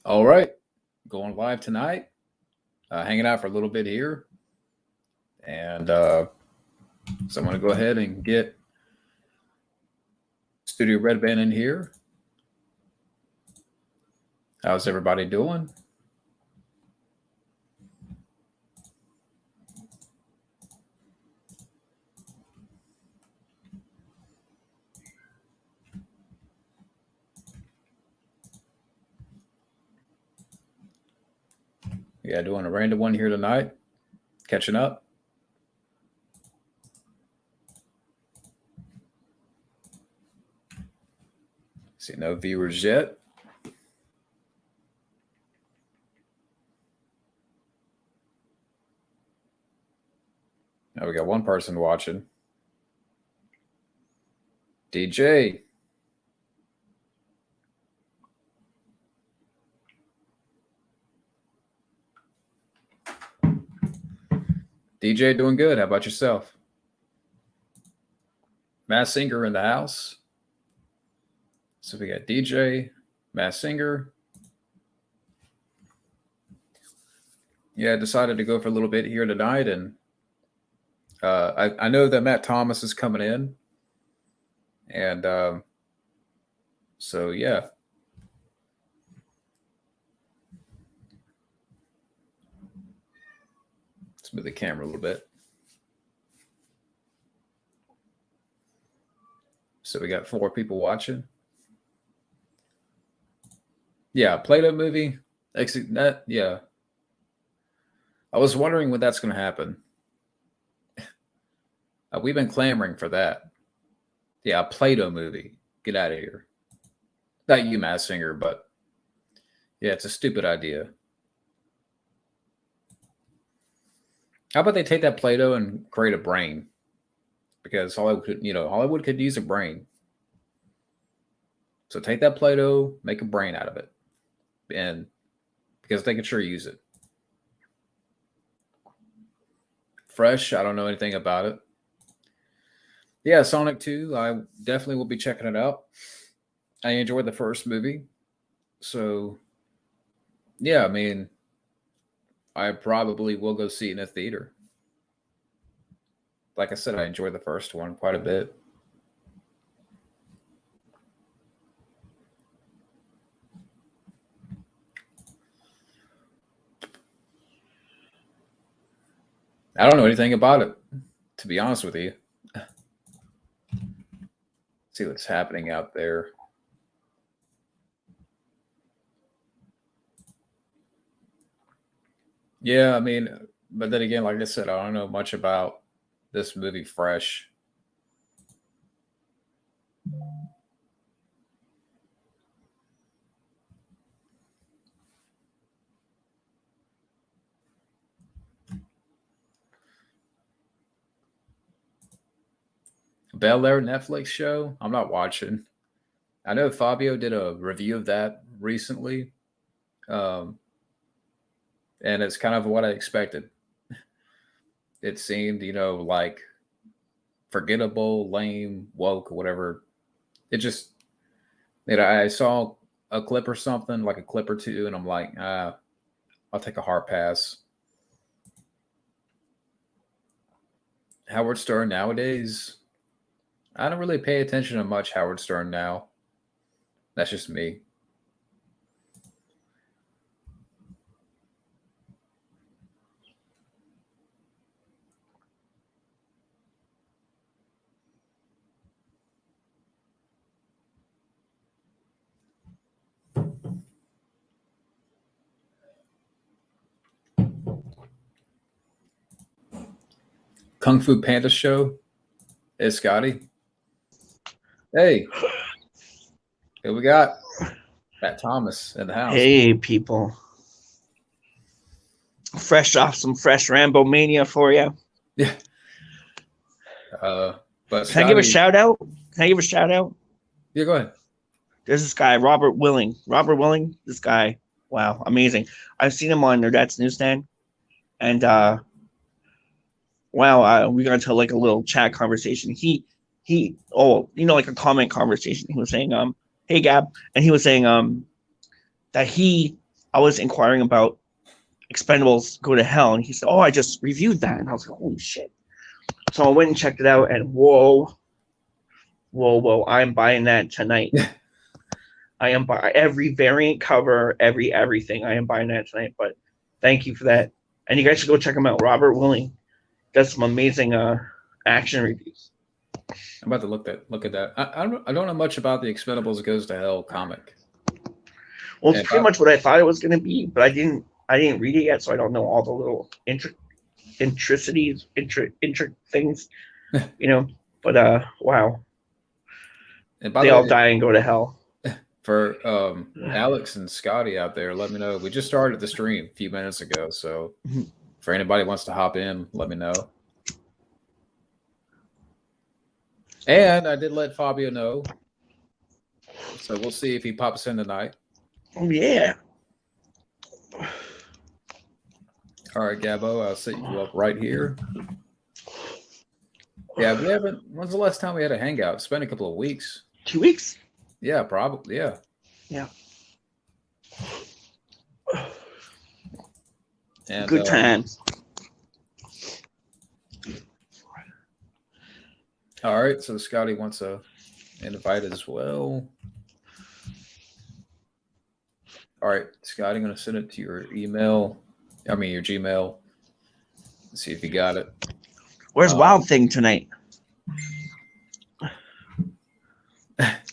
All right, going live tonight. Hanging out for a little bit here, and so I'm going to go ahead and get Studio Red Band in here. How's everybody doing? Yeah, doing a random one here tonight. Catching up. See, no viewers yet. Now we got one person watching. DJ. DJ doing good. How about yourself? Mass Singer in the house. So we got DJ, Mass Singer. Yeah, I decided to go for a little bit here tonight, and I know that Matt Thomas is coming in, and so yeah. Let's move the camera a little bit. So we got 4 people watching. Yeah, Play-Doh movie. That, yeah. I was wondering when that's going to happen. We've been clamoring for that. Yeah, a Play-Doh movie. Get out of here. Not you, Mass Singer, but yeah, it's a stupid idea. How about they take that Play-Doh and create a brain? Because Hollywood could use a brain. So take that Play-Doh, make a brain out of it. And because they can sure use it. Fresh, I don't know anything about it. Yeah, Sonic 2, I definitely will be checking it out. I enjoyed the first movie. So, yeah, I mean, I probably will go see it in a theater. Like I said, I enjoyed the first one quite a bit. I don't know anything about it, to be honest with you. See what's happening out there. Yeah, I mean, but then again, like I said, I don't know much about this movie Fresh. Bel Air Netflix show? I'm not watching. I know Fabio did a review of that recently. And it's kind of what I expected. It seemed, like forgettable, lame, woke, whatever. It just, I saw a clip or something, like a clip or two, and I'm like, I'll take a hard pass. Howard Stern nowadays, I don't really pay attention to much Howard Stern now. That's just me. Kung Fu Panda show. Hey, Scotty. Hey. Who we got? Matt Thomas in the house. Hey, people. Fresh off some fresh Rambo Mania for you. Yeah. But Can Scotty, I give a shout out? Yeah, go ahead. There's this guy, Robert Willing. This guy, wow, amazing. I've seen him on their Dad's Newsstand. And wow, we got into like a little chat conversation. Like a comment conversation. He was saying, hey Gab, and he was saying that he I was inquiring about Expendables Go to Hell, and he said, "Oh, I just reviewed that," and I was like, "Holy shit!" So I went and checked it out, and whoa, I'm buying that tonight. I am buying every variant cover, everything. I am buying that tonight. But thank you for that, and you guys should go check him out. Robert Willing does some amazing action reviews. I'm about to look at that. I don't know much about the Expendables Goes to Hell comic. Well, it's pretty much what I thought it was going to be, but I didn't read it yet, so I don't know all the little intricacies, things, you know. But wow, and they all die and go to hell. For Alex and Scotty out there, let me know. We just started the stream a few minutes ago, so for anybody who wants to hop in, let me know. And I did let Fabio know, so we'll see if he pops in tonight. Oh yeah. All right, Gabbo, I'll set you up right here. Yeah, we haven't. When's the last time we had a hangout? It's been a couple of weeks. 2 weeks? Yeah, probably. Yeah. Yeah. And, good times. All right, so Scotty wants an invite as well. All right, Scotty, I'm going to send it to your email. I mean, your Gmail. Let's see if you got it. Where's Wild Thing tonight?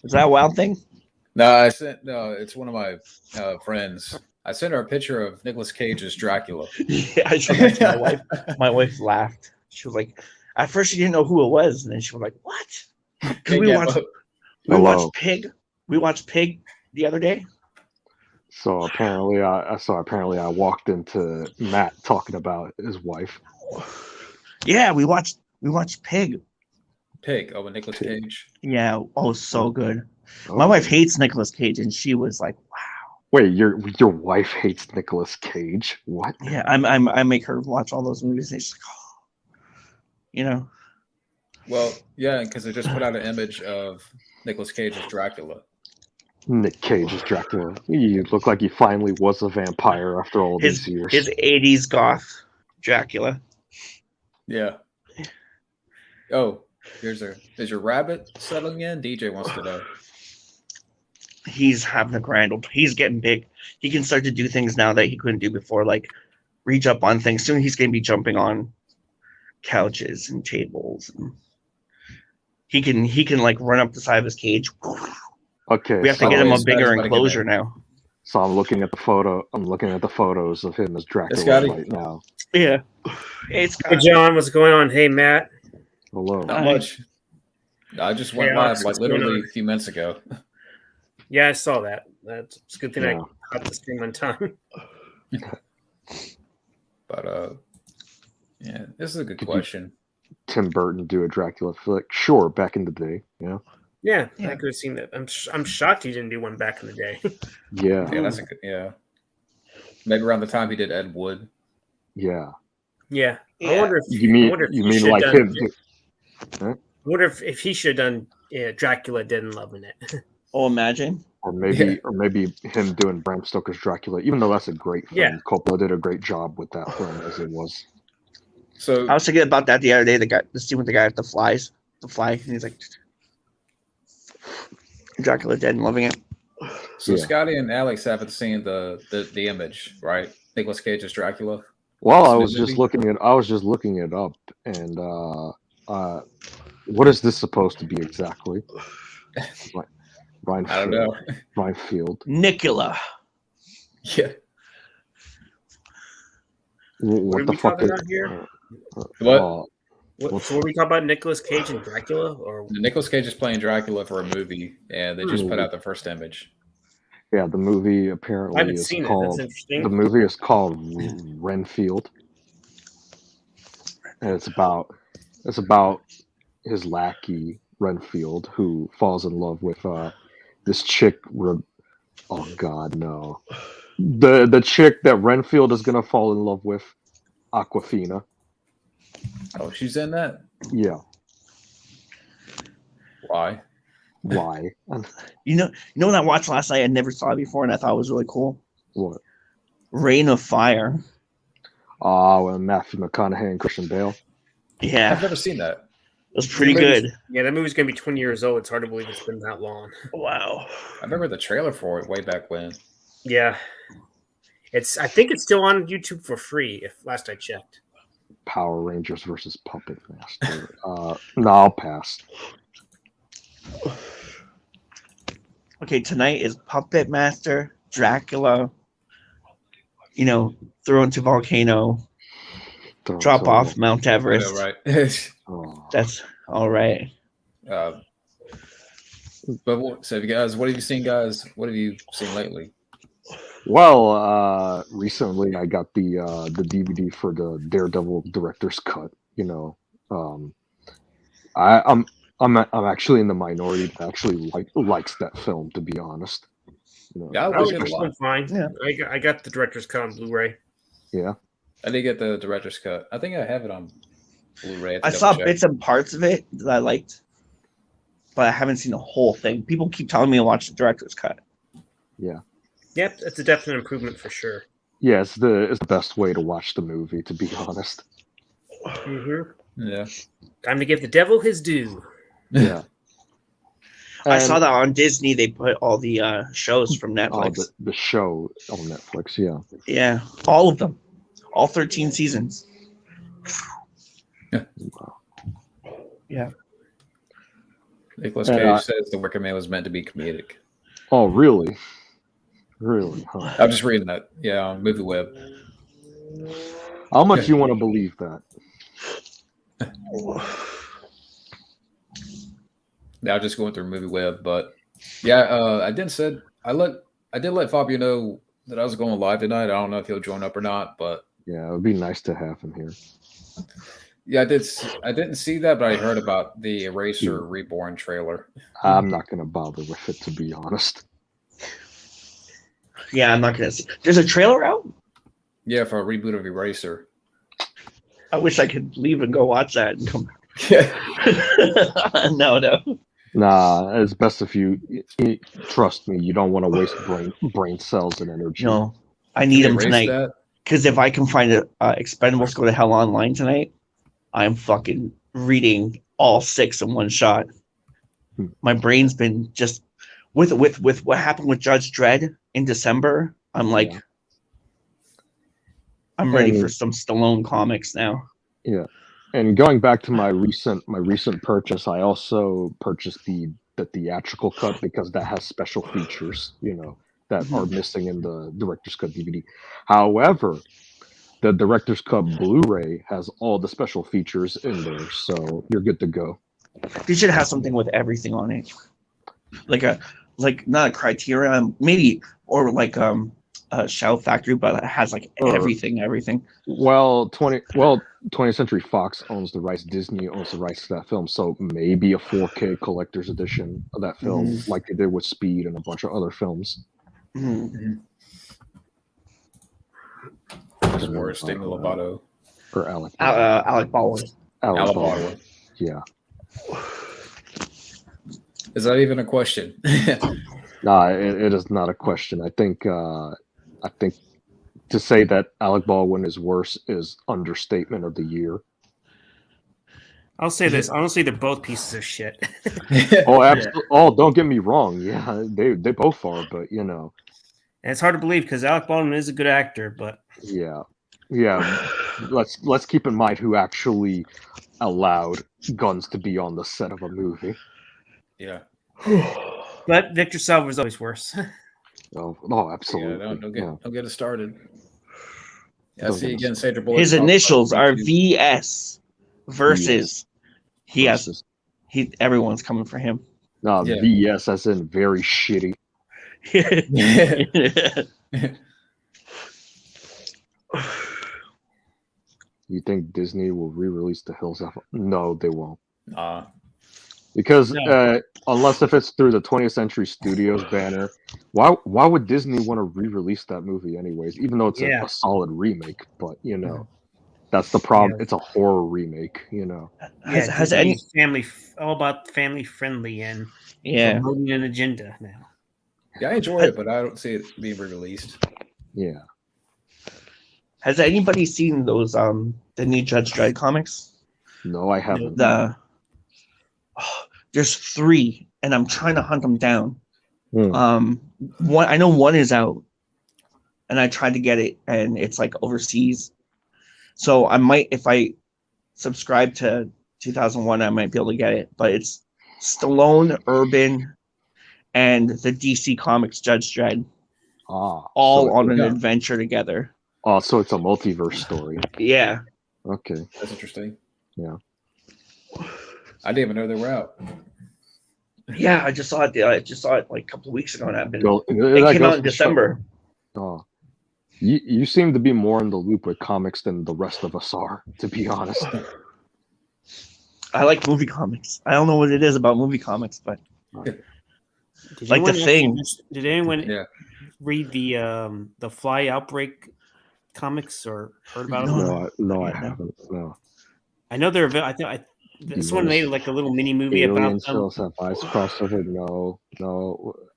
Is that Wild Thing? No, it's one of my friends. I sent her a picture of Nicolas Cage's Dracula. Yeah, I showed that to my wife. My wife laughed. She was like, at first she didn't know who it was, and then she was like, "What?" Because we watched Pig. We watched Pig the other day. So apparently, I walked into Matt talking about his wife. Yeah, we watched Pig. Pig. Oh, with Nicolas Cage. Yeah. Oh, so good. Oh. My wife hates Nicolas Cage, and she was like, "Wow." Wait, your wife hates Nicolas Cage? What? Yeah, I make her watch all those movies, and she's like, "Oh," you know. Well, yeah, because they just put out an image of Nicolas Cage as Dracula. Nick Cage as Dracula. You look like he finally was a vampire after all these years. His 80s goth Dracula. Yeah. Oh, is your rabbit settling in? DJ wants to know. He's having a grand old. He's getting big. He can start to do things now that he couldn't do before, like reach up on things. Soon he's going to be jumping on couches and tables. And he can like run up the side of his cage. Okay, we have to get him a bigger enclosure now. So I'm looking at the photos of him as Dracula right now. Yeah. Hey, John, what's going on? Hey, Matt. Hello. Not much. I just went live like literally a few minutes ago. Yeah, I saw that. That's a good thing I got the stream on time. But yeah, this is a good question. Tim Burton do a Dracula flick? Sure, back in the day. Yeah. Yeah, I could have seen that. I'm shocked he didn't do one back in the day. Yeah. Yeah, that's a good. Yeah. Maybe around the time he did Ed Wood. Yeah. Yeah. I wonder if you mean like him. I wonder if he should have done Dracula Dead and Loving It. Oh, imagine. Or maybe him doing Bram Stoker's Dracula, even though that's a great film. Yeah. Coppola did a great job with that film as it was. So I was thinking about that the other day. The scene with the guy with the fly, and he's like, Dracula Dead and Loving It. So Scotty and Alex haven't seen the image, right? Nicolas Cage's Dracula. Well, I was just looking it up, and what is this supposed to be exactly? Ryan I don't know. Ryan Field. Nicola. Yeah. What the fuck is here? What? So were we talking about Nicolas Cage and Dracula, or Nicolas Cage is playing Dracula for a movie, and they just put out the first image. Yeah, the movie apparently is called. The movie is called Renfield, and it's about his lackey Renfield who falls in love with this chick. Oh God, no! The chick that Renfield is gonna fall in love with, Aquafina. Oh, she's in that? Yeah. Why? You know what I watched last night? I never saw it before, and I thought it was really cool. What? Reign of Fire. Well, Matthew McConaughey and Christian Bale. Yeah, I've never seen that. it was pretty That movie's- good. Yeah, that movie's gonna be 20 years old. It's hard to believe it's been that long. Wow. I remember the trailer for it way back when. Yeah, I think it's still on YouTube for free. If last I checked. Power Rangers versus Puppet Master. No, I'll pass. Okay, tonight is Puppet Master, Dracula. Throw into volcano, drop off Mount Everest. Yeah, right. Oh. That's all right. But so, you guys, what have you seen, guys? What have you seen lately? Well, recently I got the DVD for the Daredevil director's cut. I'm actually in the minority that actually likes that film, to be honest. Yeah, I I like was it a lot. fine. Yeah. I got the director's cut on Blu-ray. Yeah. I did get the director's cut. I think I have it on Blu-ray. I saw bits and parts of it that I liked, but I haven't seen the whole thing. People keep telling me to watch the director's cut. Yeah. Yep, it's a definite improvement for sure. Yeah, it's the best way to watch the movie, to be honest. Mm-hmm. Yeah. Time to give the devil his due. Yeah. I saw that on Disney. They put all the shows from Netflix. The show on Netflix, yeah. Yeah, all of them, all 13 seasons. Yeah. Nicolas Cage says the Wicker Man was meant to be comedic. Oh, really? Really? Huh. I'm just reading that. Yeah, on Movie Web. How much you want to believe that? Yeah, I'm just going through Movie Web, but yeah, I did let Fabio know that I was going live tonight. I don't know if he'll join up or not, but Yeah, it would be nice to have him here. yeah, I didn't see that, but I heard about the Eraser Reborn trailer. I'm not going to bother with it, to be honest. Yeah, I'm not gonna see. There's a trailer out. Yeah, for a reboot of Eraser. I wish I could leave and go watch that and come. Yeah. No. Nah, it's best if you trust me. You don't want to waste brain cells and energy. No, I need them Erase tonight. that? Because if I can find Expendables Go to Hell online tonight, I'm fucking reading all 6 in one shot. My brain's been just with what happened with Judge Dredd in December. I'm like, Yeah. I'm ready for some Stallone comics now. Yeah, and going back to my recent purchase, I also purchased the theatrical cut because that has special features, that are missing in the director's cut DVD. However, the director's cut Blu-ray has all the special features in there, so you're good to go. They should have something with everything on it, like not a Criterion, maybe, or like a Shout Factory, but it has like everything. Well, 20th Century Fox owns the rights. Disney owns the rights to that film, so maybe a 4K collector's edition of that film, like they did with Speed and a bunch of other films. Just more Sting Lovato. Or Alec. Alec Baldwin. Alec Alec Baldwin. Baldwin. Yeah. Is that even a question? Nah, it is not a question. I think to say that Alec Baldwin is worse is understatement of the year. I'll say this. Honestly, they're both pieces of shit. Oh, absolutely. Oh, don't get me wrong. Yeah, they both are, but And it's hard to believe because Alec Baldwin is a good actor, but yeah. Let's keep in mind who actually allowed guns to be on the set of a movie. Yeah. But Victor Salva is always worse. Oh, absolutely. Yeah, don't get it started. Yeah, see again, Sandra Bullock. His initials are VS versus. VS. Everyone's coming for him. No, Yeah. VS as in very shitty. You think Disney will re-release The Hills Have... No, they won't. Because unless if it's through the 20th Century Studios banner, why would Disney want to re-release that movie anyways? Even though it's a solid remake, but that's the problem. Yeah. It's a horror remake, Has any all about family friendly and promoting an agenda now? Yeah, I enjoy it, but I don't see it being re-released. Yeah. Has anybody seen those the new Judge Dredd comics? No, I haven't. There's 3, and I'm trying to hunt them down. Hmm. One I know one is out, and I tried to get it, and it's like overseas. So I might, if I subscribe to 2001, I might be able to get it. But it's Stallone, Urban, and the DC Comics Judge Dredd, all so on an adventure together. Oh, so it's a multiverse story. Yeah. Okay. That's interesting. Yeah. I didn't even know they were out. Yeah, I just saw it. Like a couple of weeks ago, and I've been. It It came out in December. Oh, you seem to be more in the loop with comics than the rest of us are, to be honest. I like movie comics. I don't know what it is about movie comics, but Did like The Thing. Did anyone read the Fly Outbreak comics or heard about them? No, I haven't. No. I know they're. I think this one made like a little mini movie about them. Aliens have eyes crossover. No.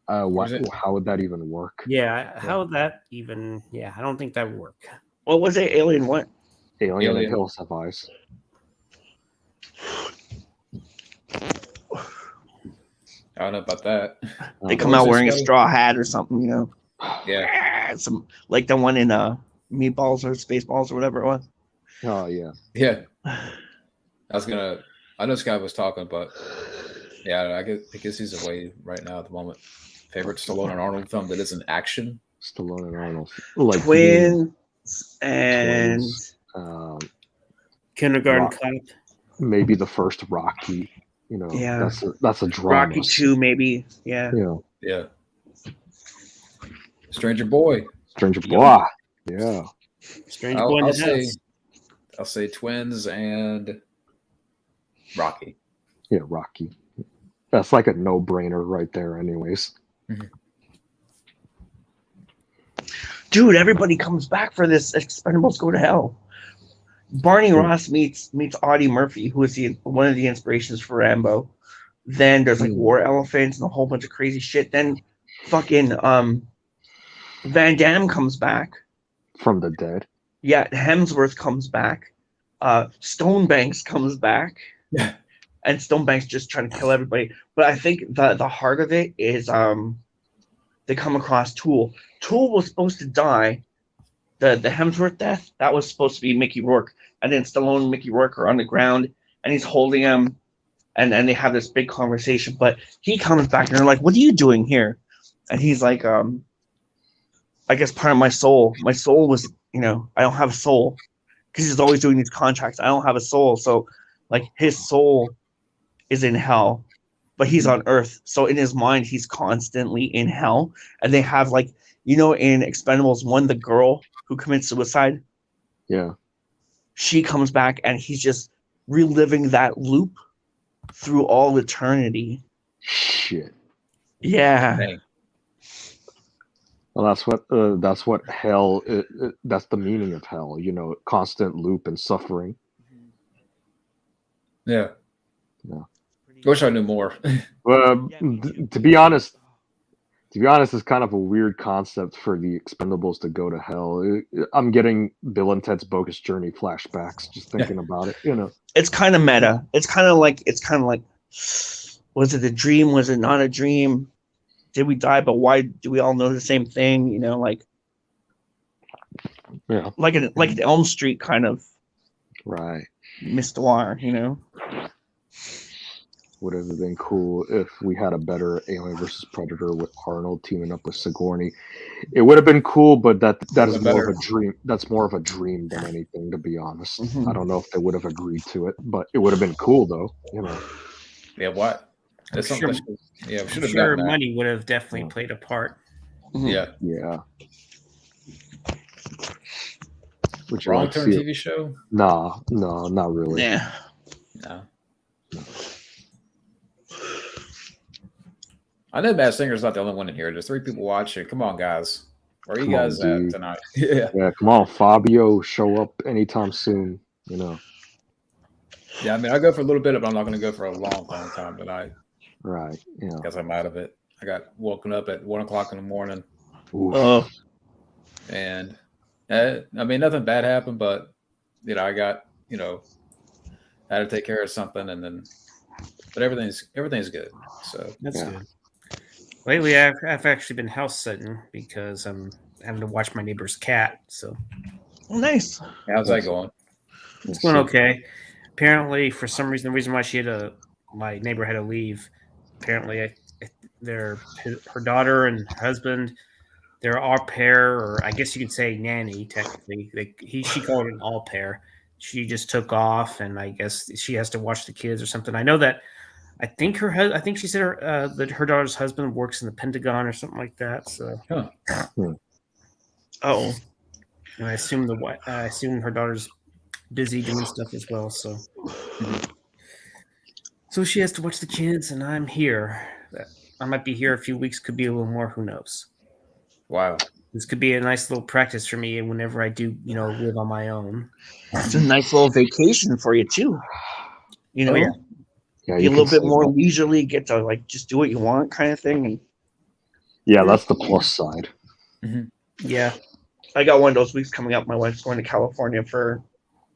How would that even work? Yeah, how would that even? Yeah, I don't think that would work. What was it? Alien what? Alien and Hills Have Eyes. I don't know about that. They come out wearing a straw hat or something, you know. Yeah. Some like the one in Meatballs or Spaceballs or whatever it was. Oh yeah. Yeah. I know Scott was talking, but yeah, I guess he's away right now at the moment. Favorite Stallone and Arnold film that isn't action? Stallone and Arnold. Like Twins and Kindergarten Cop. Maybe the first Rocky. You know, yeah. That's a drama. Rocky 2, maybe. Yeah. Yeah. Stranger Boy. Boy. Yeah. Stranger Boy in the house. I'll say Twins and Rocky. Yeah, Rocky. That's like a no-brainer right there, anyways. Mm-hmm. Dude, everybody comes back for this Expendables Go to Hell. Barney Ross meets Audie Murphy, who is one of the inspirations for Rambo. Then there's like war elephants and a whole bunch of crazy shit. Then fucking Van Damme comes back from the dead. Yeah, Hemsworth comes back. Stonebanks comes back. Yeah. And Stonebanks just trying to kill everybody. But I think the heart of it is they come across Tool. Tool was supposed to die. The Hemsworth death, that was supposed to be Mickey Rourke. And then Stallone and Mickey Rourke are on the ground and he's holding him and they have this big conversation. But he comes back and they're like, "What are you doing here?" And he's like, I guess part of my soul. My soul was, I don't have a soul. Because he's always doing these contracts. I don't have a soul. So like his soul is in hell, but he's on earth. So in his mind, he's constantly in hell. And they have like, in Expendables 1, the girl who commits suicide. Yeah. She comes back and he's just reliving that loop through all eternity. Shit. Yeah. Dang. Well, that's what hell. That's the meaning of hell. Constant loop and suffering. Yeah. Yeah. Wish I knew more. To be honest, it's kind of a weird concept for the Expendables to go to hell. I'm getting Bill and Ted's Bogus Journey flashbacks just thinking about it. It's kind of meta. It's kind of like, was it a dream? Was it not a dream? Did we die? But why do we all know the same thing? Yeah, like an Elm Street kind of right misnoir. Would have been cool if we had a better Alien versus Predator with Arnold teaming up with Sigourney. It would have been cool, but that is more of a dream. That's more of a dream than anything, to be honest. Mm-hmm. I don't know if they would have agreed to it, but it would have been cool, though. Yeah, what? That's sure, should have sure money would have definitely played a part. Yeah. Yeah. Would you Wrong Turn TV show? No, not really. Yeah. No. I know Matt Singer's not the only one in here. There's 3 people watching. Come on, guys. Where are you guys at tonight? Yeah, come on, Fabio, show up anytime soon. Yeah, I mean, I'll go for a little bit, but I'm not going to go for a long time tonight. Right. Yeah. Because I'm out of it. I got woken up at 1:00 in the morning. Oh. And I mean, nothing bad happened, but I got had to take care of something, and then but everything's good. So That's Yeah. good. Lately, I've actually been house sitting because I'm having to watch my neighbor's cat. So Nice. how's that going? it's going okay. Apparently, for some reason, the reason why my neighbor had to leave. Apparently, her daughter and her husband, they're au pair, or I guess you could say nanny. Technically, she called it an au pair. She just took off, and I guess she has to watch the kids or something. I know that. I think she said that her daughter's husband works in the Pentagon or something like that. So, Huh. Oh, and I assume her daughter's busy doing stuff as well. So she has to watch the kids, and I'm here. I might be here a few weeks. Could be a little more. Who knows? Wow. This could be a nice little practice for me whenever I do, live on my own. it's a nice little vacation for you too. You know, Oh, yeah. Yeah, be you a little can bit say more that. leisurely, get to like just do what you want, kind of thing. And Yeah, that's the plus side. Yeah. I got one of those weeks coming up. My wife's going to California for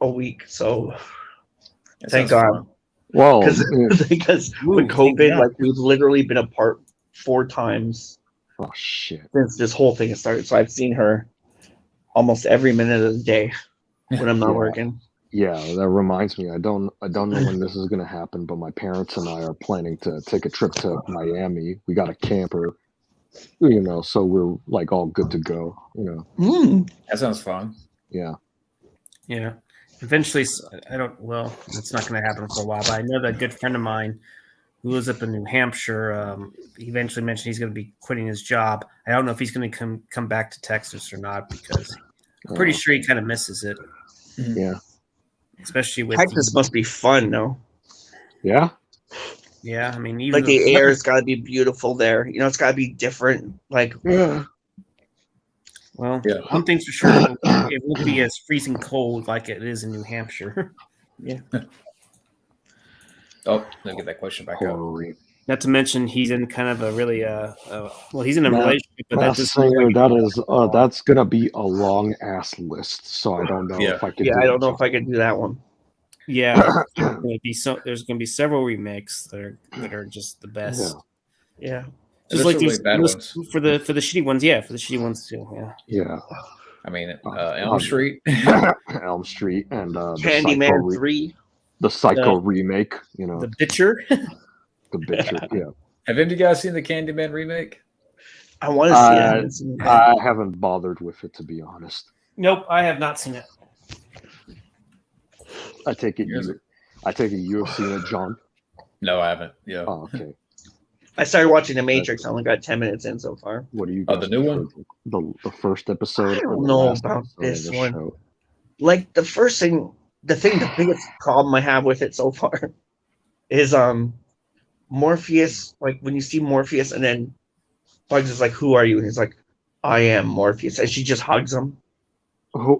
a week, so That thank sounds God. fun. Well, Because Ooh, with thank COVID, God. like we've literally been apart 4 times oh shit. since this whole thing has started. So I've seen her almost every minute of the day when I'm not Yeah. working. Yeah, that reminds me. I don't know when this is gonna happen, but my parents and I are planning to take a trip to Miami. We got a camper, so we're like all good to go. That sounds fun. Yeah. Yeah. Eventually, that's not going to happen for a while, but I know that a good friend of mine who lives up in New Hampshire, he eventually mentioned he's going to be quitting his job. I don't know if he's going to come back to Texas or not, because I'm pretty sure he kind of misses it. Yeah. Especially with Texas must be fun, no? Yeah. Yeah, I mean, even Like the air's got to be beautiful there. It's got to be different. Like, Yeah. Well, Yeah. one thing's for sure, it won't be as freezing cold like it is in New Hampshire. Oh, let me get that question back up. Holy. Not to mention, he's in kind of a really he's in a relationship, but that Matt just Singer, that's gonna be a long ass list. So I don't know Yeah. if I can. yeah, do I don't it. know if I could do that one. Yeah, there's going to be several remakes that are just the best. Yeah. Just There's like some really these bad ones. for the shitty ones. Yeah, for the shitty ones too. Yeah. Yeah. I mean, Elm Street. Elm Street and the Candyman 3. the Psycho remake. The Bitcher. the Bitcher. Yeah. Have any of you guys seen the Candyman remake? I want to see it. I haven't bothered with it, to be honest. Nope, I have not seen it. I take it Yes. you have seen it, John. No, I haven't. Yeah. Oh, okay. I started watching The Matrix. I only got 10 minutes in so far. What do you? Oh, the new one? The first episode. I don't or the know last about episode of this the one. show? Like the biggest problem I have with it so far is Morpheus. Like when you see Morpheus and then Bugs is like, "Who are you?" And he's like, "I am Morpheus," and she just hugs him.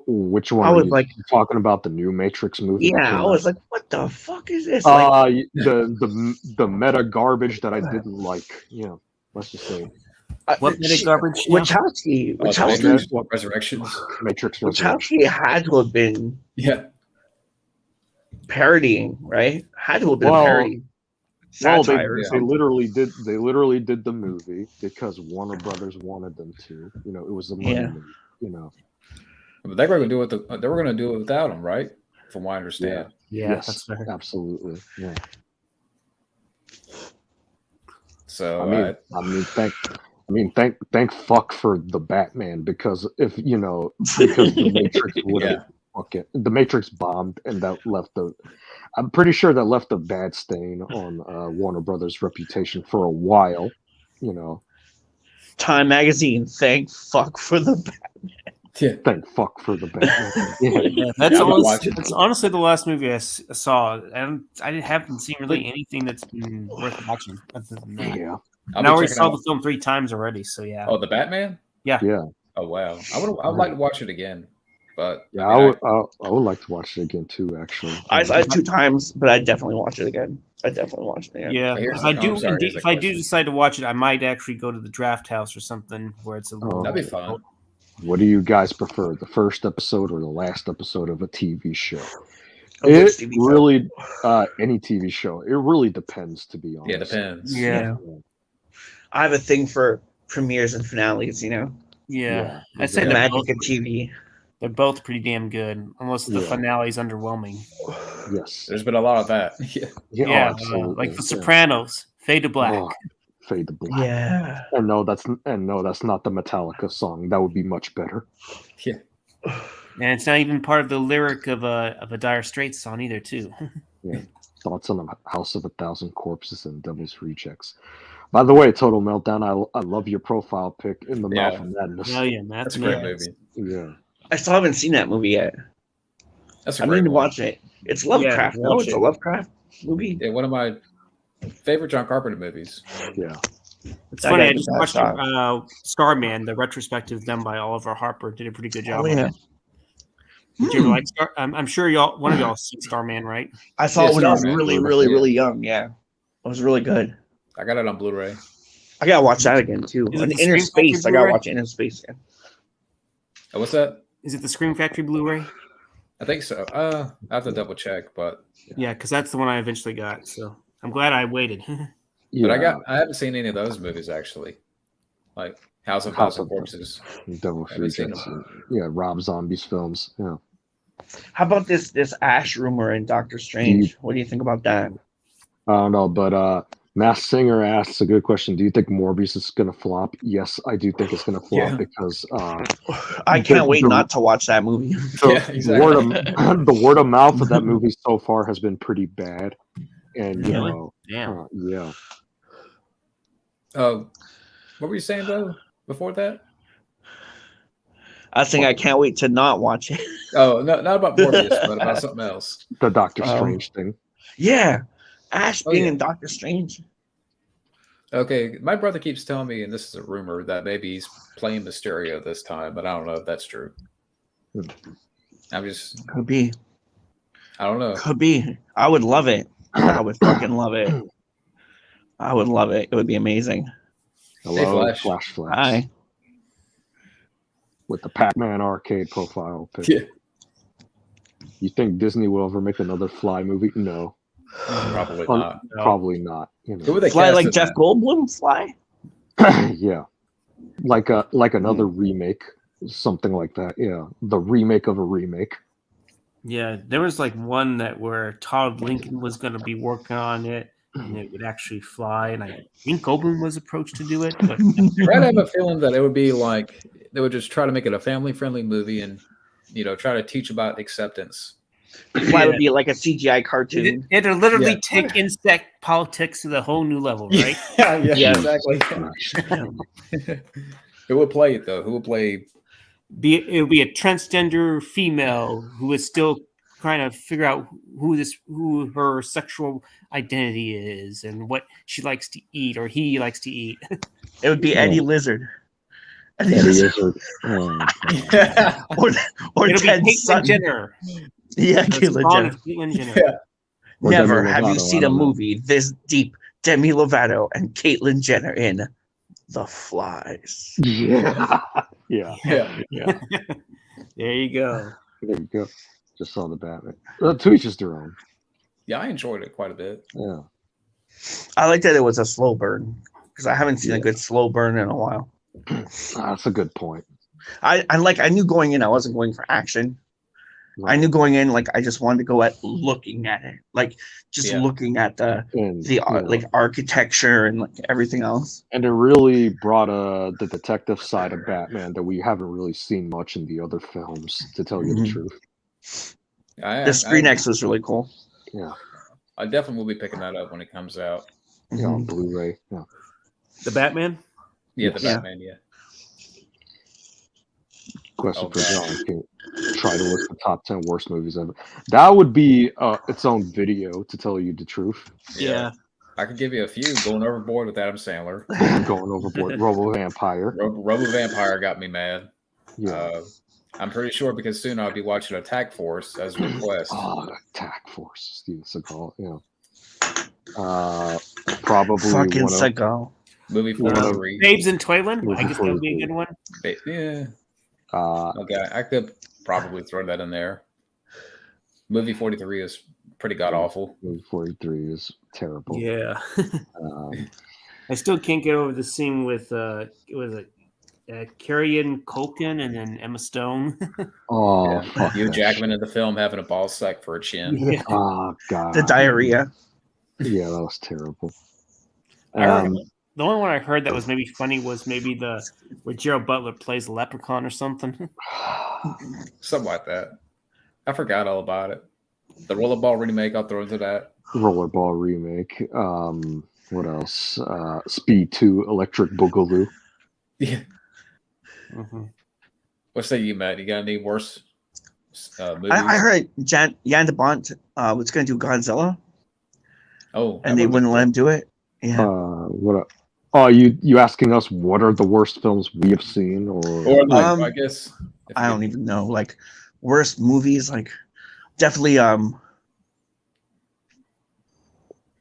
Which one? I are was you like, talking about the new Matrix movie? that yeah, came I out? was like, "What the fuck is this?" Like, the meta garbage that I didn't like. Let's just say What meta garbage? now? Wachowski Matrix Resurrections. Matrix Resurrection. Wachowski had to have been Yeah. parodying, right? Had to have been Well, a parody. Well, Satire or they something. literally did the movie because Warner Brothers wanted them to. It was a money movie. But they were going to do it. They were going to do it without him, right? From what I understand. Yeah, Yes, that's fair. absolutely. Yeah. So thank fuck for the Batman, because because the Matrix would have the Matrix bombed, and that left I'm pretty sure that left a bad stain on Warner Brothers' reputation for a while. Time magazine. Thank fuck for the Thank fuck for the Batman. Yeah. Yeah, that's I'm gonna watch it. that's honestly the last movie I saw, and I haven't seen really anything that's been worth watching. Other than that. Yeah. And I already saw the film 3 times already, so yeah. Oh, the Batman? Yeah. Oh wow. I would like to watch it again, but Yeah, I would like to watch it again too. Actually, I saw it 2 times, but I'd definitely watch it again. Yeah, Here's if I the- do, I'm sorry, here's the if I do question. decide to watch it, I might actually go to the Draft House or something where it's a little. Oh. that'd be fun. What do you guys prefer, the first episode or the last episode of a TV show? Which It TV show? really, any TV show. It really depends, to be honest. Yeah, it depends. Yeah. I have a thing for premieres and finales, you know? Yeah. Yeah, I'd say The they're magic both, of TV. they're both pretty damn good, unless the Yeah. finale's underwhelming. Yes. There's been a lot of that. Yeah. Yeah, absolutely. like The Yeah. Sopranos, Fade to Black. Oh, Fade to Black. Yeah. And no, that's not the Metallica song. That would be much better. Yeah. And it's not even part of the lyric of a Dire Straits song either, too. Thoughts on the House of a Thousand Corpses and Devil's Rejects. By the way, Total Meltdown, I love your profile pic in the Mouth of Madness. Oh yeah, That's that's a great nice. movie. Yeah. I still haven't seen that movie yet. That's a I great need to one. watch it. It's Lovecraft. Yeah, No, watch it's it. a Lovecraft movie. Yeah, one of my favorite John Carpenter movies. Yeah. It's I funny. gotta I give just that a watched shot. Starman, the retrospective done by Oliver Harper. Did a pretty good job. Oh, on yeah. it. Did you ever like Star? I'm sure one of y'all seen Starman, right? I saw Yeah, it when I was Starman. really, really, really young. Yeah. It was really good. I got it on Blu-ray. I gotta watch that again too. Is it Like the Inner Scream Factory Space. I gotta Blu-ray? watch Inner Space again. Oh, what's that? Is it the Scream Factory Blu-ray? I think so. I have to double check, but Yeah, because that's the one I eventually got. So I'm glad I waited. Yeah. I haven't seen any of those movies actually. Like House of House Thousand of- Corpses. Devil's Haven't seen Rejects. Yeah, Rob Zombie's films. Yeah. How about this Ash rumor in Doctor Strange? What do you think about that? I don't know, but Masked Singer asks a good question. Do you think Morbius is going to flop? Yes, I do think it's going to flop Yeah. because I can't wait the- not to watch that movie. Yeah, exactly. the word of mouth of that movie so far has been pretty bad. And, you Really? know, Damn. yeah. What were you saying though before that? I was saying I can't wait to not watch it. Oh, no, not about Morbius, but about something else. The Doctor Oh. Strange thing. Yeah, Ash Oh, being yeah. in Doctor Strange. Okay, my brother keeps telling me, and this is a rumor, that maybe he's playing Mysterio this time, but I don't know if that's true. I'm just, Could be. I don't know. Could be. I would love it. I would fucking love it. I would love it. It would be amazing. Hello, Flash. Flash Flash. Hi. With the Pac-Man arcade profile pic. Yeah, You think Disney will ever make another Fly movie? No. probably Oh, not. No. Probably not. You Who know. would they Fly cast like in Jeff that? Goldblum? Fly? Yeah. Like another remake. Something like that. Yeah. The remake of a remake. Yeah, there was like one that where Todd Lincoln was going to be working on it, and it would actually fly. And I think Goldblum was approached to do it, but I have a feeling that it would be like they would just try to make it a family-friendly movie and, you know, try to teach about acceptance. Fly would be like a CGI cartoon. it'll literally Yeah. take insect politics to the whole new level, right? Yeah, Yeah. exactly. Who would play it though? Who would play? It'll be a transgender female who is still trying to figure out who her sexual identity is and what she likes to eat or he likes to eat. It would be Eddie Lizard. Eddie Eddie Lizard. Izzard. Oh, Yeah. Or It'll be Ted's son. Caitlyn Jenner. Yeah, It's Caitlyn Spawn Jenner. of Caitlyn Jenner. Yeah. Or Never Demi have you Lovato, seen I a don't know. movie this deep. Demi Lovato and Caitlyn Jenner in The Flies. Yeah. Yeah. Yeah. Yeah. There you go. There you go. Just saw the Batman. To each his their own. Yeah, I enjoyed it quite a bit. Yeah. I like that it was a slow burn because I haven't seen a Yeah. good slow burn in a while. That's a good point. I knew going in I wasn't going for action. I knew going in like I just wanted to go at looking at it, like just Yeah. looking at the And, you know, like architecture and like everything else. and it really brought the detective side of Batman that we haven't really seen much in the other films, to tell you the Mhm. truth. The Screen X was really cool. Yeah. I definitely will be picking that up when it comes out. Yeah, on Mhm. Blu-ray. Yeah. The Batman? Yeah, the Yeah. Batman. Yeah. Question Oh, for God. John. Can you try to list the top 10 worst movies ever. That would be its own video, to tell you the truth. I could give you a few. Going Overboard with Adam Sandler. Going overboard. Robo Vampire. Robo Vampire got me mad. Yeah. I'm pretty sure because soon I'll be watching Attack Force as a request. Oh, Attack Force. Steven Seagal. Yeah. Probably Fucking one of, Seagal. Movie One of- 43. Babes in Toyland? I guess that would be a Movie good one. Yeah. Okay, I could probably throw that in there. Movie 43 is pretty god awful. Movie 43 is terrible. Yeah. Um, I still can't get over the scene with Carrie-Anne Culkin and then Emma Stone. oh, Yeah. fuck Hugh that Jackman shit. in the film having a ball sack for a chin. Yeah. Oh god. The diarrhea. Yeah, that was terrible. I heard, the only one I heard that was maybe funny was maybe where Gerald Butler plays a leprechaun or something. Something like that. I forgot all about it. The Rollerball remake, I'll throw into that. Rollerball remake. What else? Speed 2 Electric Boogaloo. Yeah. Mm-hmm. What say you, Matt? You got any worse movies? I heard Jan de Bont was going to do Godzilla, Oh, and they wouldn't let him do it. Yeah. What? Oh, you asking us what are the worst films we have seen, or like, I guess I don't even know. Like worst movies, like definitely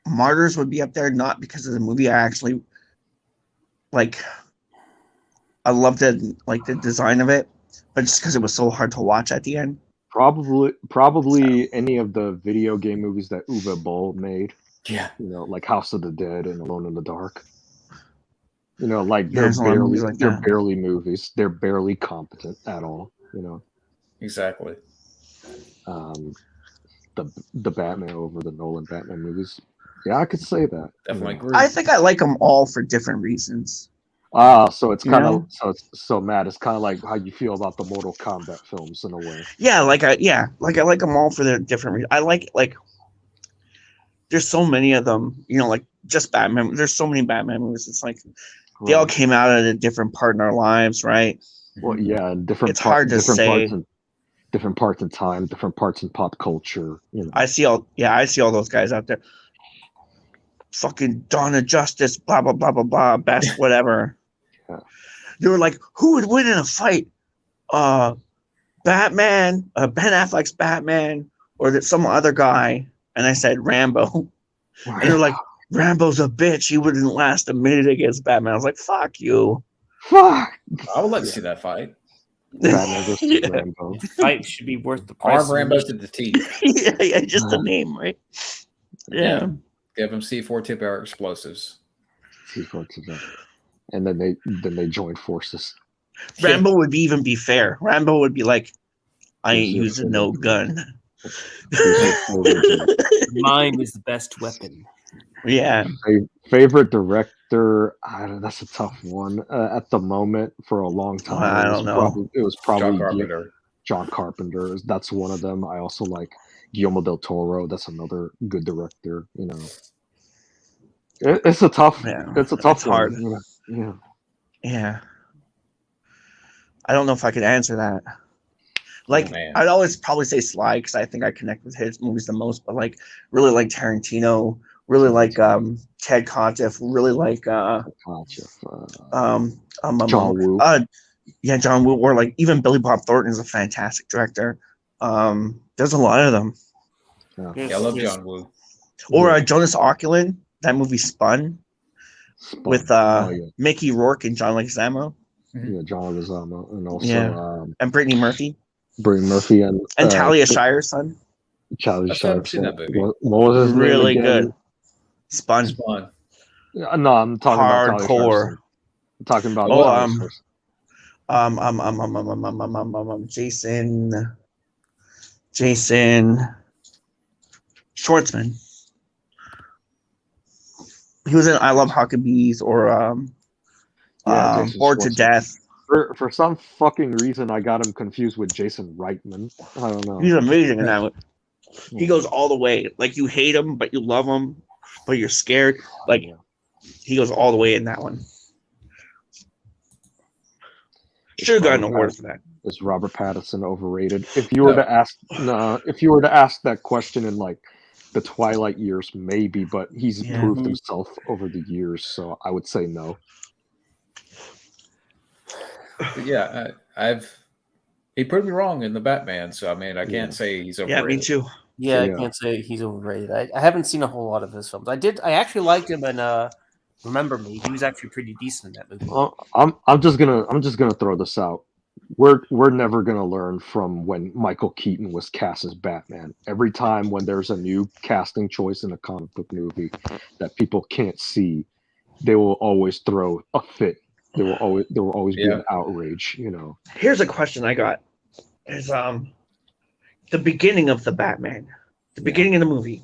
Martyrs would be up there, not because of the movie. I actually like. I loved the design of it, but just because it was so hard to watch at the end. probably any of the video game movies that Uwe Boll made. Yeah. You know, like House of the Dead and Alone in the Dark. You know, like There's a lot of movies like they're that. barely movies. They're barely competent at all. You know. Exactly. The Batman over the Nolan Batman movies. Yeah, I could say that. Definitely agree. I think I like them all for different reasons. So it's kind You of so Matt. It's kind of like how you feel about the Mortal Kombat films in a way. Yeah, I like them all for their different reasons. I like there's so many of them. You know, like just Batman. There's so many Batman movies. It's like they all came out at a different part in our lives, right? Well, yeah, different. It's hard to say. Different parts in time, different parts in pop culture. You know. I see all those guys out there. Fucking Dawn of Justice, blah blah blah blah blah, best whatever. Yeah. They were like, who would win in a fight? Batman, Ben Affleck's Batman, or some other guy? And I said Rambo. And they're like, Rambo's a bitch. He wouldn't last a minute against Batman. I was like, fuck you. Fuck. I would like to see that fight. Batman versus Rambo. The fight should be worth the price. Arm Rambo to the teeth. yeah, just the name, right? Yeah. Give him C4 tip air explosives. And then they join forces. Rambo would even be fair. Rambo would be like, I ain't using no gun. Mine is the best weapon. Yeah. Favorite director? That's a tough one. At the moment, for a long time, I don't know. It was probably John Carpenter. John Carpenter. That's one of them. I also like Guillermo del Toro. That's another good director. You know, it's a tough. Yeah. It's a tough one. Hard. Yeah. Yeah. I don't know if I could answer that. Like, man. I'd always probably say Sly because I think I connect with his movies the most. But like, really like Tarantino. Really like Ted Contiff. Really like John Woo. Yeah, John Woo. Or like even Billy Bob Thornton is a fantastic director. There's a lot of them. Yeah, I love John Woo. Or Jonas Auckland. That movie Spun. With Mickey Rourke and John Leguizamo. Yeah, John Leguizamo, and also and Brittany Murphy. Brittany Murphy and Talia Shire's son. Talia Shire's seen that movie. What was his really name again? good. Spun. No, I'm talking about Talia Hardcore. Shire's son. I'm talking about Jason Schwartzman. He was in I Love Huckabees or Bored to Death. For some fucking reason, I got him confused with Jason Reitman. I don't know. He's amazing in that one. He goes all the way. Like you hate him, but you love him, but you're scared. Like he goes all the way in that one. Should have gotten an award for that. Is Robert Patterson overrated? If you were to ask that question in like the Twilight years, maybe, but he's proved himself over the years, so I would say no. But yeah, he proved me wrong in the Batman, so I mean, I can't say he's overrated. Yeah, me too. Yeah, I can't say he's overrated. I haven't seen a whole lot of his films. I actually liked him in Remember Me. He was actually pretty decent in that movie. Well, I'm just gonna throw this out. we're never gonna learn from when Michael Keaton was cast as Batman. Every time when there's a new casting choice in a comic book movie that people can't see, they will always throw a fit. There will always be an outrage. Here's a question I got: is the beginning of the Batman, the beginning of the movie,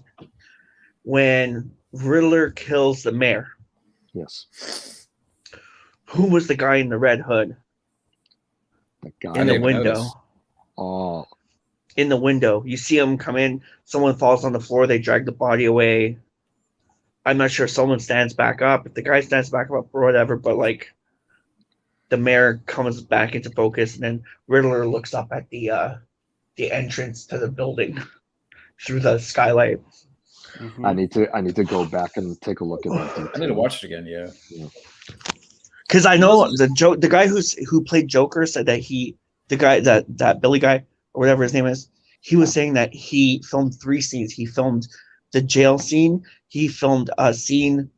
when Riddler kills the mayor. Yes. Who was the guy in the red hood? That guy In the didn't window. notice. Oh, In the window. You see him come in, someone falls on the floor, they drag the body away. I'm not sure if someone stands back up, if the guy stands back up or whatever, but like the mayor comes back into focus and then Riddler looks up at the entrance to the building through the skylight. I need to go back and take a look at that. I need to watch it again. Yeah. Because I know the guy who played Joker said that that Billy guy or whatever his name is, he was saying that he filmed 3 scenes. He filmed the jail scene. He filmed a scene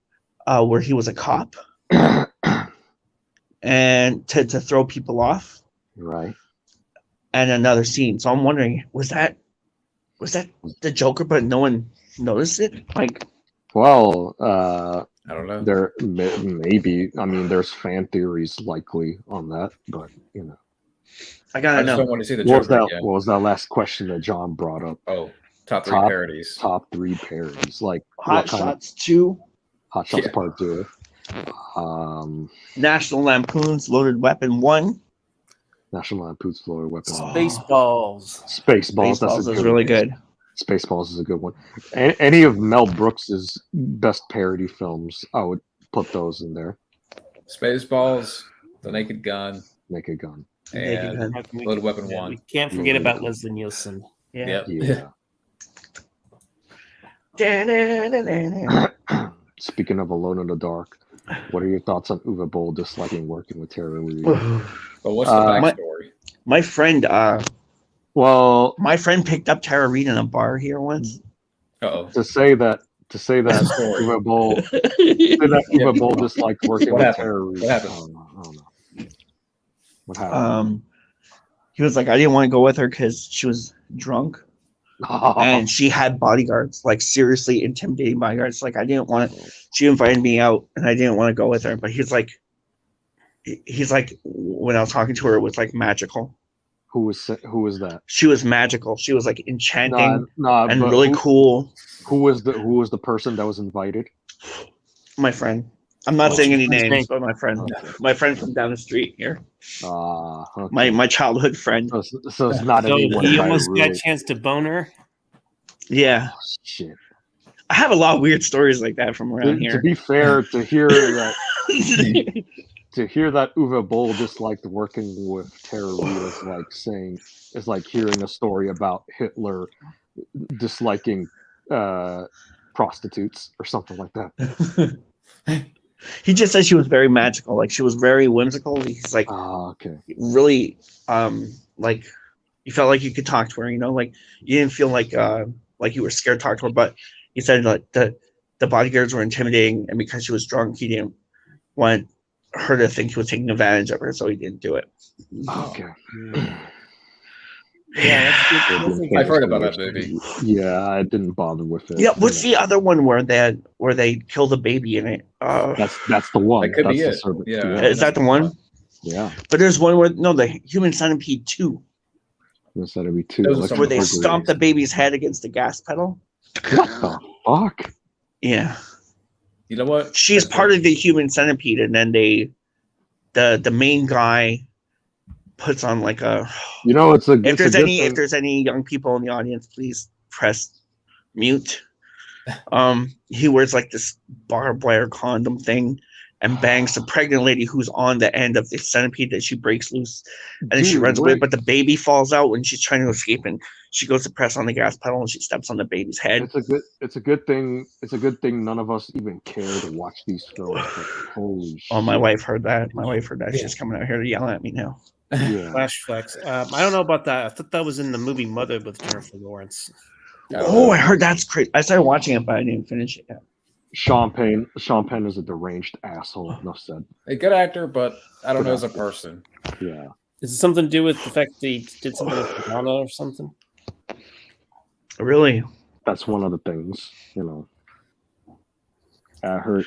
where he was a cop, and to throw people off. Right. And another scene. So I'm wondering, was that the Joker, but no one noticed it? Like, well, I don't know. there maybe. I mean, there's fan theories likely on that, but I I gotta just know. don't want to see the What was Joker that? again. What was that last question that John brought up? Oh, top 3 parodies. Top 3 parodies, like Hot what kind of- Shots 2, Hot Shots Yeah. Part 2. National Lampoon's Loaded Weapon 1. National Lampoon's Florida Weapon. Spaceballs. Spaceballs. That's Baseballs a is good really one. good. Spaceballs is a good one. Any of Mel Brooks's best parody films, I would put those in there. Spaceballs, The Naked Gun, Make a gun. Naked and Gun. Loaded Weapon We 1. can't forget about Leslie Nielsen. Yeah. Yep. Yeah. Speaking of Alone in the Dark, what are your thoughts on Uwe Boll disliking working with Tara Reid? But what's the backstory? My friend Well, picked up Tara Reid in a bar here once. Uh-oh. to say that Story. Uwe Boll disliked working What with happened? Tara Reid. What happened? I don't know. What happened? He was like, I didn't want to go with her because she was drunk and she had bodyguards, like seriously intimidating bodyguards. Like she invited me out and I didn't want to go with her, but he's like when I was talking to her, it was like magical. Who was that? She was magical. She was like enchanting and but really cool. Who was the person that was invited? My friend. I'm not What's saying your any friend's names, name? but my friend from down the street here. Okay. My childhood friend. So it's not So anyone. he that I almost got a really- chance to bone her. Yeah. Oh, shit. I have a lot of weird stories like that from around To here. be fair, to hear that Uwe Boll disliked working with Tara Reid is like hearing a story about Hitler disliking prostitutes or something like that. He just said she was very magical. Like she was very whimsical. He's like Okay. really like you felt like you could talk to her, like you didn't feel like you were scared to talk to her, but he said like the bodyguards were intimidating and because she was drunk he didn't want her to think he was taking advantage of her, so he didn't do it. Okay. Yeah, I've heard about that movie. Yeah, I didn't bother with it. Yeah, what's the other one where they kill the baby in it? That's the one. That could be That's it. the servant. Yeah. Is that the one? Yeah. But there's one where the Human Centipede 2, That's that'd be two. Those are some where they Agreed. stomp the baby's head against the gas pedal. What the fuck? Yeah. You know what? She's part of the Human Centipede, and then the main guy puts on like a. If there's any young people in the audience, please press mute. He wears like this barbed wire condom thing and bangs the pregnant lady who's on the end of the centipede that she breaks loose, and then she runs away, but the baby falls out when she's trying to escape, and she goes to press on the gas pedal and she steps on the baby's head. It's a good thing none of us even care to watch these films. But holy shit. Oh, my wife heard that. She's coming out here to yell at me now. Yeah. Flash flex. I don't know about that. I thought that was in the movie Mother with Jennifer Lawrence. Oh, I heard that's crazy. I started watching it, but I didn't finish it yet. Sean Penn is a deranged asshole. Enough said. A good actor, but I don't know as a person. Yeah. Is it something to do with the fact that he did something with Madonna or something? Really? That's one of the things, I heard.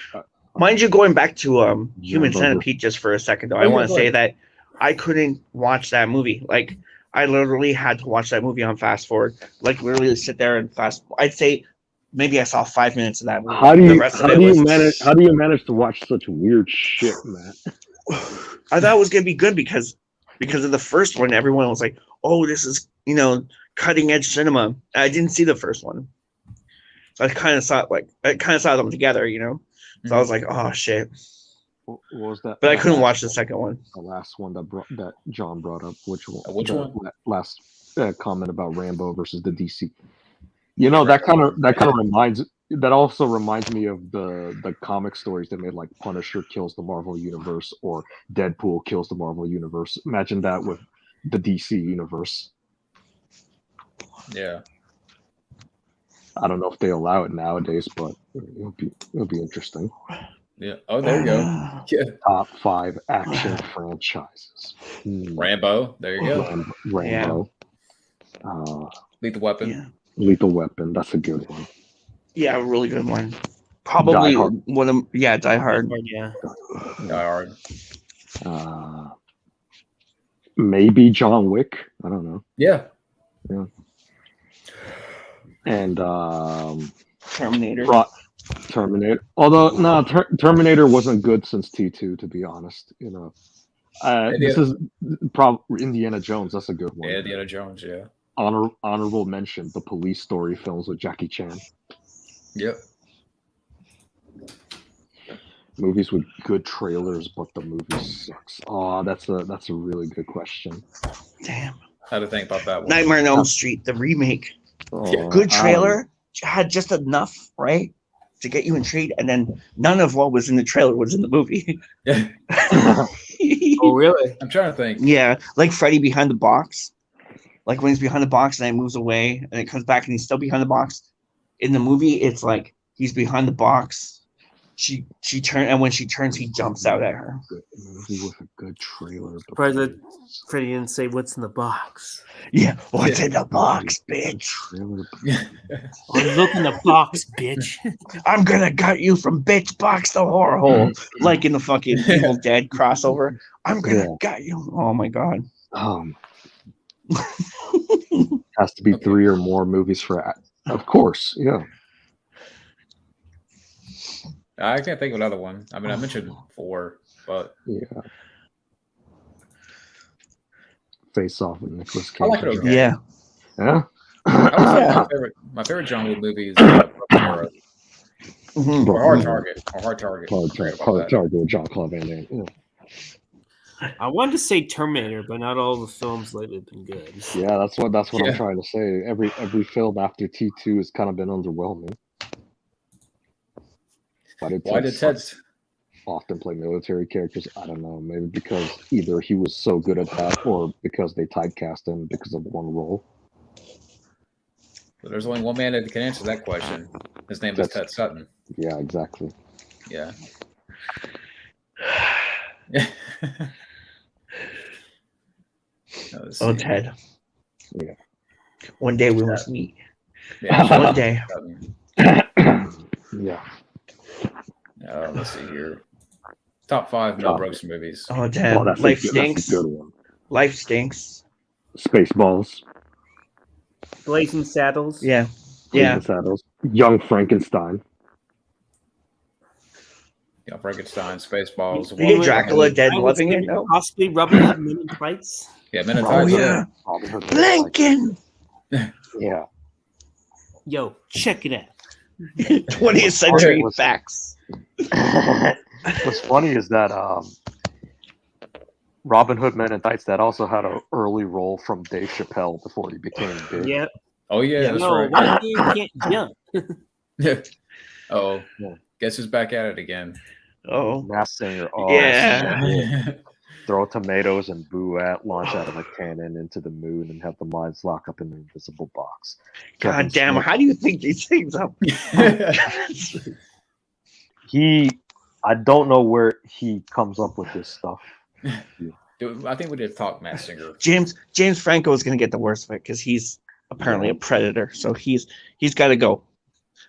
Mind you, going back to Human Rambo. Centipede just for a second, though, Oh, I yeah, want to go say ahead. that I couldn't watch that movie. Like, I literally had to watch that movie on fast forward. Like, literally sit there and I'd say maybe I saw 5 minutes of that movie. How do The you rest of how it do you was. manage to watch such weird shit, Matt? I thought it was gonna be good because of the first one. Everyone was like, "Oh, this is cutting edge cinema." I didn't see the first one, so I kind of saw them together. So I was like, "Oh shit." What was that? But I that couldn't last watch the one? second one. The last one that John brought up. Which one? Which the one? Last comment about Rambo versus the DC. That also reminds me of the comic stories they made, like Punisher kills the Marvel Universe or Deadpool kills the Marvel Universe. Imagine that with the DC Universe. Yeah. I don't know if they allow it nowadays, but it'll be interesting. Yeah. Oh, there you go. Yeah. Top 5 action franchises. Rambo. There you go. Rambo. Lethal Weapon. Yeah. Lethal Weapon. That's a good one. Yeah, a really good one. Probably Die Hard. one of Die Hard. Yeah. Die Hard. Maybe John Wick. I don't know. Yeah. And Terminator. Terminator. Although no, Terminator wasn't good since T2, to be honest. This is probably Indiana Jones. That's a good one. Yeah, Indiana Jones. Yeah. Honorable mention: the Police Story films with Jackie Chan. Yep. Movies with good trailers, but the movie sucks. Oh, that's a really good question. Damn. How to think about that one? Nightmare on Elm Street, the remake. Oh, Good trailer, had just enough, right, to get you intrigued, and then none of what was in the trailer was in the movie. Yeah. Oh, really? I'm trying to think. Yeah, like Freddy behind the box. Like when he's behind the box and then he moves away and it comes back and he's still behind the box. In the movie, it's like he's behind the box. She turns, and when she turns, he jumps out at her. Good movie with a good trailer. Freddy didn't say what's in the box. Yeah, what's in the box, bitch? Look in the box, bitch. I'm gonna gut you from bitch box to horror hole, like in the fucking Evil Dead crossover. I'm gonna gut you. Oh my god. Has to be 3 or more movies for. Of course, yeah. I can't think of another one. I mean, I mentioned 4, but Yeah. Face Off with Nicolas Cage. I like it okay. Yeah. Yeah. I would say my favorite John Wick movie is Hard Target. Hard Target with Jean-Claude Van Damme. Yeah. I wanted to say Terminator, but not all the films lately have been good. Yeah, that's what I'm trying to say. Every film after T2 has kind of been underwhelming. Why did Ted often play military characters? I don't know. Maybe because either he was so good at that, or because they typecast him because of one role. But there's only one man that can answer that question. His name is Ted Sutton. Yeah, exactly. Yeah. Oh, Ted. Yeah. One day we must meet. Yeah. One day. Yeah. Let's see here. Top 5 Mel Brooks movies. Oh, damn. Life Stinks. That's a good one. Life Stinks. Spaceballs. Blazing Saddles. Yeah. Blazing Saddles. Young Frankenstein. Yeah, Frankenstein, Spaceballs. You get Dracula dead loving it, though? Possibly Robin Hood Men in Tights. Yeah, Men in Oh, Tights. yeah. Lincoln. Yeah. Yo, check it out. 20th century facts. What's funny is that Robin Hood Men in Tights, that also had an early role from Dave Chappelle before he became big. Yeah. Oh, yeah, that's No, right. why you can't jump? Oh, guess who's back at it again? Oh. Masked Singer. Oh, Yeah. Throw tomatoes and boo at, launch out of a cannon into the moon, and have the mines lock up in the invisible box. God damn, how do you think these things up? I don't know where he comes up with this stuff. Dude, I think we did talk Matt Singer. James Franco is going to get the worst of it because he's apparently a predator. So he's got to go.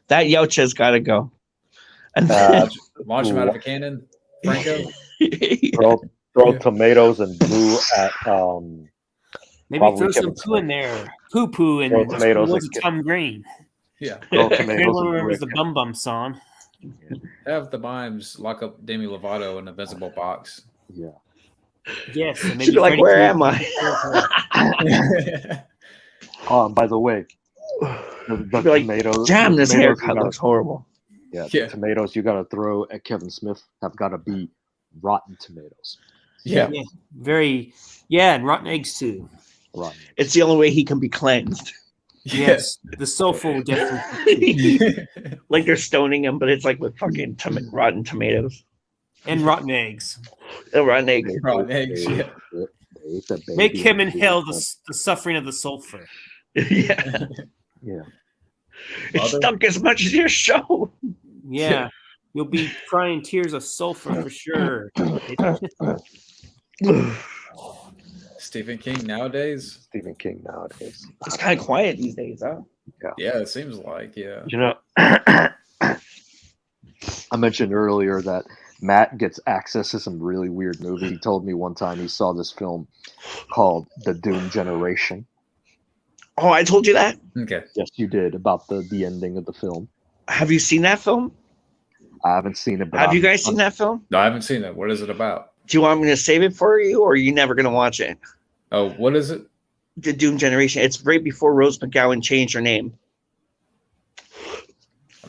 That Yautja's got to go. And then, Launch him out of a cannon, Franco. Throw tomatoes and glue at Maybe probably throw some Kevin poo in there. Poo and Throw tomatoes what's and Tom Green. Yeah. throw tomatoes Everyone and remembers the glue. Bum Bum song. Have the mimes lock up Demi Lovato in a visible box. Yeah. Yes, and she'd be like, Freddie "Where Krueger. am I?" By the way, the She'd be like, tomatoes. Damn, the this tomatoes haircut looks horrible. Yeah, Yeah. the tomatoes you gotta throw at Kevin Smith have gotta be rotten tomatoes. Yeah. Yeah, very. Yeah, and rotten eggs too. Rotten. It's the only way he can be cleansed. Yes, the soulful will definitely. Like they're stoning him, but it's like with fucking rotten tomatoes. And rotten eggs. Rotten eggs. Rotten eggs. Yeah. They ate that baby Make him and inhale the suffering of the sulfur. Yeah. Yeah. It stunk as much as your show. Yeah, you'll be crying tears of sulfur for sure. Stephen King nowadays. Stephen King nowadays. It's kind of quiet these days, huh? Yeah, it seems like, yeah. You know, I mentioned earlier that Matt gets access to some really weird movie. He told me one time he saw this film called The Doom Generation. Oh, I told you that? Okay. Yes, you did, about the ending of the film. Have you seen that film? I haven't seen it, but Have you guys seen that film? No, I haven't seen it. What is it about? Do you want me to save it for you, or are you never going to watch it? Oh, what is it? The Doom Generation. It's right before Rose McGowan changed her name.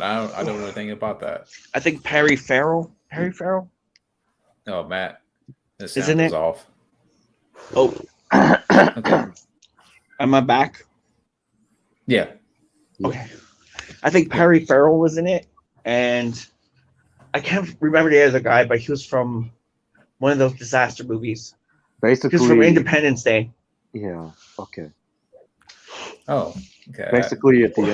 I don't know anything about that. I think Perry Farrell. Perry Farrell? Oh, Matt. This Isn't sound it? is off. Oh, Okay. am I back? Yeah. Okay. I think Perry Farrell was in it, and I can't remember the other guy, but he was from one of those disaster movies. He Basically, was from Independence Day. yeah. Okay. Oh, okay. Basically, at the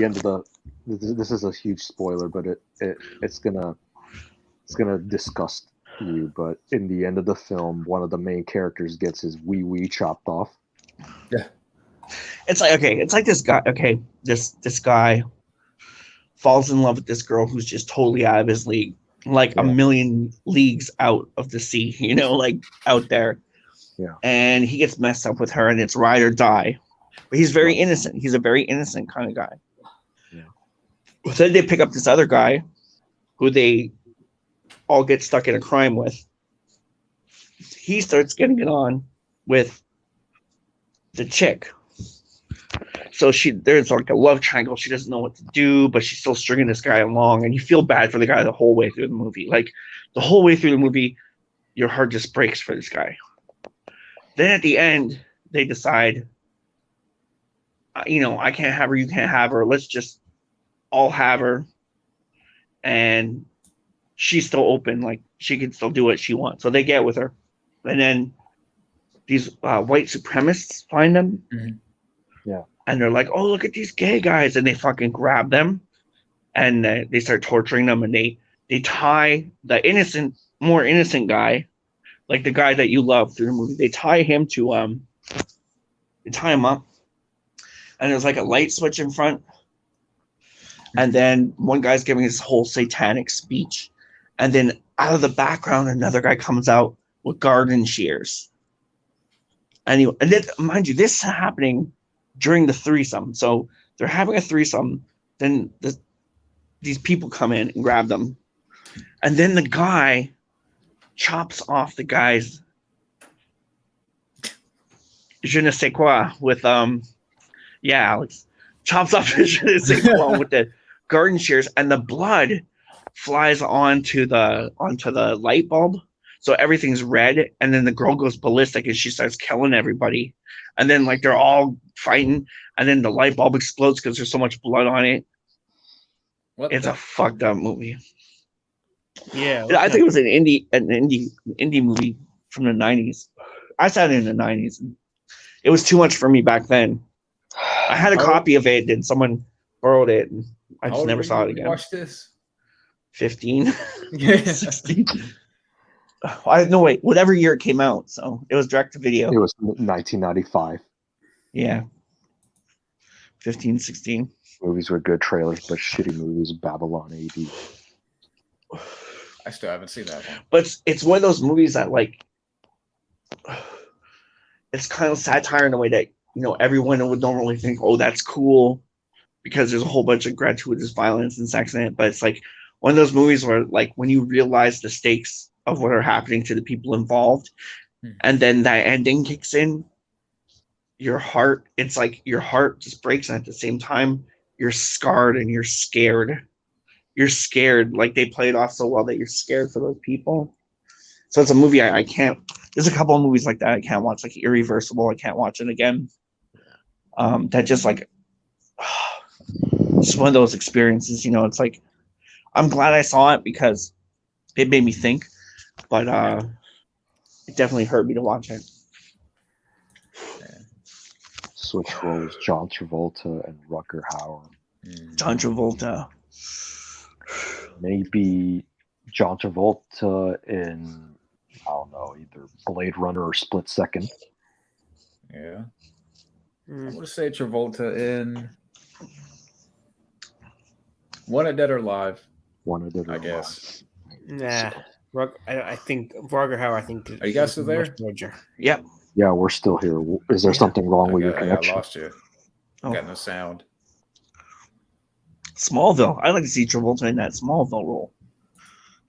end of the, this is a huge spoiler, but it's gonna disgust you. But in the end of the film, one of the main characters gets his wee chopped off. Yeah. It's like, okay, it's like this guy. Okay, this guy falls in love with this girl who's just totally out of his league, like a million leagues out of the sea, you know, like out there. Yeah. And he gets messed up with her, and it's ride or die. But he's very innocent. He's a very innocent kind of guy. Yeah. But then they pick up this other guy who they all get stuck in a crime with. He starts getting it on with the chick. So there's like a love triangle. She doesn't know what to do, but she's still stringing this guy along, and you feel bad for the guy the whole way through the movie. Like the whole way through the movie, your heart just breaks for this guy. Then at the end, they decide, I can't have her, you can't have her. Let's just all have her. And she's still open, like she can still do what she wants. So they get with her. And then these white supremacists find them. Mhm. Yeah. And they're like, oh, look at these gay guys. And they fucking grab them. And they start torturing them. And they tie the more innocent guy, like the guy that you love through the movie. They tie him to, they tie him up. And there's like a light switch in front. And then one guy's giving his whole satanic speech. And then out of the background, another guy comes out with garden shears. Anyway, and then, mind you, this is happening during the threesome. So they're having a threesome. Then these people come in and grab them. And then the guy chops off the guy's je ne sais quoi with Alex chops off his je ne sais quoi with the garden shears, and the blood flies onto the light bulb, so everything's red. And then the girl goes ballistic and she starts killing everybody, and then like they're all fighting, and then the light bulb explodes because there's so much blood on it. It's a fucked up movie. Yeah, I think it was an indie movie from the 90s. I saw it in the 90s. It was too much for me back then. I had a copy of it, and someone borrowed it, and I just never saw it again. Watch this. 15, 16. No, wait, whatever year it came out. So it was direct to video. It was 1995. Yeah. 15, 16. Movies were good, trailers, but shitty movies. Babylon AD. I still haven't seen that one. But it's one of those movies that, like, it's kind of satire in a way that, you know, everyone would normally think, oh, that's cool, because there's a whole bunch of gratuitous violence and sex in it. But it's like one of those movies where, like, when you realize the stakes of what are happening to the people involved, and then that ending kicks in, your heart just breaks, and at the same time, you're scarred and you're scared. You're scared. Like, they play it off so well that you're scared for those people. So it's a movie I can't. There's a couple of movies like that I can't watch, like Irreversible. I can't watch it again. That just, like, it's one of those experiences. You know, it's like, I'm glad I saw it because it made me think, but it definitely hurt me to watch it. Switch roles: John Travolta and Rutger Hauer. John Travolta. Maybe John Travolta in, I don't know, either Blade Runner or Split Second. Yeah. I'm going to say Travolta in Wanted Dead or Alive. Wanted Dead or I Alive. guess. Nah. I think Rutger Hauer. I think. Are you guys still there? Yep. Yeah, we're still here. Is there something wrong with your I connection? lost you. Oh. Got no sound. Smallville. I'd like to see Travolta in that Smallville role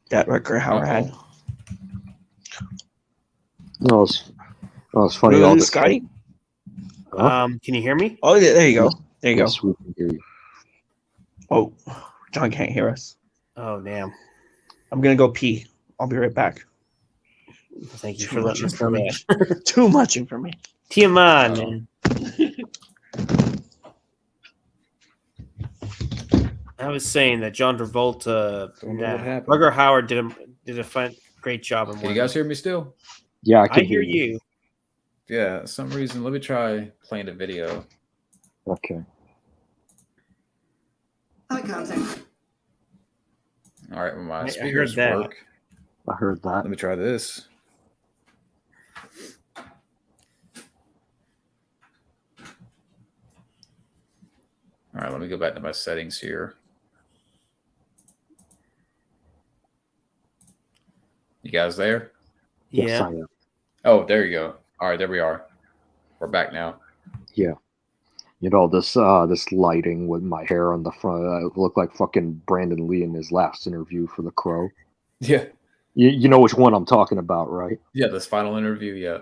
that Rutger Hauer had. No, it's funny. Really, All this Scotty? Can you hear me? Oh, yeah, there you go. There you Yes, go. we can hear you. Oh, John can't hear us. Oh, damn. I'm going to go pee. I'll be right back. Thank you Too for much letting us know that. Too much information. TMI, man. I was saying that John Travolta, Don't know what happened. Rutger Hauer did a great job. Can you guys hear me still? Yeah, I hear you. Yeah, some reason. Let me try playing the video. Okay. All right, when my I speakers heard that. work. I heard that. Let me try this. All right, let me go back to my settings here. You guys there? Yes, Yeah. I am. Oh, there you go. All right, there we are. We're back now. Yeah. You know, this lighting with my hair on the front, I look like fucking Brandon Lee in his last interview for The Crow. Yeah. You know which one I'm talking about, right? Yeah, this final interview, yeah.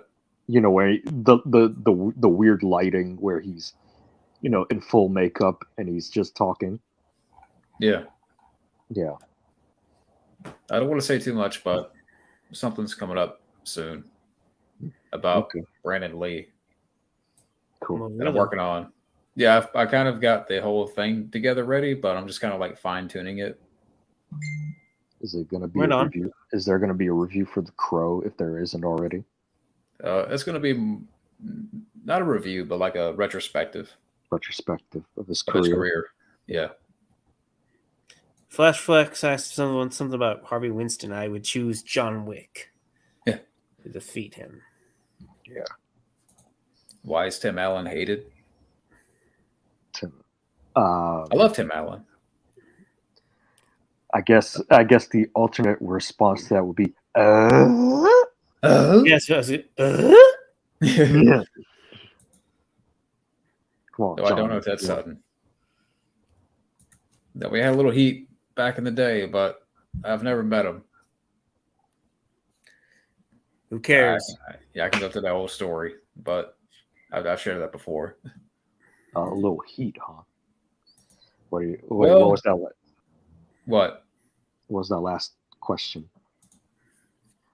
You know, where the weird lighting where he's, you know, in full makeup and he's just talking. Yeah. Yeah. I don't want to say too much, but something's coming up soon about Okay. Brandon Lee Cool. that I'm working on. Yeah, I kind of got the whole thing together ready, but I'm just kind of like fine tuning it. Is it going to be Right a on. review? Is there going to be a review for The Crow if there isn't already? It's going to be not a review, but like a retrospective Retrospective of his of his career. career. Yeah. Flash Flex asked someone something about Harvey Winston. I would choose John Wick. Yeah. To defeat him. Yeah. Why is Tim Allen hated? I I love Tim Allen. guess the alternate response to that would be Yes. Yeah. Come on, No, I don't John. know if that's Sutton. No, we had a little heat back in the day, but I've never met him. Who cares? I can go through that whole story, but I've shared that before. A little heat, huh? What Well- was that? What? What was that last question?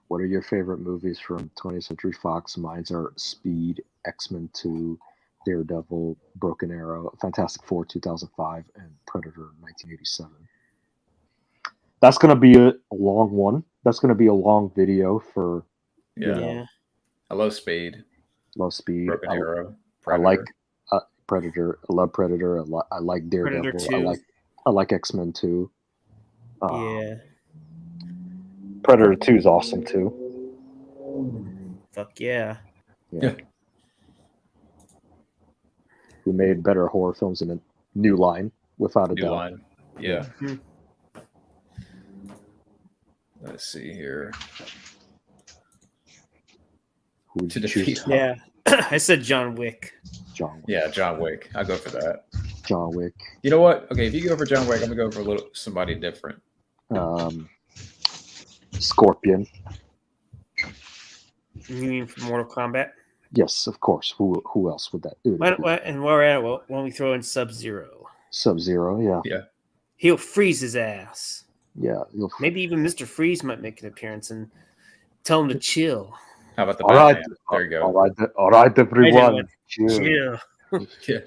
What are your favorite movies from 20th Century Fox? Mine are Speed, X-Men 2, Daredevil, Broken Arrow, Fantastic Four 2005, and Predator 1987. That's going to be a long one. That's going to be a long video for Yeah. Yeah. I love Speed, Love Speed. Broken Arrow. I like Predator. Predator. I love Predator. I like Daredevil. Predator 2. I like X-Men 2. Yeah. Predator 2 is awesome too. Fuck yeah. Yeah. Who made better horror films in a New Line, without a New doubt. Line. Yeah. Mhm. Let's see here. Who would To you choose? defeat- Yeah. I said John Wick. John Wick. Yeah, John Wick. I'll go for that. John Wick. You know what? Okay, if you go for John Wick, I'm gonna go for somebody different. Scorpion. You mean from Mortal Kombat? Yes, of course. Who else would that? And while we're at it, well, when we throw in Sub-Zero, Sub-Zero. Yeah. he'll freeze his ass. Yeah. Maybe even Mr. Freeze might make an appearance and tell him to chill. How about the All right. Batman? There you go. All right, everyone. Chill. Yeah.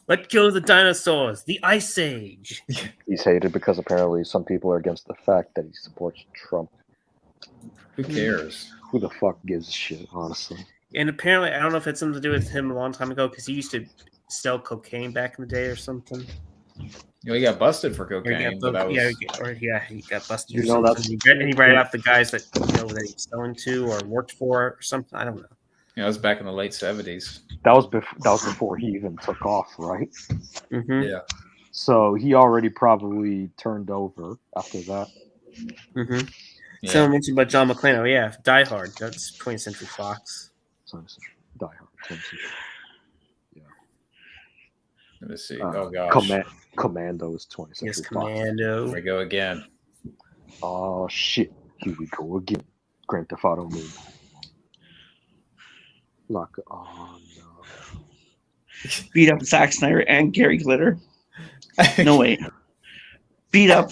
Let go of the dinosaurs. The Ice Age. He's hated because apparently some people are against the fact that he supports Trump. Who cares? Who the fuck gives a shit, honestly? And apparently, I don't know if it's something to do with him a long time ago because he used to sell cocaine back in the day or something. You know, he got busted for Or cocaine. But that was, he got busted. You or know, something. And he ratted out the guys that that he was selling to or worked for or something. I don't know. that was back in the late 70s. That was before he even took off, right? Mm-hmm. Yeah. So he already probably turned over after that. Mm-hmm. Yeah. Someone mentioned about John McClane. Oh yeah, Die Hard. That's 20th Century Fox. So Die Hard. Let me see. Uh, Oh gosh. Commando is 20th Century Yes, Fox. Commando. Here we go again. Oh shit! Here we go again. Grand Theft Auto movie. Oh no! Beat up Zack Snyder and Gary Glitter. No wait. Beat up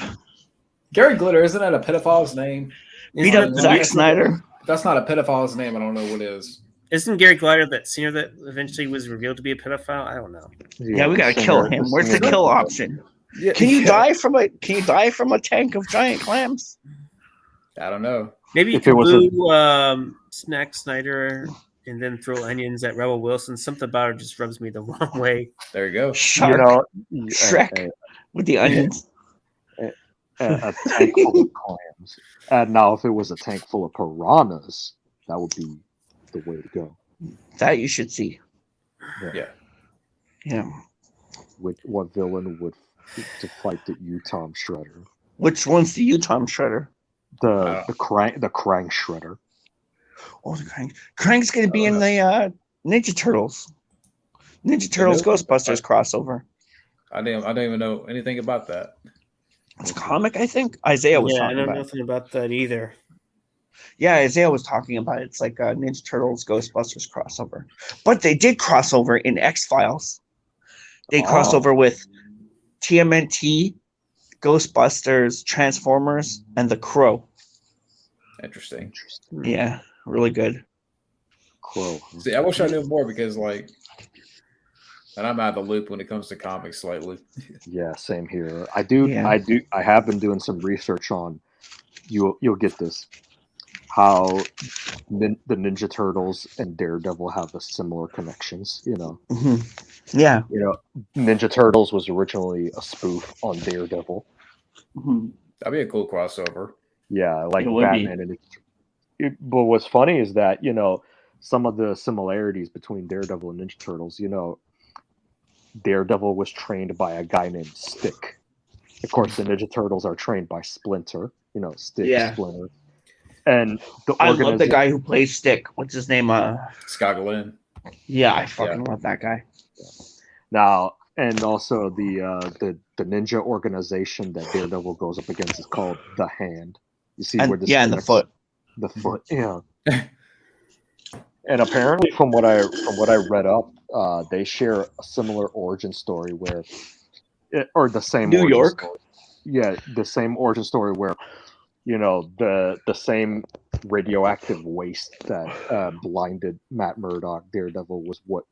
Gary Glitter, isn't that a pedophile's name? beat up Zack Snyder. If that's not a pedophile's name, I don't know what is. Isn't Gary Glitter that senior that eventually was revealed to be a pedophile? I don't know. Yeah, we gotta kill him. Where's the kill option? Yeah. Can you die from a tank of giant clams? I don't know. Maybe you If it could was boo Snack Snyder and then throw onions at Rebel Wilson. Something about it just rubs me the wrong way. There you go. Shark, Shrek with the onions. a tank full of clams. Now, if it was a tank full of piranhas, that would be the way to go. That you should see. Yeah. Yeah. What villain would to fight the Utah Shredder? Which one's the Utah Shredder? The Krang Shredder. Oh, the Krang. Krang's gonna be in the Ninja Turtles. Ninja Turtles Ghostbusters crossover. I don't even know anything about that. It's a comic, I think. Isaiah was I talking know about it. nothing about that either. Yeah, Isaiah was talking about it. It's like a Ninja Turtles Ghostbusters crossover. But they did crossover in X-Files. They crossed over with TMNT, Ghostbusters, Transformers, and The Crow. Interesting. Yeah, really good. Crow. See, I wish I knew more because, like, and I'm out of the loop when it comes to comics slightly. Yeah, same here. I have been doing some research on. You'll get this. How the Ninja Turtles and Daredevil have a similar connections. Mm-hmm. Yeah. Ninja Turtles was originally a spoof on Daredevil. Mm-hmm. That'd be a cool crossover. Yeah, like It would be. Batman but what's funny is that some of the similarities between Daredevil and Ninja Turtles. Daredevil was trained by a guy named Stick. Of course, the Ninja Turtles are trained by Splinter. Stick, Yeah. Splinter. And I love the guy who plays Stick. What's his name? Scott Glenn. Yeah, I fucking love that guy. Now, and also the ninja organization that Daredevil goes up against is called the Hand. You see where this and the foot. The foot, yeah. And apparently, from what I read up, they share a similar origin story or the same New origin York. story. Yeah, the same origin story where the same radioactive waste that blinded Matt Murdock, Daredevil, was what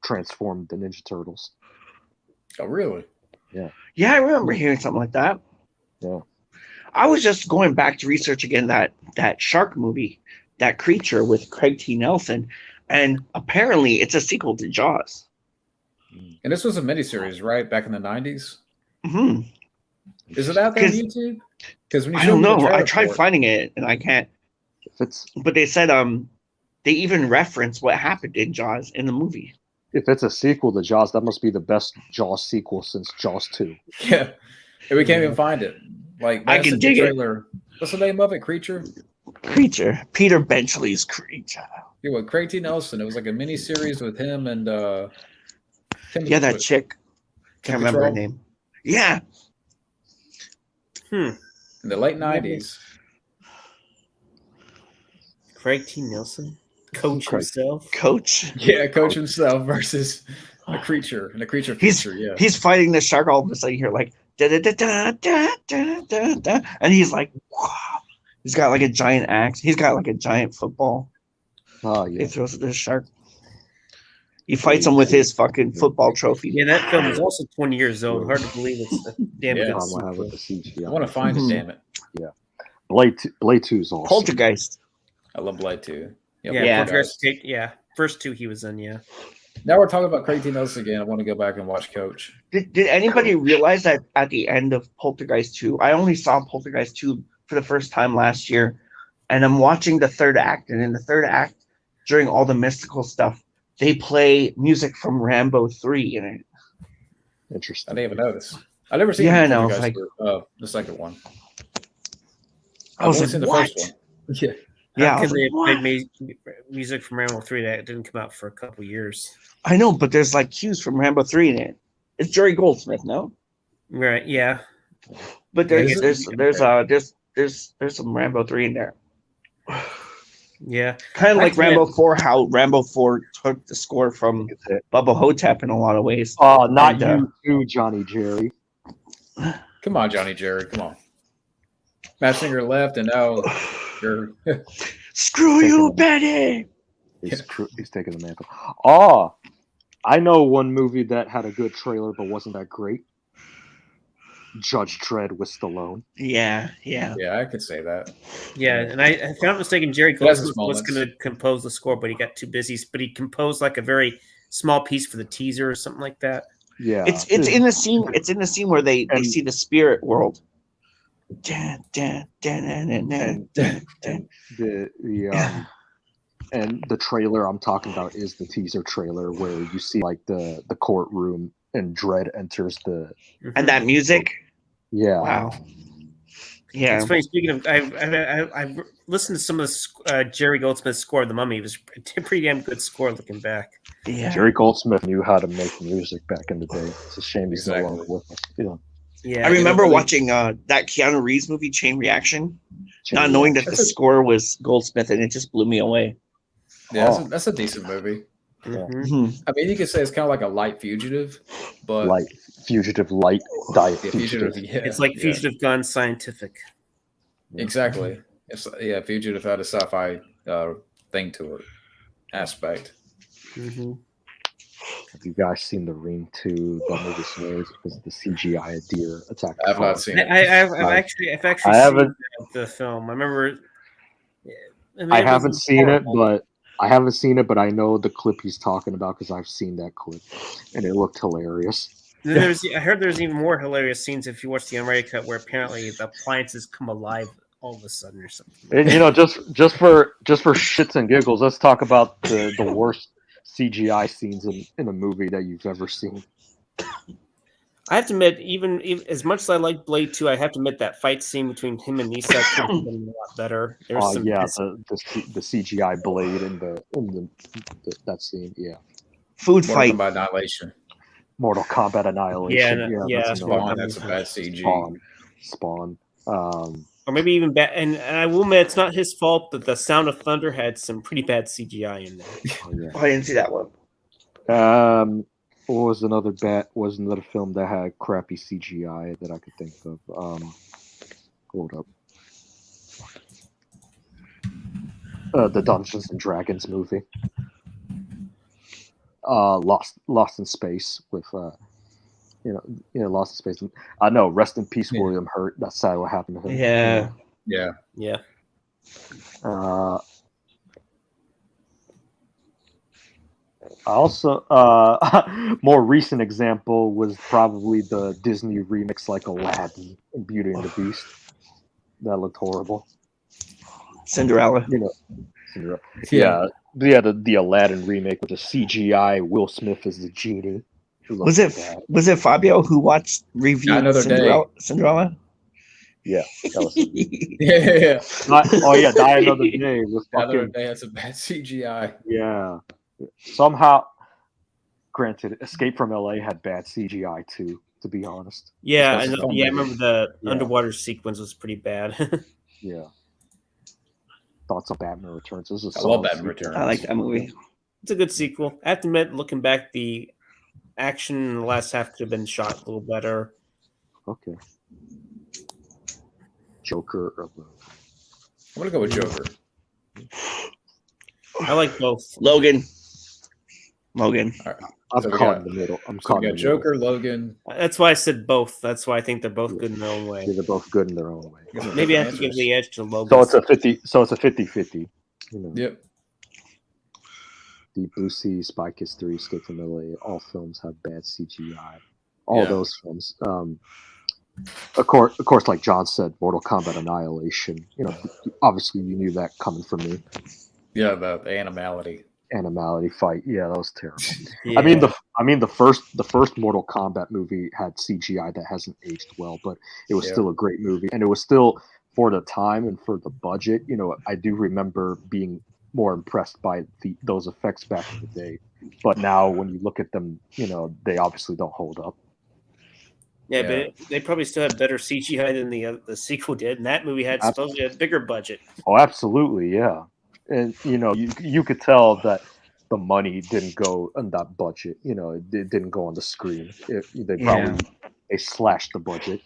transformed the Ninja Turtles. Oh, really? Yeah, I remember hearing something like that. Yeah. I was just going back to research again that shark movie, that creature with Craig T. Nelson, and apparently it's a sequel to Jaws. And this was a miniseries, right? Back in the 90s? Mm-hmm. Is it out there on YouTube? Because when you I showed don't me the know. I trailer tried for it- finding it and I can't But they said they even reference what happened in Jaws in the movie. If it's a sequel to Jaws, that must be the best Jaws sequel since Jaws 2. Yeah. And we can't even find it. Like, I that's can in the dig it. trailer. What's the name of it? Creature? Creature. Peter Benchley's Creature. Yeah, with Craig T. Nelson. It was like a mini series with him and Yeah, that chick. Can't remember her name. Yeah. In the late 90s. Craig T. Nelson, Coach Craig. himself. Coach. Yeah, Coach himself versus a creature. And a creature feature, yeah. He's fighting the shark all of a sudden. You're like, da da da da da da da da. And he's like, wow. He's got like a giant axe. He's got like a giant football. Oh, He yeah. throws it at the shark. He fights him with his fucking football trophy. Yeah, that film is also 20 years old. Hard to believe it's a damn Yeah. good I'm gonna have sequel. with the CGI. I want to find it, damn it. Blade 2 is awesome. Poltergeist. I love Blade 2. Yeah. Poltergeist, first two he was in, yeah. Now we're talking about Craig T. Nelson again. I want to go back and watch Coach. Did anybody realize that at the end of Poltergeist 2, I only saw Poltergeist 2 for the first time last year, and I'm watching the third act, and in the third act, during all the mystical stuff, they play music from Rambo 3 in it. I Interesting. didn't even notice. I never seen Yeah, I the know, Poltergeist like- group, the second one. I was I've only like, seen the what? first one. Yeah. Yeah, I How was could they like, have played music from Rambo 3 that didn't come out for a couple years? I know, but there's like cues from Rambo 3 in it. It's Jerry Goldsmith, no? Right, yeah. But Yeah, there's some Rambo 3 in there. Yeah. Kind of like Actually, Rambo 4, how Rambo 4 took the score from Bubba Hotep in a lot of ways. Oh, not And, you too, Johnny Jerry. Come on, Johnny Jerry. Come on. Matt Singer left, and now you're. Screw you, Betty! He's taking the mantle. Oh, I know one movie that had a good trailer but wasn't that great. Judge Dredd with Stallone. Yeah. Yeah, I could say that. Yeah, and if I'm not mistaken, Jerry He has his Goldsmith was moments. going to compose the score, but he got too busy. But he composed like a very small piece for the teaser or something like that. Yeah, It's in the scene. It's in the scene where they And- see the spirit world. Dun, dun, dun, dun, dun, dun, dun, dun. And the trailer I'm talking about is the teaser trailer where you see like the courtroom and Dredd enters the And that music. yeah. Wow. Yeah. It's funny. Speaking of, I've listened to some of the Jerry Goldsmith's score of The Mummy. It was a pretty damn good score looking back. Yeah. Jerry Goldsmith knew how to make music back in the day. It's a shame he's no Exactly. longer with us. Yeah. Yeah, I remember really- watching that Keanu Reeves movie, Chain Reaction, not Chain knowing that the That's a- score was Goldsmith, and it just blew me away. Yeah, that's a decent movie. Mhm. I mean, you could say it's kind of like a light fugitive, but Light fugitive, light diet yeah, fugitive. fugitive. Yeah, It's like yeah, Fugitive Gun Scientific. Exactly. It's fugitive had a sci-fi thing to it, aspect. Mm-hmm. Have you guys seen the Ring 2? That movie swears because the CGI deer attack. I've not seen it. I've Right. actually I seen haven't- the film. I remember. I haven't seen it, but I know the clip he's talking about because I've seen that clip, and it looked hilarious. Then I heard there's even more hilarious scenes if you watch the unrated cut, where apparently the appliances come alive all of a sudden or something. And just for shits and giggles, let's talk about the worst CGI scenes in a movie that you've ever seen. I have to admit, even as much as I like Blade 2, I have to admit that fight scene between him and Nisa could have been a lot better. There's some Yeah, the CGI blade in that scene. Yeah, Food Mortal fight. Kombat Annihilation. Mortal Kombat Annihilation. Yeah, that's another Spawn. one. That's a bad CG. Spawn. or maybe even bad. And I will admit, it's not his fault that the Sound of Thunder had some pretty bad CGI in there. Oh, yeah. Oh, I didn't see that one. What was another film that had crappy CGI that I could think of? Hold up. The Dungeons and Dragons movie. Lost in Space with Lost in Space. I know. Rest in peace, Yeah. William Hurt. That's sad what happened to him. Yeah. Yeah. Yeah. Also, more recent example was probably the Disney remix like Aladdin and Beauty and the Beast. That looked horrible. Cinderella. You know, yeah, the Aladdin remake with the CGI Will Smith as the genie. Was it Fabio who watched reviewed Another Day. Cinderella? Yeah, that was Yeah. Die Another Day was Another fucking Day has a bad CGI. yeah. Somehow, granted, Escape from LA had bad CGI too. To be honest, Yeah, That's a fun I movie. remember the Yeah. underwater sequence was pretty bad. yeah. Thoughts on Batman Returns? This is I love solid Batman sequel. Returns. I like that movie. It's a good sequel. I have to admit, looking back, the action in the last half could have been shot a little better. Okay. Joker or I'm gonna go with Joker. I like both. Logan. I'm So we caught got- in the middle. I'm So caught we in got the middle. Joker, Logan. That's why I said both. That's why I think they're both good in their own way. Yeah, they're both good in their own way. Maybe I have to give the edge to Logan. So it's a 50. So it's a 50-50. You know, Yep. Deep Blue Sea, Spy Kids 3, Escape from LA. All films have bad CGI. All Yeah. those films. Of course, like John said, Mortal Kombat Annihilation. You know, obviously you knew that coming from me. Yeah, the animality. Animality fight. Yeah, that was terrible. Yeah. I mean the first Mortal Kombat movie had CGI that hasn't aged well, but it was Yeah. still a great movie, and it was still for the time and for the budget. You know, I do remember being more impressed by those effects back in the day, but now when you look at them, you know, they obviously don't hold up. Yeah, Yeah. but they probably still have better CGI than the sequel did, and that movie had supposedly a bigger budget. Oh, absolutely, yeah. And you know, you could tell that the money didn't go on that budget. You know, it didn't go on the screen. They slashed the budget.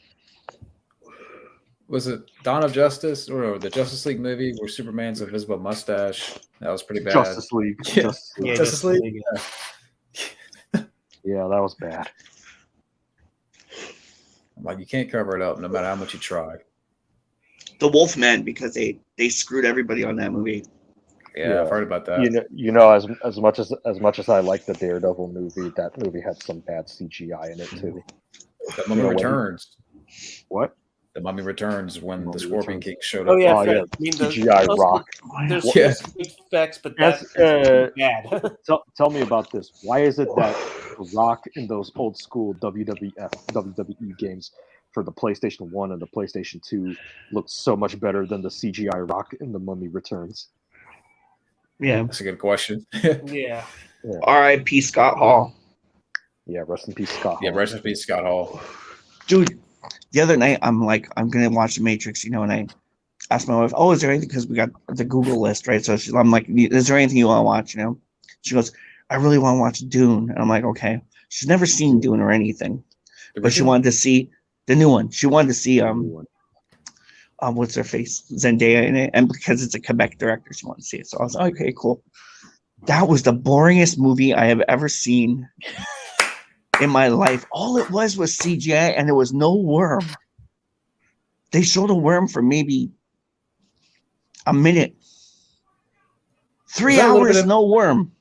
Was it Dawn of Justice or the Justice League movie where Superman's invisible mustache? That was pretty bad. Justice League. Yeah. Justice League. Yeah, Justice League? Yeah, that was bad. I'm like, you can't cover it up no matter how much you try. The Wolfman, because they screwed everybody on that movie. Yeah, I've heard about that. You know, as much as I like the Daredevil movie, that movie had some bad CGI in it too. The Mummy You know, Returns. What? The Mummy Returns when the Mummy Scorpion Returns. King showed Oh up. yeah, Oh, yeah. I mean, CGI rock. There's Yeah. good effects, but That's, that's bad. Tell me about this. Why is it that The Rock in those old school WWE games for the PlayStation 1 and the PlayStation 2 looks so much better than the CGI Rock in the Mummy Returns? Yeah. That's a good question. Yeah. R.I.P. Scott Hall. Yeah, rest in peace, Scott. Yeah, Hall. rest in peace, Scott Hall. Dude, the other night I'm gonna watch The Matrix, you know, and I asked my wife, "Oh, is there anything?" Because we got the Google list, right? So I'm like, "Is there anything you want to watch?" You know, she goes, "I really want to watch Dune," and I'm like, "Okay." She's never seen Dune or anything, but she wanted to see the new one. She wanted to see what's her face, Zendaya in it, and because it's a Quebec director, she wanted to see it. So I was like, "Okay, cool." That was the boringest movie I have ever seen in my life. All it was CGI, and there was no worm. They showed a worm for maybe a minute. 3 Was that a little hours, bit of- no worm,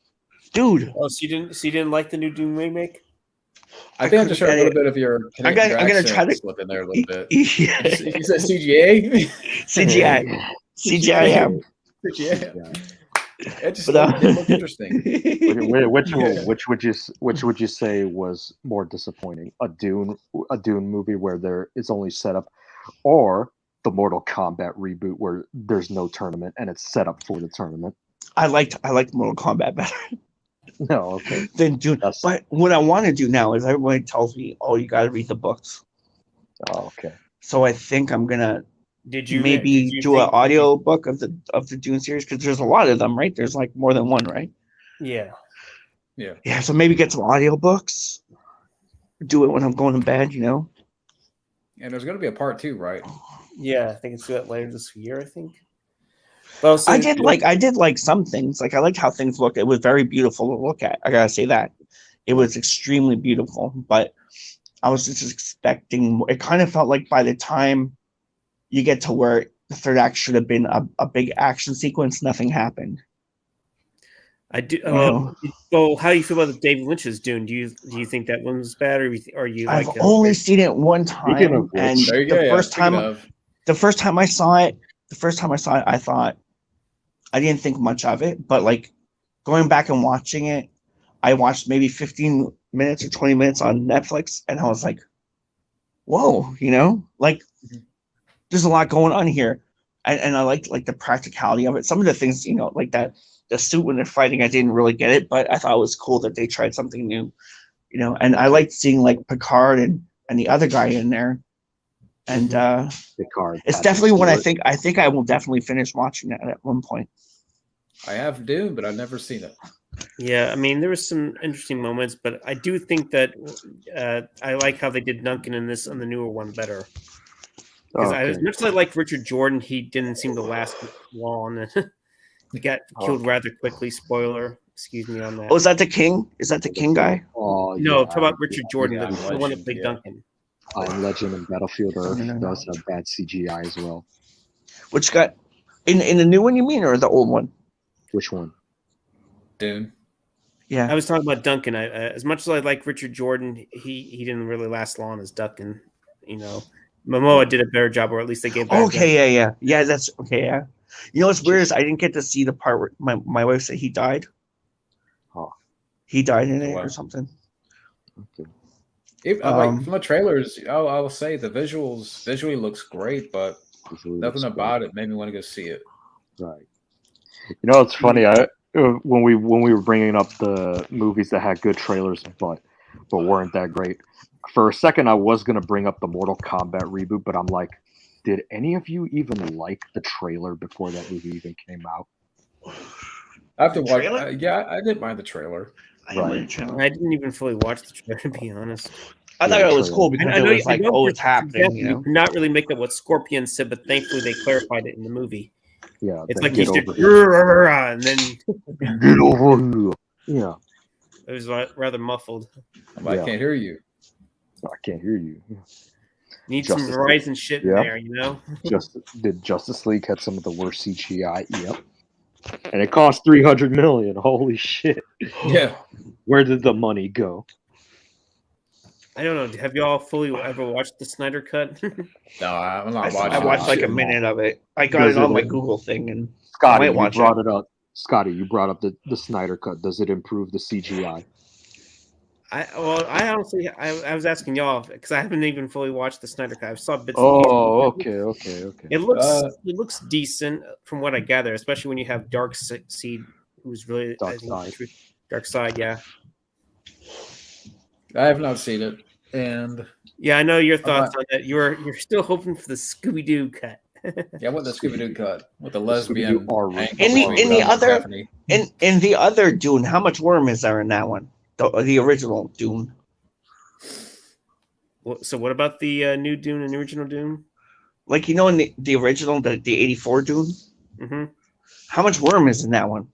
dude. Oh, so you didn't like the new Doom remake? I think I just heard a couldn't little get bit of your. I'm gonna try to slip in there a little bit. Yeah. You said CGA. CGI. CGI. Yeah. CGA. It just But, didn't look interesting. Which would you say was more disappointing? A Dune movie where there is only setup, or the Mortal Kombat reboot where there's no tournament and it's set up for the tournament? I liked Mortal Kombat better No, okay. than Dune. But what I want to do now is everybody tells me, "Oh, you got to read the books." Oh, okay. So I think I'm gonna Did you maybe did you do an think- audio book of the Dune series, because there's a lot of them, right? There's like more than one, right? Yeah. Yeah, so maybe get some audio books. Do it when I'm going to bed, you know. And there's going to be a part 2, right? Yeah, I think it's due out later this year, I think. Well, so I did like some things. Like I liked how things looked. It was very beautiful to look at. I gotta say that. It was extremely beautiful, but I was just expecting more. It kind of felt like by the time you get to where the third act should have been a big action sequence, nothing happened. I do. know. Well, how do you feel about the David Lynch's Dune? Do you think that one was bad, or you I've like it? only seen it one Speaking time, of which- and There you go. the yeah, first speaking time of- I saw it, I thought I didn't think much of it, but like going back and watching it, I watched maybe 15 minutes or 20 minutes on Netflix, and I was like, whoa, like there's a lot going on here. And I liked like the practicality of it. Some of the things, like that the suit when they're fighting, I didn't really get it, but I thought it was cool that they tried something new, and I liked seeing like Picard and the other guy in there. And Picard, it's definitely one I think I will definitely finish watching that at one point. I have Dune, but I've never seen it. Yeah, I mean, there was some interesting moments, but I do think that I like how they did Duncan in this on the newer one better. Because as much as I like Richard Jordan, he didn't seem to last long. He got killed rather quickly. Spoiler, excuse me on that. Oh, is that the King? Is that the King guy? Oh, No, talk about Richard Jordan, Yeah, the one that played yeah. Duncan. Legend and Battlefield Earth No. does have bad CGI as well. Which got in the new one, you mean, or the old one? Which one? Dune. Yeah. I was talking about Duncan. As much as I like Richard Jordan, he didn't really last long as Duncan. Momoa did a better job, or at least they gave. Okay, yeah. That's okay, yeah. What's weird is I didn't get to see the part where my wife said he died. Oh, he died in it Wow. or something. okay. From the trailers, I will say the visually looks great, but Visually nothing looks about it made me want to go see it. great. Right. It's funny. When we were bringing up the movies that had good trailers, but weren't that great. For a second, I was gonna bring up the Mortal Kombat reboot, but I'm like, did any of you even like the trailer before that movie even came out? I have to The watch. trailer? Yeah, I didn't mind the trailer. I didn't even fully watch the trailer, to be honest. thought it was cool because it was like, oh, it's happening. You could not really make up what Scorpion said, but thankfully they clarified it in the movie. Yeah, It's then like he's get just, over and then here. Get over here. Yeah, it was rather muffled. I can't hear you. I can't hear you. Need some Justice Verizon shit in Yeah. there, Did Justice League had some of the worst CGI? Yep. And it cost $300 million. Holy shit! Yeah. Where did the money go? I don't know. Have y'all fully ever watched the Snyder Cut? No, I'm not watching. I watched like a shit. minute of it. I got Does it it on my like- Google thing, and Scotty, might you watch brought it up. Scotty, you brought up the Snyder Cut. Does it improve the CGI? I honestly, I was asking y'all because I haven't even fully watched the Snyder Cut. I saw bits. and pieces. Oh, okay. It looks decent from what I gather, especially when you have Darkseid, who's really Darkseid, yeah. I have not seen it, and Yeah, I know your thoughts on that. You're still hoping for the Scooby Doo cut. yeah, what the Scooby Doo cut with the lesbian. Scooby-Doo R-rated. angle In the from other- Stephanie. in the other Dune, how much worm is there in that one? The original Dune. So what about the new Dune and the original Dune? Like in the original, the 84 Dune, Mm-hmm. how much worm is in that one?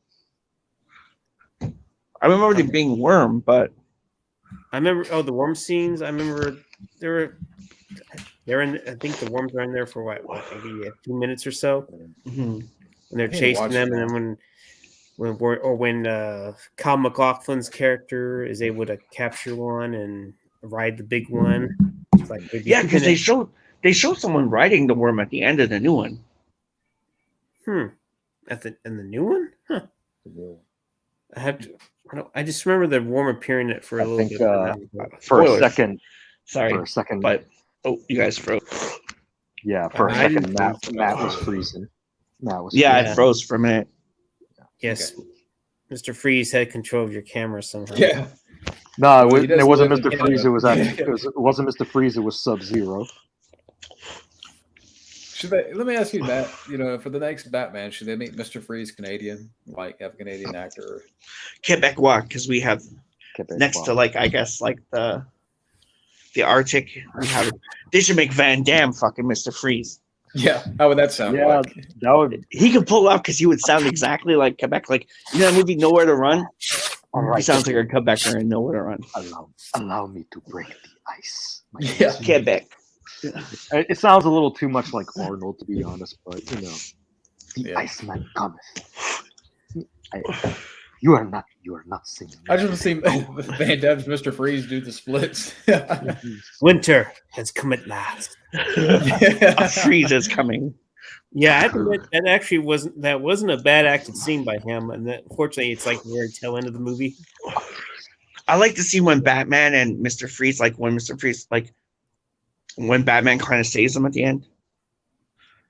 I remember there being worm, but I remember the worm scenes. I remember they're in. I think the worms are in there for maybe a few minutes or so, mhm. when they're I need to chasing watch them, that. and then when Kyle MacLachlan's character is able to capture one and ride the big one. It's like maybe Yeah, because 2 minutes. they showed someone riding the worm at the end of the new one. In the new one, huh? I have to. I just remember the worm appearing it for a I little think, bit. For a Spoilers. second, Sorry, but you guys froze. yeah, for a I second, didn't- Matt was freezing. Yeah, Yeah. it froze for a minute. Yes, Mr. Freeze had control of your camera somehow. Yeah. No, Well, he does it wasn't live in Mr. Freeze. It was Canada. it wasn't Mr. Freeze. It was Sub-Zero. Let me ask you, Matt. For the next Batman, should they make Mr. Freeze Canadian, like have a Canadian actor? Quebecois, because we have next to I guess the Arctic. We have. They should make Van Damme fucking Mr. Freeze. Yeah. How would that sound? Yeah, like? that would. He could pull up because he would sound exactly like Quebec. Like that movie Nowhere to Run. All right, He sounds like a Quebecer in Nowhere to Run. allow me to break the ice. Yeah. Quebec. It sounds a little too much like Arnold, to be honest, but the Yeah. Iceman cometh. You are not singing. I just seen Van Damme's Mr. Freeze do the splits. Winter has come at last. A freeze is coming. Yeah, I have to admit, that wasn't a bad acted scene by him, and unfortunately, it's like the very tail end of the movie. I like to see when Batman and Mr. Freeze, when Batman kind of saves him at the end.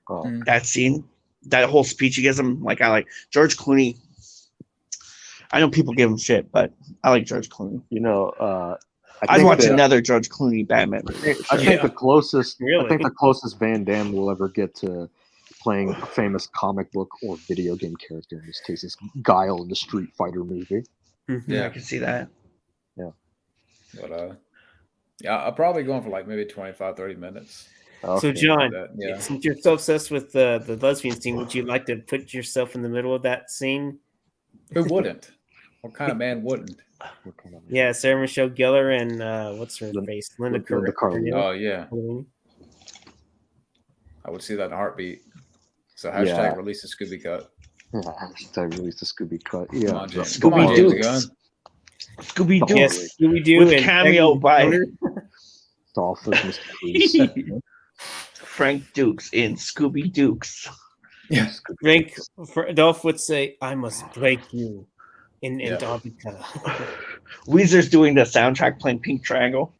Oh, That scene, that whole speech he gives him, I like George Clooney. I know people give him shit, but I like George Clooney. you know, I'd watch another George Clooney Batman movie. I think the closest Really? I think the closest Van Damme will ever get to playing a famous comic book or video game character in this case is Guile in the Street Fighter movie. Yeah, I can see that. But yeah, I'll probably go on for like maybe 25, 30 minutes. okay. So, John, Yeah. since you're so obsessed with the lesbian scene, would you like to put yourself in the middle of that scene? Who wouldn't? What kind of man wouldn't? What kind of- Yeah, Sarah Michelle Gellar and what's her face? Linda Linda Carter. Oh yeah, I would see that in a heartbeat. So hashtag Yeah. release the Scooby Cut. Yeah, hashtag release the Scooby Cut. Come Yeah. on, James. Scooby Come on, James Dukes. Gunn. Scooby Doo. Yes, Scooby Doo With and cameo by Dolph as Mr. Freeze. Frank Dukes in Scooby Dukes. Yeah. Frank Dolph would say, "I must break you." In Yeah. Antarctica. Weezer's doing the soundtrack playing Pink Triangle.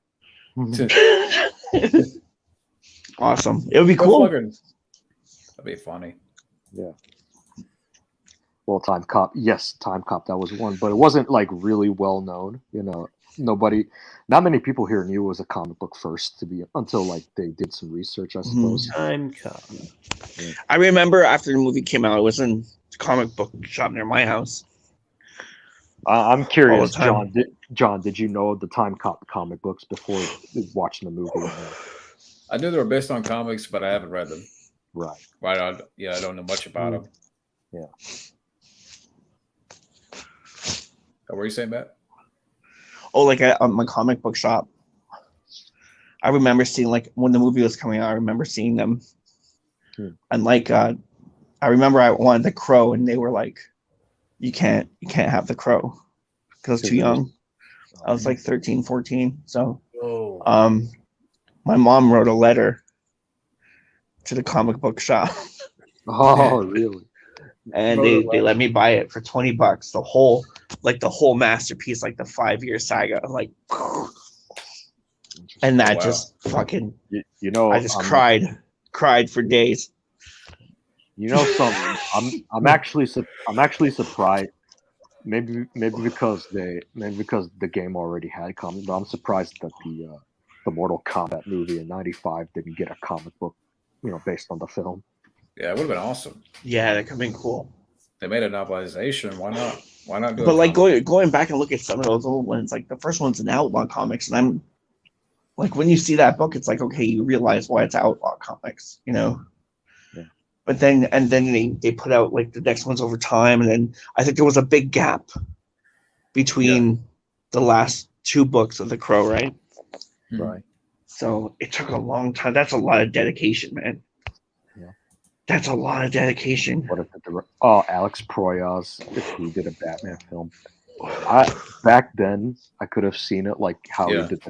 Awesome. It would be cool. That'd be funny. Well, Time Cop. Yes, Time Cop. That was one, but it wasn't like really well known. Not many people here knew it was a comic book first until like they did some research, I suppose. Time Cop. I remember after the movie came out, it was in a comic book shop near my house. I'm curious, All the time. John, did you know the Time Cop comic books before watching the movie? I knew they were based on comics, but I haven't read them. Right. I don't know much about them. Yeah. What were you saying, Matt? Oh, like at my comic book shop. I remember seeing when the movie was coming out. I remember seeing them, and I remember I wanted the Crow, and they were like, "You can't have the Crow because I was too young." I was like 13, 14. So, my mom wrote a letter to the comic book shop, Oh, really? and they let me buy it for $20. The whole masterpiece, like the 5-year saga, and that Wow. just fucking. I just cried for days. You know something? I'm actually surprised. Maybe because the game already had comic, but I'm surprised that the Mortal Kombat movie in '95 didn't get a comic book, based on the film. Yeah, it would have been awesome. Yeah, that could have been cool. They made a novelization. Why not? Why not do it? But like going back and look at some of those old ones, like the first one's an Outlaw Comics, and I'm like, when you see that book, it's like, okay, you realize why it's Outlaw Comics, Yeah. But then they put out like the next ones over time, and then I think there was a big gap between the last two books of The Crow, right? Right. So it took a long time. That's a lot of dedication, man. Yeah. That's a lot of dedication. What if Alex Proyas, if he did a Batman film? Back then I could have seen it like how he did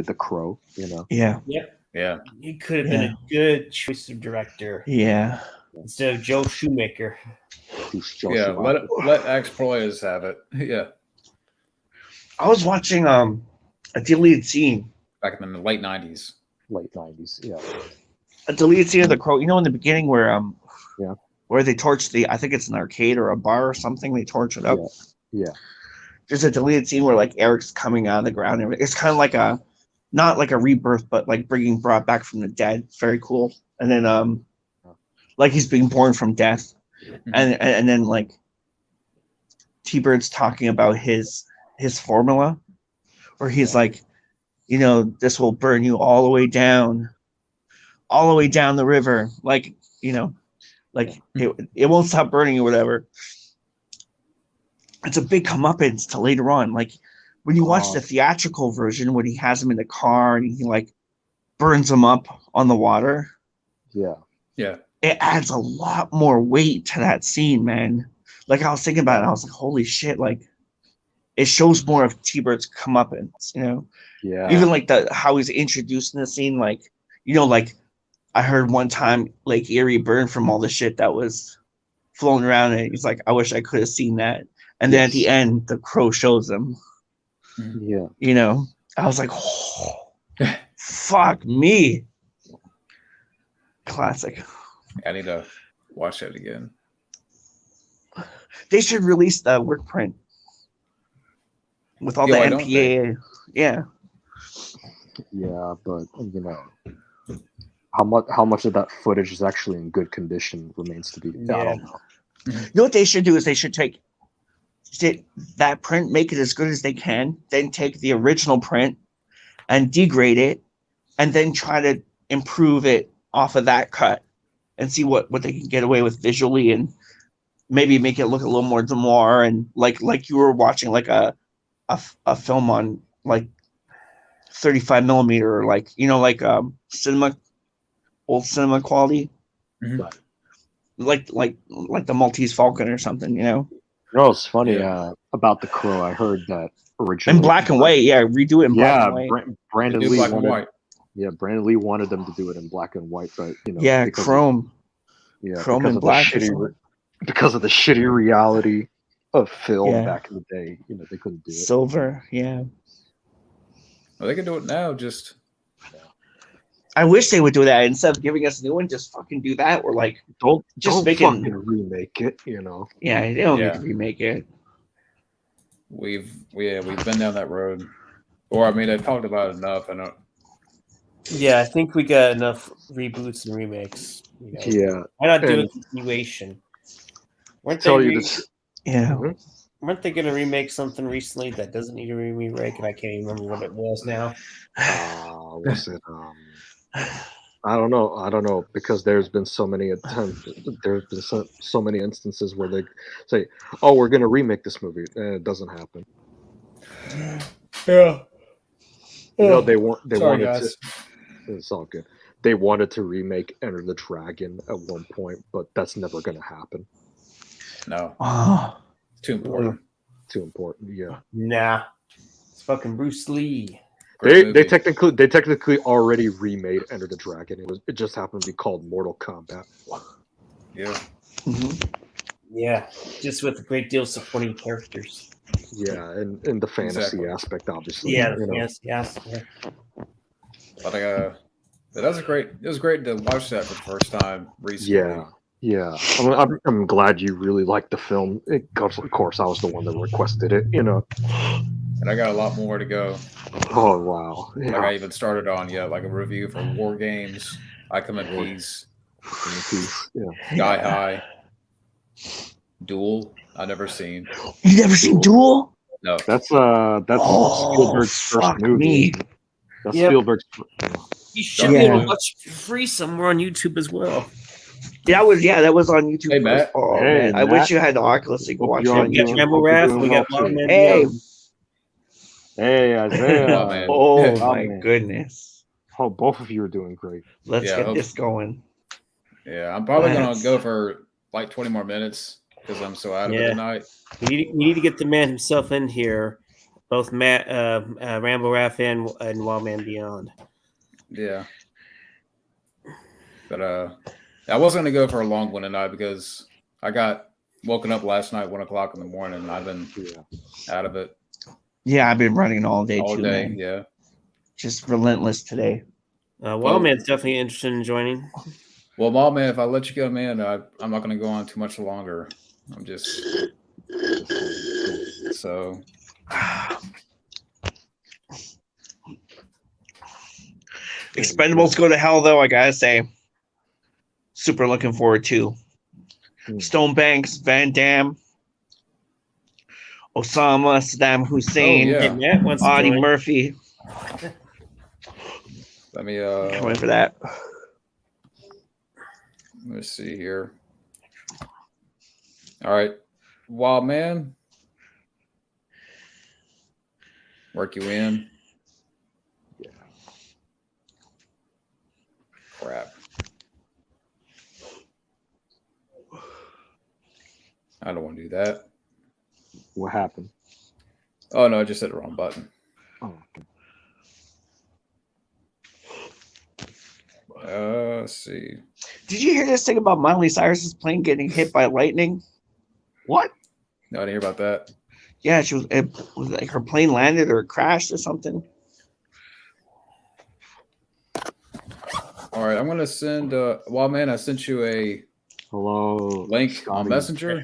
the Crow, Yeah. Yeah. He could have been a good choice of director Yeah. instead of Joe Shoemaker. Yeah. Let Alex Proyas have it. Yeah. I was watching a deleted scene. Back in the late 90s. Late 90s, yeah. A deleted scene of The Crow. In the beginning where where they torch I think it's an arcade or a bar or something, they torch it up. Yeah. There's a deleted scene where like Eric's coming out of the ground. It's kind of like not like a rebirth, but like brought back from the dead. It's very cool. And then like he's being born from death. And then like T-Bird's talking about his formula, where he's like, this will burn you all the way down the river. Like, it won't stop burning or whatever. It's a big comeuppance to later on. Like when you watch the theatrical version, when he has him in the car and he like burns him up on the water. Yeah. Yeah. It adds a lot more weight to that scene, man. Like I was thinking about it, I was like, holy shit, like it shows more of T-Bird's comeuppance, Yeah. Even like how he's introduced in the scene, like, like I heard one time Lake Erie burned from all the shit that was floating around, and he's like, I wish I could have seen that. And then at the end, the crow shows them. Yeah. You know, I was like, oh, fuck me. Classic. I need to watch that again. They should release the work print with all Yeah, the why don't they? MPA. Yeah. Yeah, but you know, how much of that footage is actually in good condition remains to be. I don't know. You know what they should do is they should take that print, make it as good as they can, then take the original print and degrade it, and then try to improve it off of that cut and see what they can get away with visually, and maybe make it look a little more noir, and like you were watching like a film on like 35 millimeter, or like, you know, like old cinema quality. Mhm. Like the Maltese Falcon or something, you know. You know, it's funny Yeah. about The Crow. I heard that originally In black and white, yeah, redo it in black and white. Brandon Do Lee black and wanted. white. Yeah, Brandon Lee wanted them to do it in black and white, but you know, Yeah, because chrome. because and of the black or shitty, something. because of the shitty reality of film Yeah. back in the day, you know, they couldn't do it. Silver, yeah. Well, they can do it now. Just I wish they would do that instead of giving us a new one. Just fucking do that, or like, Don't just make making- fucking remake it, you know. yeah, they don't Yeah. need to remake it. we've been down that road. Or I mean, I talked about it enough. I don't. Yeah, I think we got enough reboots and remakes. You know. Yeah, Why not do a and- continuation? Weren't tell they, you this. Yeah. weren't they going to remake something recently that doesn't need a remake? And I can't even remember what it was now. What's it? I don't know, because there's been so many attempts. There's been so many instances where they say, "Oh, we're gonna remake this movie," and it doesn't happen. Yeah. You know, they want. They Sorry, wanted guys. to. It's all good. They wanted to remake Enter the Dragon at one point, but that's never gonna happen. No, Oh, too important. Too important. Yeah. Nah. It's fucking Bruce Lee. Great They movie. technically already remade Enter the Dragon. It just happened to be called Mortal Kombat. Yeah. mhm. Yeah. Just with a great deal of supporting characters. Yeah, and the fantasy Exactly. aspect, obviously. Yeah. you know. Yes. Yes. Yeah. But that was great. It was great to watch that for the first time recently. Yeah. I'm glad you really liked the film. Of course, I was the one that requested it. You know. And I got a lot more to go. Oh wow. Like I even started on like a review for War Games, I Come in Peace, Yeah. Die High, Duel. I've never seen. You never seen Duel? No. That's Oh, Spielberg's fuck first movie. me. That's Yep. Spielberg's. You should be able Yeah. to watch it for free somewhere on YouTube as well. That was on YouTube. Hey, Matt. Oh Hey, man, I Matt. wish you had the Oculus so you could Hope watch it you're on on We got doing- YouTube. Ramble hope you're Wrath. doing We got well, Wild Man Hey. Beyond. Hey, Isaiah. Oh, man. Oh Oh, my man. goodness. Oh, both of you are doing great. Let's Yeah, get hope- this going. Yeah, I'm probably gonna Let's- go for like 20 more minutes because I'm so out of it Yeah. tonight. We need to get the man himself in here. Both Matt, Ramble Wrath and Wild Man Beyond. Yeah. But I wasn't gonna go for a long one tonight because I got woken up last night 1 o'clock in the morning and I've been Yeah. out of it Yeah, I've been running all day all too, day. man. Yeah. Just relentless today. Wild Man's definitely interested in joining. Well, Mom, man, if I let you go, man, I'm not gonna go on too much longer. I'm just so Expendables go to hell, though. I gotta say, super looking forward to Stone Banks, Van Damme, Osama, Saddam Hussein, Oh, yeah. Hey, Matt wants to Audie join. Murphy. let me Can't wait for that. let's see here. All right. Wild man. Work you in. Yeah. Crap. I don't want to do that. What happened? Oh no, I just hit the wrong button. Oh, okay. Let's see. Did you hear this thing about Miley Cyrus's plane getting hit by lightning? What? No, I didn't hear about that. Yeah, it was like her plane landed or crashed or something. All right, I'm gonna send. Wild man, I sent you a Hello. link Scotty. on Messenger.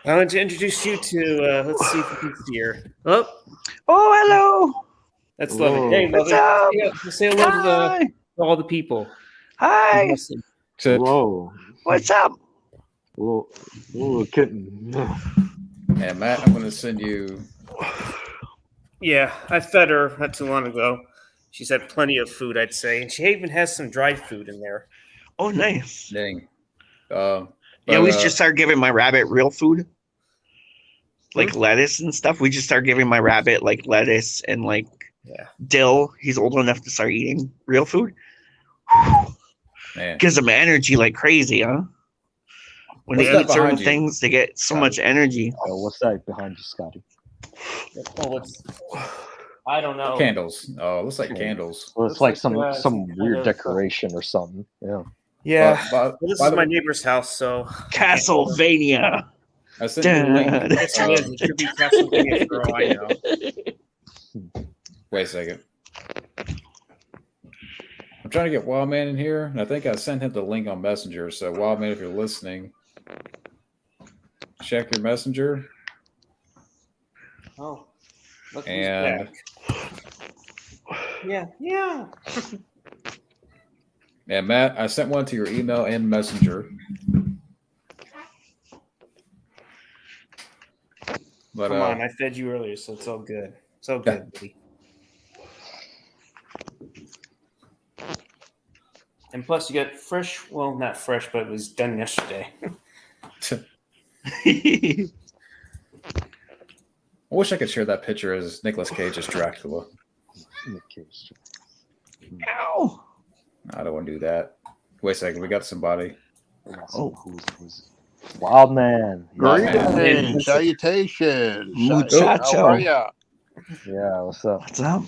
I want to introduce you to. Let's see if you can see her. Oh, Oh, hello. that's Whoa. lovely. Hey, What's lovely. up? Yeah, say hello to Hi. all the people. Hi. So, Hello. What's up? Little kitten. and Matt, I'm gonna send you. Yeah, I fed her not too long ago. She's had plenty of food, I'd say, and she even has some dried food in there. Oh, nice. Dang. Yeah, we just started giving my rabbit real food, like lettuce and stuff. We just started giving my rabbit like lettuce and like dill. He's old enough to start eating real food. Man. Gives them energy like crazy, huh? When What's they that eat certain behind you, things, they get so much energy. Oh, what's that behind you, Scotty? Oh, it's, I don't know. Candles. Oh, it looks like candles. Well, it's Looks like like, some some weird kind of- decoration or something. Yeah. Yeah. But Well, this by is the my way, neighbor's house, so Castlevania. I sent you the link. yes, it is. It could be Castlevania for all I know. Wait a second. I'm trying to get Wildman in here, and I think I sent him the link on Messenger. So, Wildman, if you're listening, check your Messenger. Oh, look who's And back. Yeah. and Matt, I sent one to your email and Messenger. But Come on, I fed you earlier, so it's all good. It's all good, buddy. And plus, you got fresh. Well, not fresh, but it was done yesterday. I wish I could share that picture as Nicolas Cage as Dracula. Ow. I don't want to do that. Wait a second, we got somebody. Oh. Who's Wild Man. Wild Man. Greetings, salutations. Muchacho. How are ya? Yeah, what's up? What's up?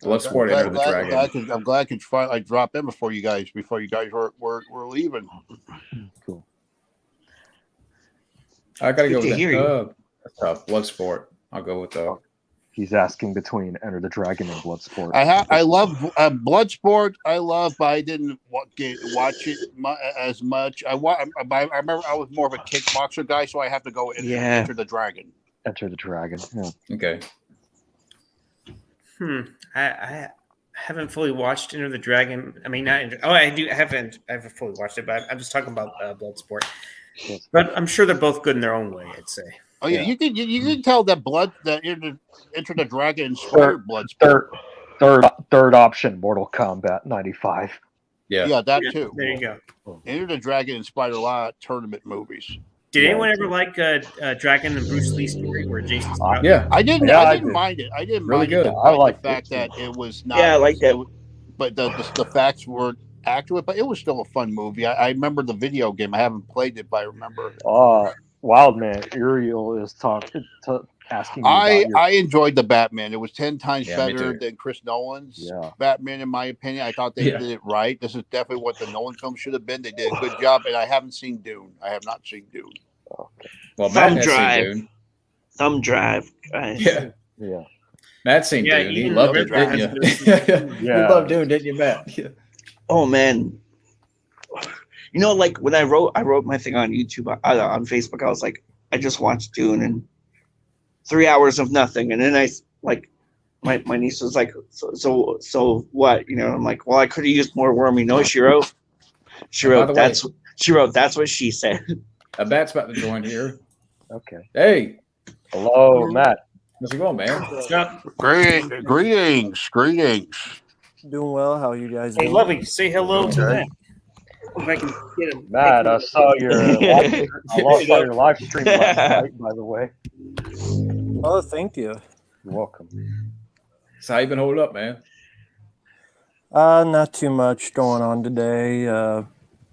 Bloodsport Enter the Dragon. I'm glad I could finally drop in before you guys were leaving. Cool. I gotta Good go to with hear you. that's tough. Bloodsport. I'll go with the. He's asking between Enter the Dragon and Bloodsport. I love Bloodsport. I love, but I didn't watch it as much. I remember I was more of a kickboxer guy, so I have to go Enter the Dragon. Enter the Dragon. Yeah. Okay. I haven't fully watched Enter the Dragon. I mean, I do. I haven't fully watched it, but I'm just talking about Bloodsport. But I'm sure they're both good in their own way. I'd say. Oh yeah, you can tell that Enter the Dragon inspired Bloodsport. Third option, Mortal Kombat 95. Yeah. That too. There you go. Enter the Dragon inspired a lot of tournament movies. Did anyone ever like Dragon and Bruce Lee story where Jason's out? Yeah. I didn't did. mind it. I didn't Really mind good. it. I like the fact it, that it was not. Yeah, I like that. But the facts weren't accurate. But it was still a fun movie. I remember the video game. I haven't played it, but I remember. Wild Man, Uriel is asking me about your... I enjoyed the Batman. It was 10 times Yeah, me better too. than Chris Nolan's Yeah. Batman, in my opinion. I thought they did it right. This is definitely what the Nolan film should have been. They did a good job, and I haven't seen Dune. I have not seen Dune. Well, Thumb Matt has drive. seen Dune. Thumb drive, guys. Yeah. Matt's seen Yeah, Dune. He even loved the it, Red didn't you? Dragon's You Yeah. loved Dune, didn't you, Matt? Yeah. Oh man. You know, like when I wrote my thing on YouTube, on Facebook, I was like, I just watched Dune and 3 hours of nothing, and then I like my niece was like, so what? You know, I'm like, well, I could have used more worm. You know what she wrote? She And by wrote the that's what she said. Matt's about to join here. Okay. Hey, Hello, Matt. how's it going, man? Greetings. Doing well. How are you guys Hey, doing? Lovey, say hello to them. If I can get him. Matt, I saw your live stream last night, by the way. Oh, thank you. You're welcome. So how you been holding up, man? Not too much going on today.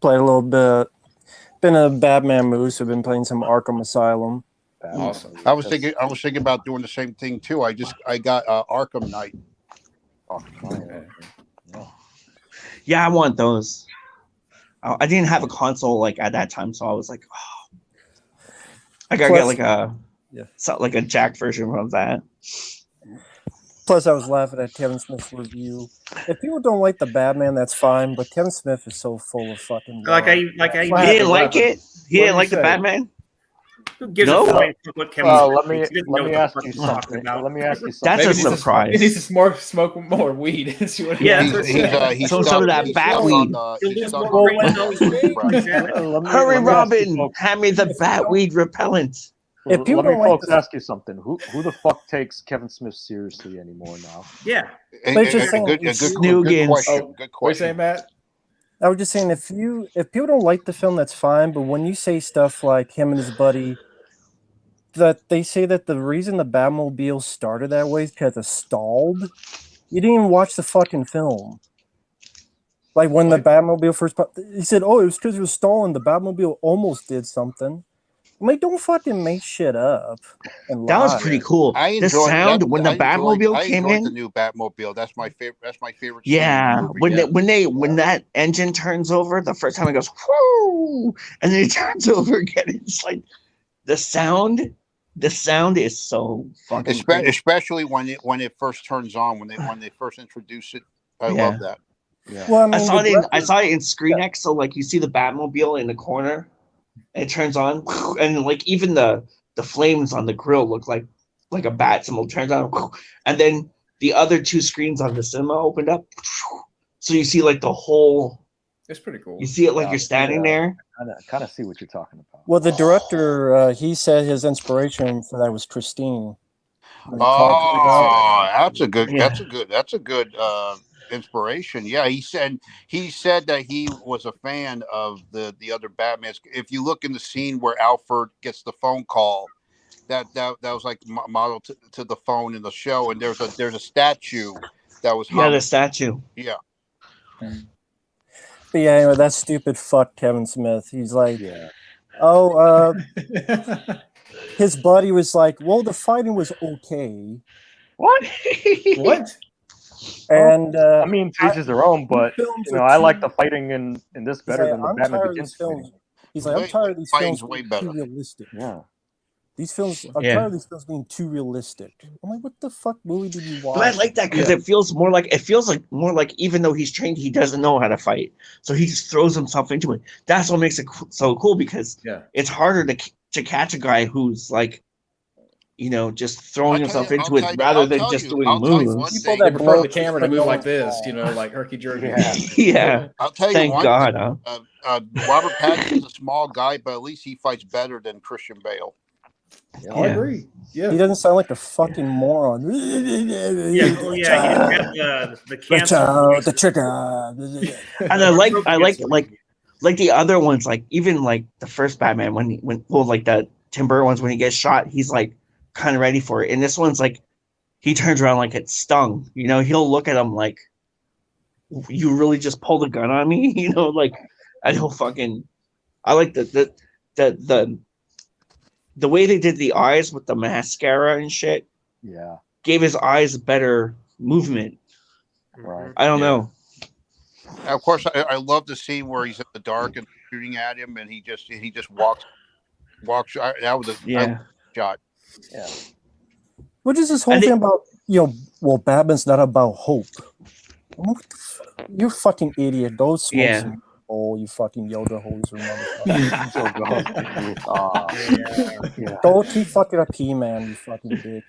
Played a little bit. Been a Batman mood, so been playing some Arkham Asylum. Awesome. I was thinking about doing the same thing too. I got Arkham Knight. Oh, fine. Yeah. Yeah, I want those. I didn't have a console like at that time, so I was like, oh, I gotta get like a like a jacked version of that. Plus, I was laughing at Kevin Smith's review. If people don't like the Batman, that's fine. But Kevin Smith is so full of fucking. Like I He didn't like it. He didn't like the Batman. Who gives No. a fuck what Kevin Let Smith me thinks? He doesn't know what the ask fuck you he's talking something. about. Let me ask you something. That's Maybe a he needs to- surprise. He needs to smoke more weed. See what Yeah. He's Some stuck- of that he's bat stuck weed. on, He'll he's lose stuck more on weight the- than he's Right. Hurry, let me ask you Robin! folks- Hand me the batweed repellent. If people Let me don't like folks the- ask you something. Who the fuck takes Kevin Smith seriously anymore now? Yeah. But it's just saying, Good Snoogans. question. Oh, Good what you saying, question. Matt? I was just saying, if people don't like the film, that's fine. But when you say stuff like him and his buddy, that they say that the reason the Batmobile started that way is because it stalled. You didn't even watch the fucking film. Like when the Batmobile first, he said, "Oh, it was because it was stalling. The Batmobile almost did something." I'm like, don't fucking make shit up. And That was lie. pretty cool. I The enjoyed sound when the I enjoyed Batmobile came the in. new Batmobile. That's my favorite. That's my favorite. scene in the Yeah, movie. when that engine turns over, the first time it goes whoo, and then it turns over again. It's like the sound is so fucking cool. Especially when it first turns on, when they first introduce it. I love that. Yeah. Well, I mean, I saw the it in director- ScreenX, so like you see the Batmobile in the corner, and it turns on, and like even the flames on the grill look like a bat symbol turns on, and then the other two screens on the cinema opened up, so you see like the whole. It's pretty cool. You see it like you're standing there. I kind of see what you're talking about. Well, the director, he said his inspiration for that was Christine. Oh, that's a good. Yeah. That's a good inspiration. Yeah, he said that he was a fan of the other Batmans. If you look in the scene where Alfred gets the phone call, that was like modeled to the phone in the show, and there's a statue that was The statue. Yeah. But yeah, anyway, that stupid fuck Kevin Smith. He's like, Yeah. oh, his buddy was like, well, the fighting was okay. What? What? And I mean, to each his their own, but films you know, are I too- like the fighting in this better like, than the I'm Batman tired of Begins these films. fighting. He's like, I'm tired of these Fighting's films way being better. too realistic. Yeah. These films, I'm Yeah. tired of these films being too realistic. I'm like, what the fuck movie did you watch? But I like that because it feels more like even though he's trained, he doesn't know how to fight, so he just throws himself into it. That's what makes it so cool because it's harder to catch a guy who's like, just throwing himself into it rather than just doing moves. People that prefer the camera to move like this, like herky jerky. Yeah. I'll tell you Thank one God, thing, Robert Pattinson's a small guy, but at least he fights better than Christian Bale. Yeah. I agree. Yeah, he doesn't sound like a fucking moron. Yeah, well, yeah, he didn't have the cancer. The trigger. And I like the other ones, like even like the first Batman when like the Tim Burton ones when he gets shot, he's like kind of ready for it. And this one's like he turns around like it's stung. He'll look at him like, you really just pulled a gun on me, like I don't fucking. I like the way they did the eyes with the mascara and shit. Yeah. Gave his eyes better movement. Right. I don't know. And of course, I love the scene where he's in the dark and shooting at him, and he just walks. That was a shot. Yeah. What is this whole thing about? Batman's not about hope. You fucking idiot. Go smoke some you fucking Yoda hoser motherfucker. Go keep fucking up He-Man, you fucking dick.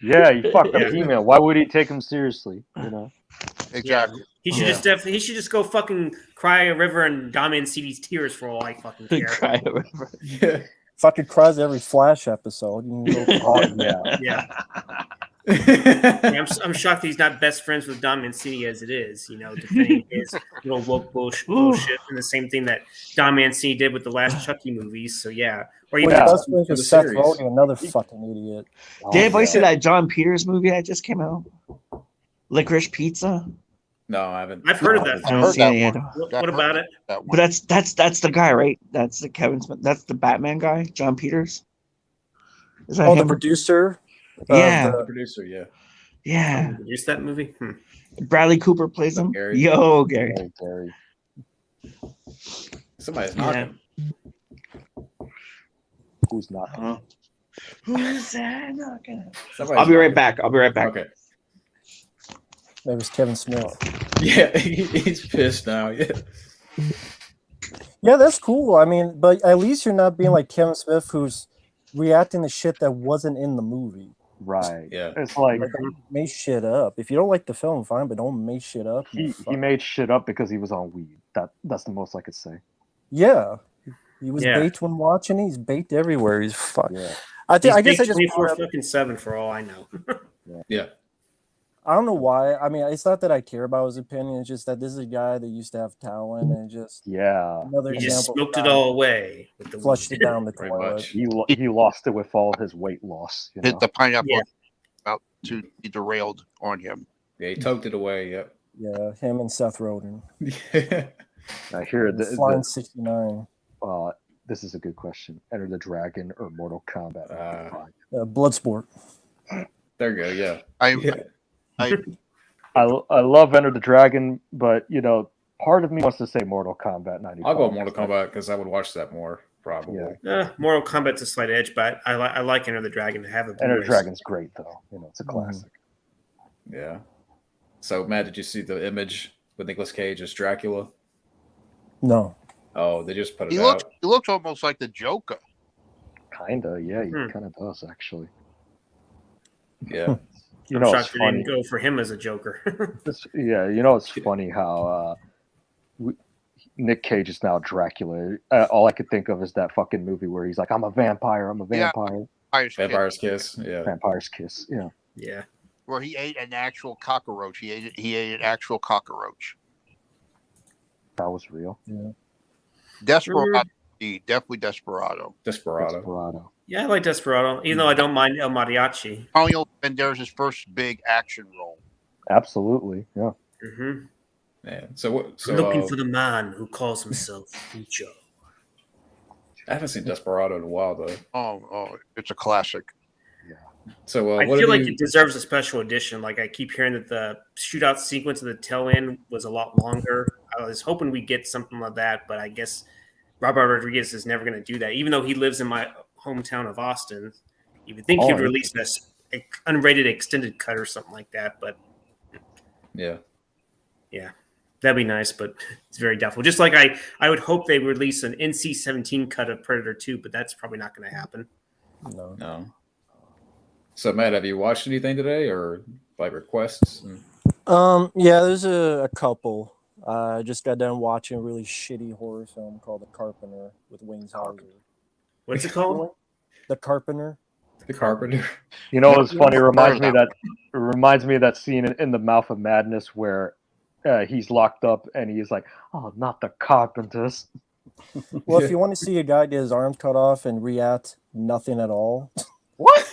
Yeah, you fucked up He-Man. Why would he take him seriously? Exactly. He should he should just go fucking cry a river and Damian see these tears for all I fucking care. Cry a river. Yeah. Fucking cries every Flash episode. You can go I'm shocked that he's not best friends with Dom Mancini as it is, defending his little woke bullshit, and the same thing that Dom Mancini did with the last Chucky movies. So or even best friends with Seth Rogen, another fucking idiot. Did anybody see that John Peters movie that just came out? Licorice Pizza. No, I haven't. I've heard of that. I haven't seen it yet. What about it? But that's the guy, right? That's the Kevin Smith. That's the Batman guy, John Peters. Is that him? The producer? Yeah. The producer, yeah. Yeah. Produced that movie? Bradley Cooper plays him. Gary? Yo, Gary. Hey, Gary. Somebody's Yeah. knocking. Who's not? Who's that knocking? Somebody's I'll be right knocking. back. I'll be right back. Okay. That was Kevin Smith. Yeah, he's pissed now. Yeah. Yeah, that's cool. I mean, but at least you're not being like Kevin Smith, who's reacting to shit that wasn't in the movie. Right. Yeah. It's like Like, don't make shit up. If you don't like the film, fine, but don't make shit up. he made shit up because he was on weed. That's the most I could say. Yeah. He was Yeah. bait when watching. He's bait everywhere. He's fuck. Yeah. I He's guess I just 24/7 for all I know. Yeah. I don't know why. I mean, it's not that I care about his opinion. It's just that this is a guy that used to have talent and just Yeah. another He just example. smoked it all away with the Flushed weed. it down the Pretty toilet. much. He lost it with all his weight loss. You know? Hit the pineapple Yeah. about to be derailed on him. Yeah, he toked it away. Yep. Yeah, him and Seth Rogen. I hear Flying 69. this is a good question. Enter the Dragon or Mortal Kombat? Bloodsport. There you go. Yeah. I love Enter the Dragon, but part of me wants to say Mortal Kombat 95. I'll go Mortal Kombat because I would watch that more probably. Yeah. Mortal Kombat's a slight edge, but I like Enter the Dragon to have it. Enter the Dragon's great though. It's a classic. Yeah. So Matt, did you see the image with Nicolas Cage as Dracula? No. Oh, they just put it He out. looks almost like the Joker. Kinda, yeah, he kind of does actually. Yeah. You I'm know, it's shocked they funny. didn't go for him as a Joker. It's funny how Nick Cage is now Dracula. All I could think of is that fucking movie where he's like, "I'm a vampire. I'm a Yeah. vampire." Vampire's Kiss. Yeah. Vampire's Kiss. Yeah. Yeah. Where he ate an actual cockroach. He ate an actual cockroach. That was real. Desperado. Definitely Desperado. Desperado. Yeah, I like Desperado, even though I don't mind El Mariachi. Antonio Banderas' first big action role. Absolutely. Yeah. Mm-hmm. Yeah. So what? So Looking for the man who calls himself Lucho. I haven't seen Desperado in a while though. Oh, it's a classic. So I what feel have like you? it deserves a special edition. Like I keep hearing that the shootout sequence of the tail end was a lot longer. I was hoping we get something like that, but I guess Robert Rodriguez is never going to do that. Even though he lives in my hometown of Austin, you would think he'd release this unrated extended cut or something like that. But Yeah. that'd be nice. But it's very doubtful. Just like I would hope they release an NC-17 cut of Predator 2, but that's probably not going to happen. No. So Matt, have you watched anything today or like requests? Yeah, there's a couple. I just got done watching a really shitty horror film called The Carpenter with Wings Hauser. What's it called? The Carpenter. The Carpenter. You know what's funny? It reminds me of that scene in The Mouth of Madness where he's locked up and he's like, "Oh, not the Carpenters." Well, if you want to see a guy get his arms cut off and react nothing at all, What?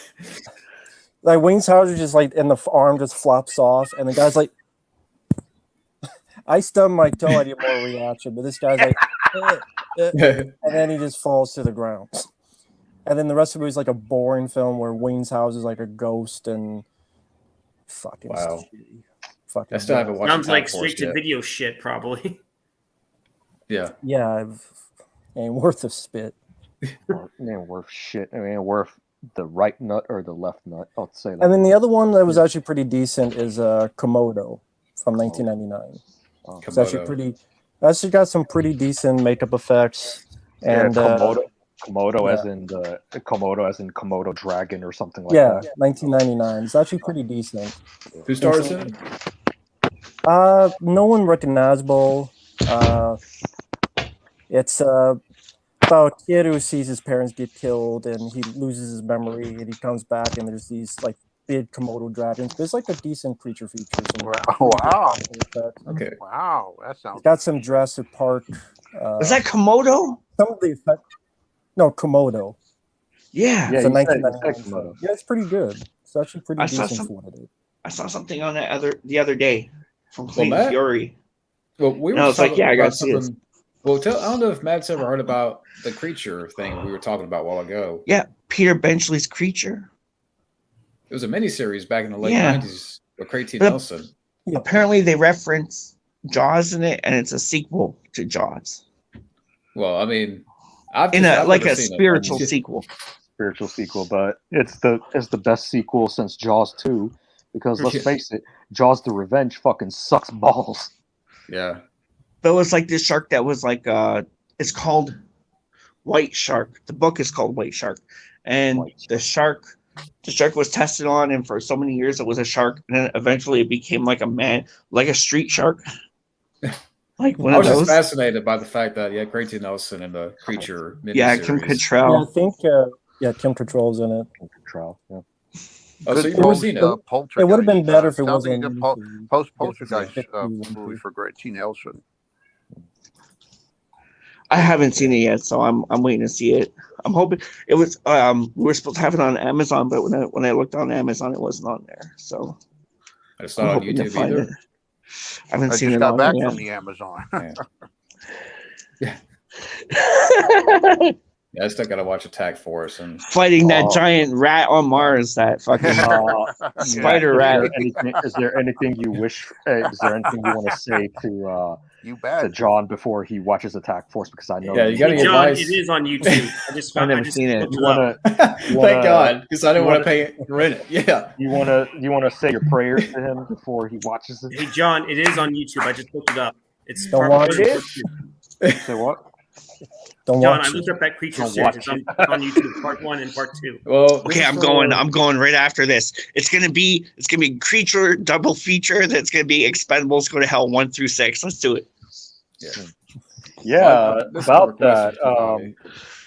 like Wings Hauser just like, and the arm just flops off, and the guy's like, I stubbed my toe, I get more reaction, but this guy's like, and then he just falls to the ground. And then the rest of it is like a boring film where Wings Hauser is like a ghost and fucking Wow. shitty. Fucking I still haven't watched. Sounds like Time Force straight to yet. video shit, probably. Yeah. Yeah, ain't worth a spit. Ain't worth shit. I mean, ain't worth the right nut or the left nut. I'll say that. And then the other one that was actually pretty decent is Komodo from 1999. It's actually Komodo. pretty. Actually got some pretty decent makeup effects. And Komodo yeah. as in the Komodo dragon or something like yeah, that. 1999. It's actually pretty decent. Who stars in it? No one recognizable. It's about a kid who sees his parents get killed and he loses his memory and he comes back and there's these like big Komodo dragons. There's like a decent creature feature. Wow. Okay. Wow, that sounds. It's got some Jurassic Park. Is that Komodo? some of the effect? No, Komodo. Yeah. It's a you said 1999 Komodo. film. Yeah, it's pretty good. It's actually pretty I saw decent some- for what it is. I saw something on that the other day from Well, Clayton Matt- Fury. Well, we were No, it's like, talking yeah, I about gotta see this. something. Well, I don't know if Matt's ever heard about the creature thing we were talking about a while ago. Yeah, Peter Benchley's Creature. It was a miniseries back in the late Yeah. 90s. Or Crazy But- Nelson. Apparently, they reference Jaws in it, and it's a sequel to Jaws Well, I mean, I've like a spiritual sequel. Spiritual sequel, but it's the best sequel since Jaws 2. Because let's face it, Jaws: The Revenge fucking sucks balls. Yeah. But it was like this shark that was like it's called White Shark. The book is called White Shark, and the shark was tested on, and for so many years it was a shark, and then eventually it became like a street shark, like one I of was just those. fascinated by the fact that Crazy Nelson and the Creature miniseries. Yeah, Kim Yeah, I Cattrall. think Kim Cattrall's in it. Control. Yeah. Oh, so Good you've never post, seen it? Poltergeist. It would have been better if it sounds like wasn't. a good Poltergeist Yeah. movie for Crazy Nelson. I haven't seen it yet, so I'm waiting to see it. I'm hoping it was. We were supposed to have it on Amazon, but when I looked on Amazon, it wasn't on there. So It's I'm not on hoping to YouTube find either. it. I haven't I seen just it got on back there from the Amazon. Yeah, I still gotta watch Attack Force and Fighting that giant rat on Mars, that fucking spider rat. Is there anything you wish? Is there anything you want to say to You bet. John before he watches Attack Force? Because I know Yeah, you gotta Hey, get John, advice. it is on YouTube. I just found. I've never I just seen it. looked you it up. want to. Thank God, because I didn't you want to wanna- pay rent it. Yeah. You want to say your prayers to him before he watches it. Hey, John, it is on YouTube. I just looked it up. It's Don't part watch one and it. part two. Say what? Don't John, watch I it. looked up that creature Don't series. watch It's on YouTube, part 1 and part 2. Well, Okay, I'm going right after this. It's gonna be Creature double feature. That's gonna be Expendables Go to Hell 1 through 6. Let's do it. Yeah, This is about a that. request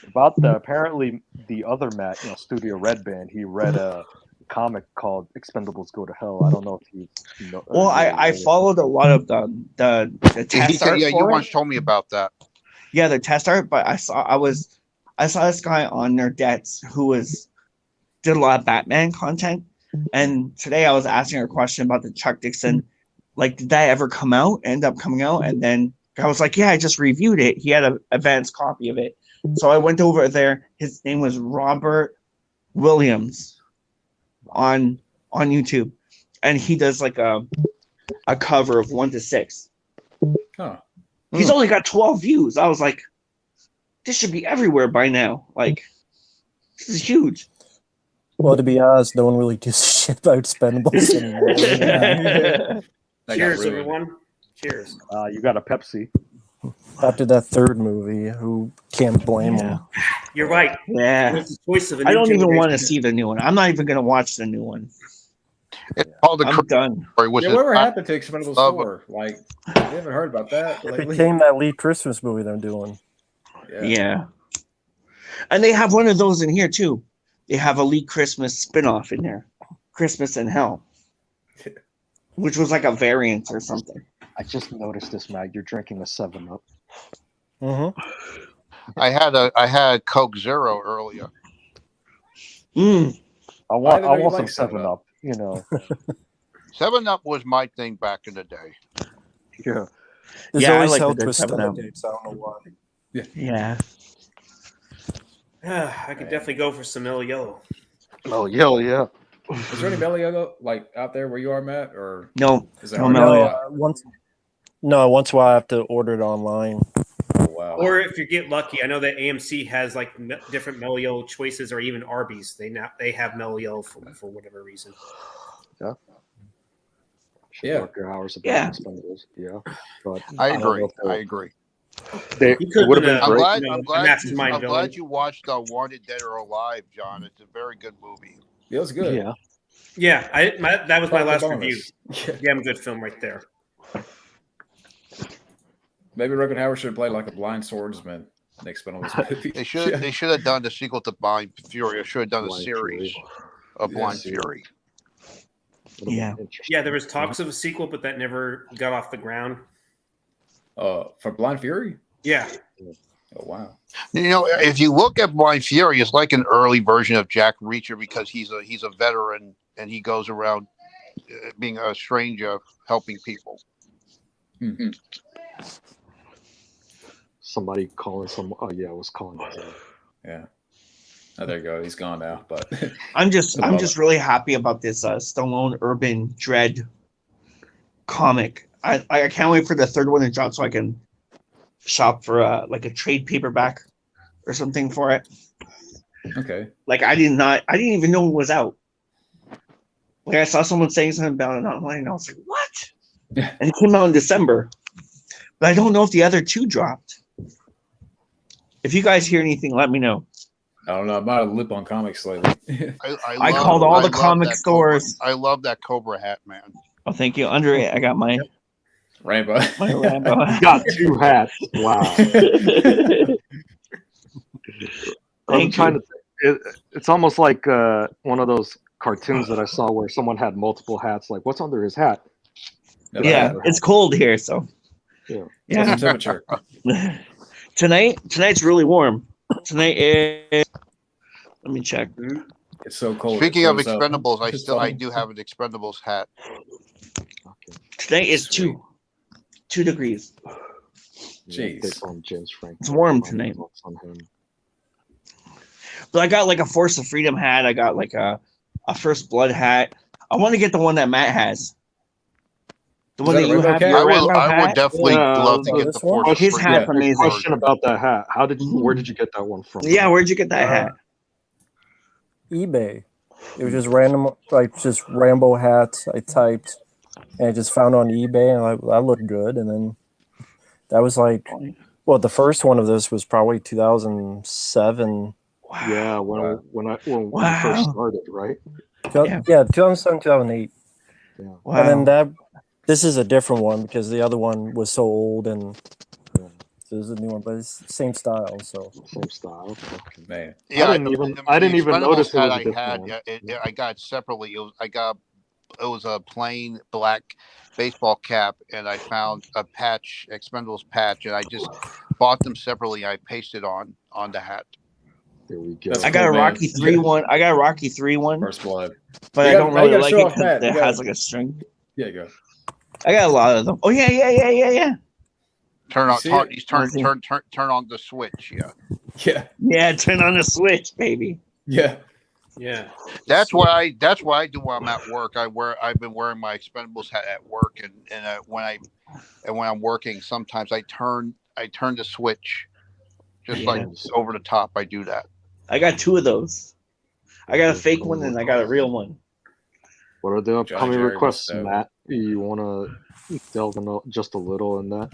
About the apparently the other Matt, Studio Red Band. He read a comic called Expendables Go to Hell. I don't know if you know. Well, I followed a lot of the test art. Yeah, you for it. once told me about that. Yeah, the test art, but I saw this guy on Nerdettes who did a lot of Batman content, and today I was asking her a question about the Chuck Dixon, like, did that ever end up coming out? And then I was like, yeah, I just reviewed it. He had an advanced copy of it, so I went over there. His name was Robert Williams on YouTube, and he does like a cover of 1 to 6. Huh. He's only got 12 views. I was like, this should be everywhere by now. Like, this is huge. Well, to be honest, no one really gives a shit about Expendables anymore. That got Cheers, ruined. everyone. Cheers. You got a Pepsi. After that third movie, who can't blame them? You're right. Yeah. It's the choice of a I new don't even want to generation. see the new one. I'm not even going to watch the new one. It's called the I'm done. Story. Was Yeah, it whatever not- happened to Expendables Love- 4? Like, you haven't heard about that It lately? became that Lee Christmas movie they're doing. Yeah. And they have one of those in here, too. They have a Lee Christmas spinoff in there. Christmas in Hell. Which was like a variant or something. I just noticed this, Matt. You're drinking a 7-Up. Mm-hmm. I had Coke Zero earlier. Mm. I Why want did you some like 7-Up? 7-Up. 7-Up was my thing back in the day. Yeah. There's Yeah, I always like held the twist good on 7-Up. dates. I don't know why. Yeah. I could definitely go for some Mellow Yellow. Oh, yeah. Is there any Mellow Yellow like out there where you are, Matt? Or No. is that No hard to Mellow get? Yellow. Once in a while I have to order it online. Oh, wow. Or if you get lucky, I know that AMC has like different Mellow Yellow choices, or even Arby's. They have Mellow Yellow for whatever reason. Should Yeah. work your hours about Yeah. Expendables. Yeah. But I don't agree. know if they'll- I agree. They You could would have win been a- I'm great. glad. you know, I'm a glad. mastermind I'm villain. glad you watched Wanted Dead or Alive, John. It's a very good movie. It was good. Yeah. Yeah, that was my Like the last review. bonus. Yeah. Damn good film right there. Maybe Rutger Hauer should have played like a blind swordsman in the Expendables movie. They should. Yeah. They should have done the sequel to Blind Fury. Or should have done a Blind series Fury. of Yeah, Blind series. Fury. Would've been Yeah. interesting. Yeah, there was talks of a sequel, but that never got off the ground. For Blind Fury? Yeah, Oh, wow. You know, if you look at Blind Fury, it's like an early version of Jack Reacher because he's a veteran and he goes around being a stranger helping people. Mm-hmm. Somebody calling some. Oh yeah, I was calling. Yeah. Oh, there you go. He's gone now. But I'm just really happy about this Stallone Urban Dread comic. I can't wait for the third one to drop so I can shop for like a trade paperback or something for it. okay. Like I didn't even know it was out. Like I saw someone saying something about it online, and I was like, "What?" And it came out in December, but I don't know if the other two dropped. If you guys hear anything, let me know. I don't know. I'm out of the loop on comics lately. I called all the comic that stores. I love that Cobra hat, man. Oh, thank you. Under it, I got my Rainbow. Rambo. You got 2 hats. Wow. I'm trying to. It's almost like one of those cartoons that I saw where someone had multiple hats. Like, what's under his hat? Yeah, it's cold here, so Yeah. What's yeah. the temperature? Tonight's really warm. Tonight is. Let me check. It's so cold. Speaking it of froze up. Expendables, It's I funny. do have an Expendables hat. Tonight is Sweet. 2 degrees. Jeez. Take on James Franco. It's warm tonight. On him. But I got like a Force of Freedom hat. I got like a First Blood hat. I want to get the one that Matt has. The Is one that that a you rainbow have. cap? Your I rainbow would hat. definitely love to get this the one? Force. His Freedom hat's Yeah, amazing. question about that hat. Where did you get that one from? Yeah, where'd you get that hat? eBay. It was just random, like just Rambo hats. I typed, and I just found on eBay, and that looked good. And then that was like, well, the first one of this was probably 2007. Yeah, when we Wow. first started, right? Yeah, 2007, 2008. Yeah. Wow. And then this is a different one because the other one was so old, and Yeah. so this is a new one, but it's the same style. So Same style. Okay. Man. Yeah, I didn't even Expendables notice it hat was a I different had. one. I got separately. It was a plain black baseball cap, and I found a patch, Expendables patch, and I just bought them separately. I pasted on the hat. There we go. That's I got cool, a man. Rocky 3 one. I got a Rocky 3 one, First blood. but You I got- don't now you really gotta like show it off because Matt. it You has gotta- like a string. Yeah, go. I got a lot of them. Oh yeah. Turn You on. see Turn, it? turn on the switch. Yeah. Yeah. Yeah, turn on the switch, baby. Yeah. Yeah. That's what I do when I'm at work. I've been wearing my Expendables hat at work, and when I'm working, sometimes I turn the switch, just Yeah. like over the top. I do that. I got 2 of those. I got a fake one and I got a real one. What are the Johnny upcoming Jerry requests, was, Matt? You want to delve in just a little in that?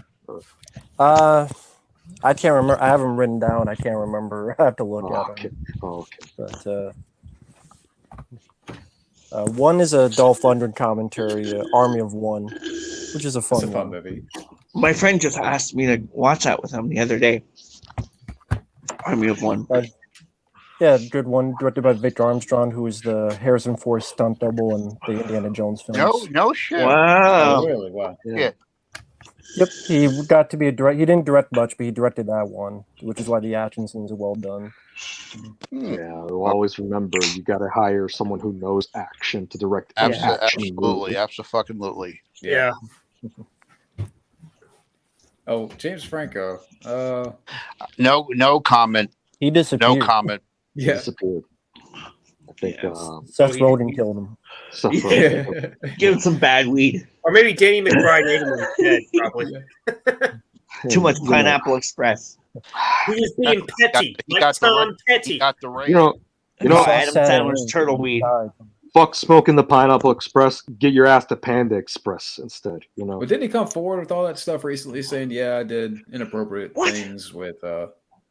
I can't remember. I have them written down. I can't remember. I have to look at Okay. them. Oh, okay. But one is a Dolph Lundgren commentary, Army of One, which is a It's fun a fun one. movie. My friend just asked me to watch that with him the other day. Army of One. Yeah, good one. Directed by Victor Armstrong, who is the Harrison Ford stunt double in the Indiana Jones films. No shit. Wow. Oh, really? Wow. Yeah. Yep, he got to be a direct. He didn't direct much, but he directed that one, which is why the action scenes are well done. Yeah, we'll always remember you got to hire someone who knows action to direct an action Absolutely, movie. absolutely. Yeah. Oh, James Franco. No comment. He disappeared. No comment. He Yeah. disappeared. I think Seth Rogen killed him. Seth Yeah. Rogen. Give him some bad weed. Or maybe Danny McBride ate him instead, probably. Too much You know, Pineapple Express. He was being petty, He like got the Tom He Petty. got the race. You know, No, Saw Adam Saturday Sandler's Night turtle Live. weed. fuck smoking the Pineapple Express. Get your ass to Panda Express instead. You know. But didn't he come forward with all that stuff recently saying, yeah, I did inappropriate What? things with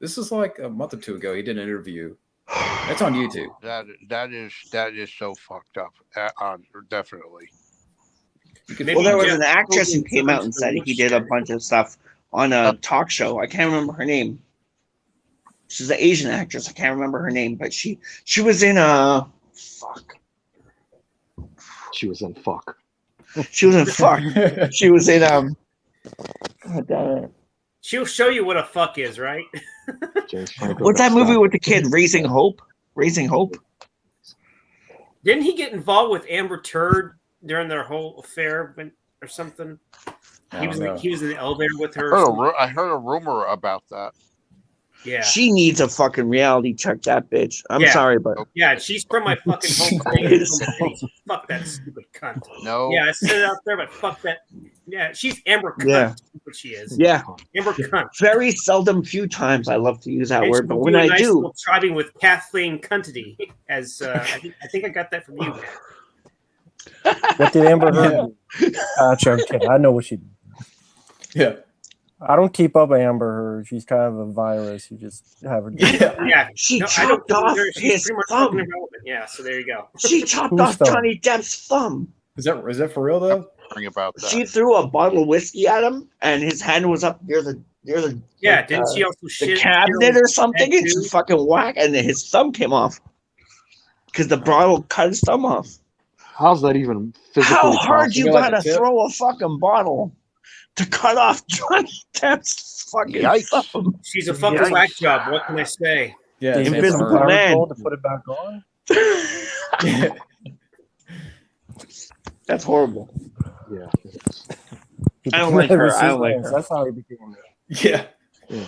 this is like a month or two ago. He did an interview. That's on YouTube. That is so fucked up. Definitely. Well, there was an actress who came out and said he did a bunch of stuff on a talk show. I can't remember her name. She's an Asian actress. I can't remember her name, but she was in fuck. She was in fuck. She was in fuck. She was in God damn it. She'll show you what a fuck is, right? James Franco. What's that movie Stop. with the kid, Raising Hope? Raising Hope? Didn't he get involved with Amber Turd during their whole affair or something? I He don't was know. he was in the elevator with her. or something. I heard a rumor about that. Yeah. She needs a fucking reality check, that bitch. I'm Yeah. sorry, but Yeah, she's from my fucking home state. Fuck that stupid cunt. No. Yeah, I said it out there, but fuck that. Yeah, she's Amber Cunt. Yeah. That's what she is. yeah, Amber Cunt. very seldom, few times I love to use that And word, she but would when do a I nice do, little tribing with Kathleen Cuntity, as I think I got that from you. What did Amber Heard Yeah. do? Gotcha, okay, I know what she did. Yeah. I don't keep up with Amber Heard. She's kind of a virus. You just have her. Yeah. Yeah, she no, I don't chopped off consider her- his she's pretty much thumb. fucking irrelevant. Yeah, so there you go. She chopped Whose off thumb? Johnny Depp's thumb. Is that for real though? Worrying about that. She threw a bottle of whiskey at him, and his hand was up near the Yeah, like, didn't she also the shit cabinet or something, and too? she fucking whack, and then his thumb came off because the bottle cut his thumb off. How's that even physically How hard possible? you Like a gotta tip? throw a fucking bottle to cut off Johnny Depp's fucking Yikes. thumb? She's a fucking Yikes. whack job. What can I say? Yeah. The it's Invisible Amber Heard. Man. Powerball to put it back on. Yeah. That's horrible. Yeah. He I don't became like her. Edward I don't like Scissorhands. her. That's how he became. Yeah. Yeah.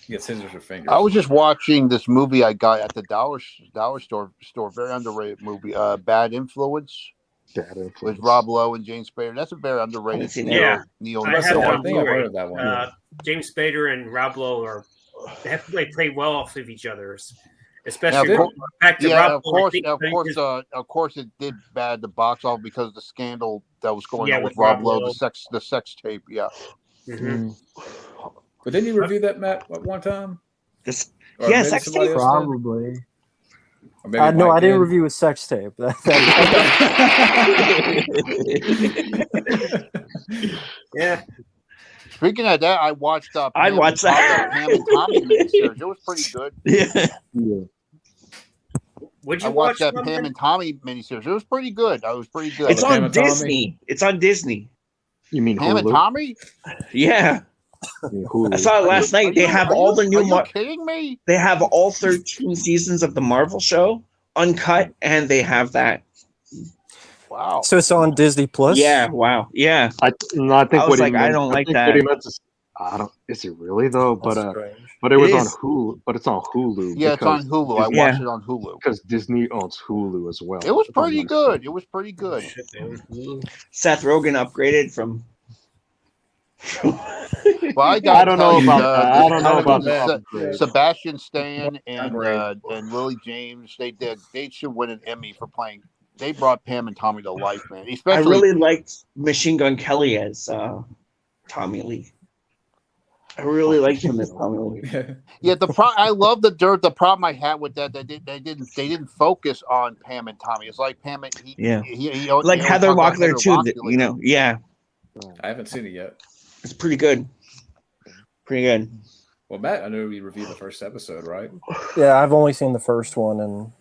You get scissors or fingers. I was just watching this movie I got at the dollar store. Very underrated movie. Bad Influence Bad with influence. Rob Lowe and James Spader. That's a very underrated. Haven't seen Neil, that. Neil. I I have think it on I've Blu-ray. heard of that one. James Spader and Rob Lowe they play well off of each other, especially Now, of the fact that Yeah, Rob Lowe, of course, it did bad the box office because of the scandal that was going Yeah, on with with Rob Rob Lowe, Lowe. the sex tape. Yeah, Mhm. But didn't you review that, Matt, at one time? This, Or yeah, maybe sex somebody tape. else did? Probably. Or maybe No, Mike I didn't did. review a sex tape. Yeah, speaking of that, I watched. I'd Pam watch and Tommy- that. Pam and Tommy miniseries. It was pretty good. Yeah. Yeah. would I you watched watch that Pam and Tommy miniseries. It was pretty good. I was pretty good. It's Pam on and Tommy? Disney. It's on Disney. You mean Pam and Hulu? Tommy? Yeah, You mean Hulu? I saw it last night. They have all the new. Are you kidding me? They have all 13 seasons of the Marvel show uncut, and they have that. Wow. So it's on Disney Plus. Yeah. Wow. Yeah. I think I what was he like, I meant- don't like think that. what he meant is, I don't. Is it really though? That's But strange. but it was It on is. Hulu. But it's on Hulu. Yeah, it's on because Hulu. I Disney- watched it on Hulu. because Disney owns Hulu as well. It was if I'm pretty not good. mistaken. It was pretty good. Seth Rogen upgraded from. Well, I don't know about that. I don't know about that. that. upgrade. Sebastian Stan and Agreed. Lily James. They should win an Emmy for playing. They brought Pam and Tommy to life, man. I Especially really liked Machine Gun Kelly as Tommy Lee. I really liked him as Tommy Lee. yeah. I love the dirt. The problem I had with that they didn't focus on Pam and Tommy. It's like Pam and Yeah. he Like always Heather talk about Locklear too. Locklear. You know. Yeah, I haven't seen it yet. it's pretty good. Pretty good. Well, Matt, I know we reviewed the first episode, right? Yeah, I've only seen the first one, and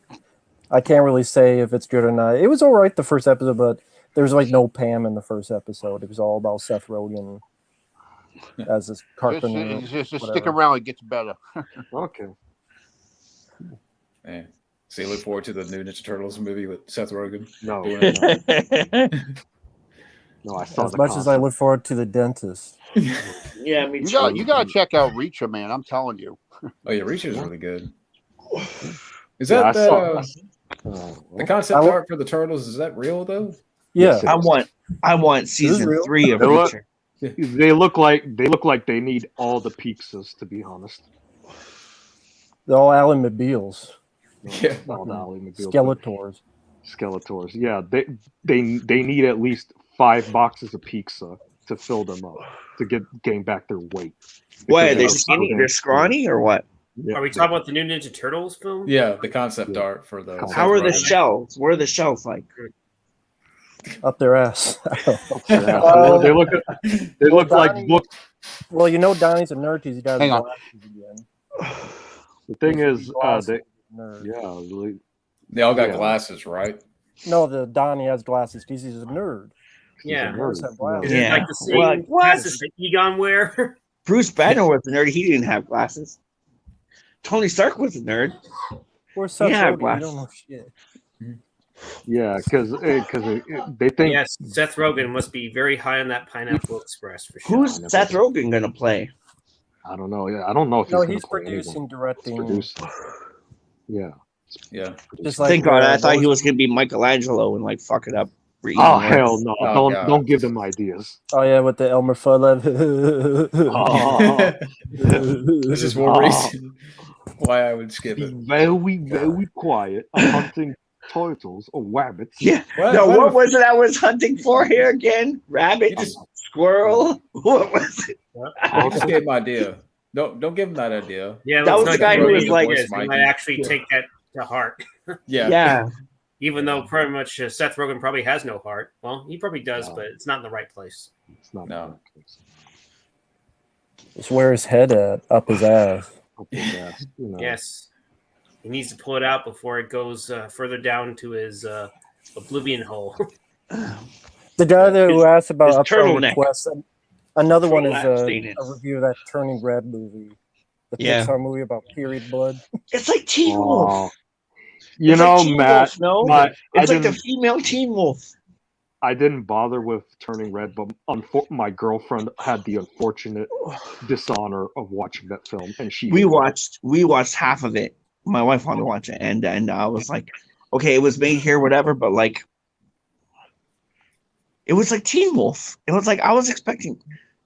I can't really say if it's good or not. It was all right the first episode, but there's like no Pam in the first episode. It was all about Seth Rogen as this carpenter. Just stick whatever. around. It gets better. Okay. Yeah. So you look forward to the new Ninja Turtles movie with Seth Rogen? No, Doing it. no, I saw As the much as I concept. look forward to the dentist. Yeah, me You gotta check out Reacher, man. I'm telling you. Oh yeah, Reach is really good. Is Yeah, that I saw. the concept I- art for the turtles? Is that real though? Yeah, Yes, I want season real? 3 of They look- Reacher. They look like they need all the pizzas, to be honest. they're all Alan McBeals, Yeah. All the Ally McBeal, Skeletors. Skeletors. Yeah, they need at least 5 boxes of pizza to fill them up to gain back their weight. What, are Because they they're skinny? so They're scrawny or what? Yeah. Are we talking about the new Ninja Turtles film? Yeah, the concept art for the. How How are the Seth Rogen. shells? What are the shells like? Up their ass. Yeah, they look like Donnie- book. Well, you know Donnie's a nerd because he got his Hang on. glasses again. The thing is, Glasses, they, nerd. yeah, really, They all got Yeah. glasses, right? No, the Donnie has glasses because he's a nerd. Yeah. Nerds have Oh, glasses. Is it Yeah. like the same What? glasses that Egon wear? Bruce Banner was a nerd. He didn't have glasses. Tony Stark was a nerd. Where's Seth Yeah, Rogen? You glasses. don't know shit. yeah, because they think Yes, Seth Rogen must be very high on that Pineapple Express for sure. Who's Seth Rogen gonna play? I don't know. Yeah, I don't know if No, he's going he's to play producing, anyone. directing. Producing. Yeah. Yeah. Just like Thank God, I what thought he was- was gonna be Michelangelo and like fuck it up. for even Oh worse. hell no! Oh, God. Don't give them ideas. Oh yeah, with the Elmer Fudd. Oh, This is more Oh. reason why I would skip be it. very quiet. I'm hunting turtles or rabbits. Yeah. What? No, What what if- was it I was hunting for here again? Rabbit, You just- squirrel. What was it? You just gave him idea. Don't give him that idea. Yeah, That let's was not the guy give who away was any like- ideas. He Mikey. might actually Yeah. take that to heart. Yeah. Yeah. Even though pretty much Seth Rogen probably has no heart. Well, he probably does, No. but it's not in the right place. It's not. No. Just where his head at, up his ass. Up his ass, you know. Yes. He needs to pull it out before it goes further down to his oblivion hole. The guy that who asked his about upfront turtleneck. requests. Another one is Prolapse, ain't it? a review of that Turning Red movie, the Yeah. Pixar movie about period blood. It's like Teen Wolf. Oh. You It's know, like Teen Matt. Wolf, no? Matt, It's I like the didn't. female Teen Wolf. I didn't bother with Turning Red, but my girlfriend had the unfortunate dishonor of watching that film, and she. We watched half of it. My wife wanted to watch it, and I was like, okay, it was made here, whatever, but like, it was like Teen Wolf. It was like I was expecting.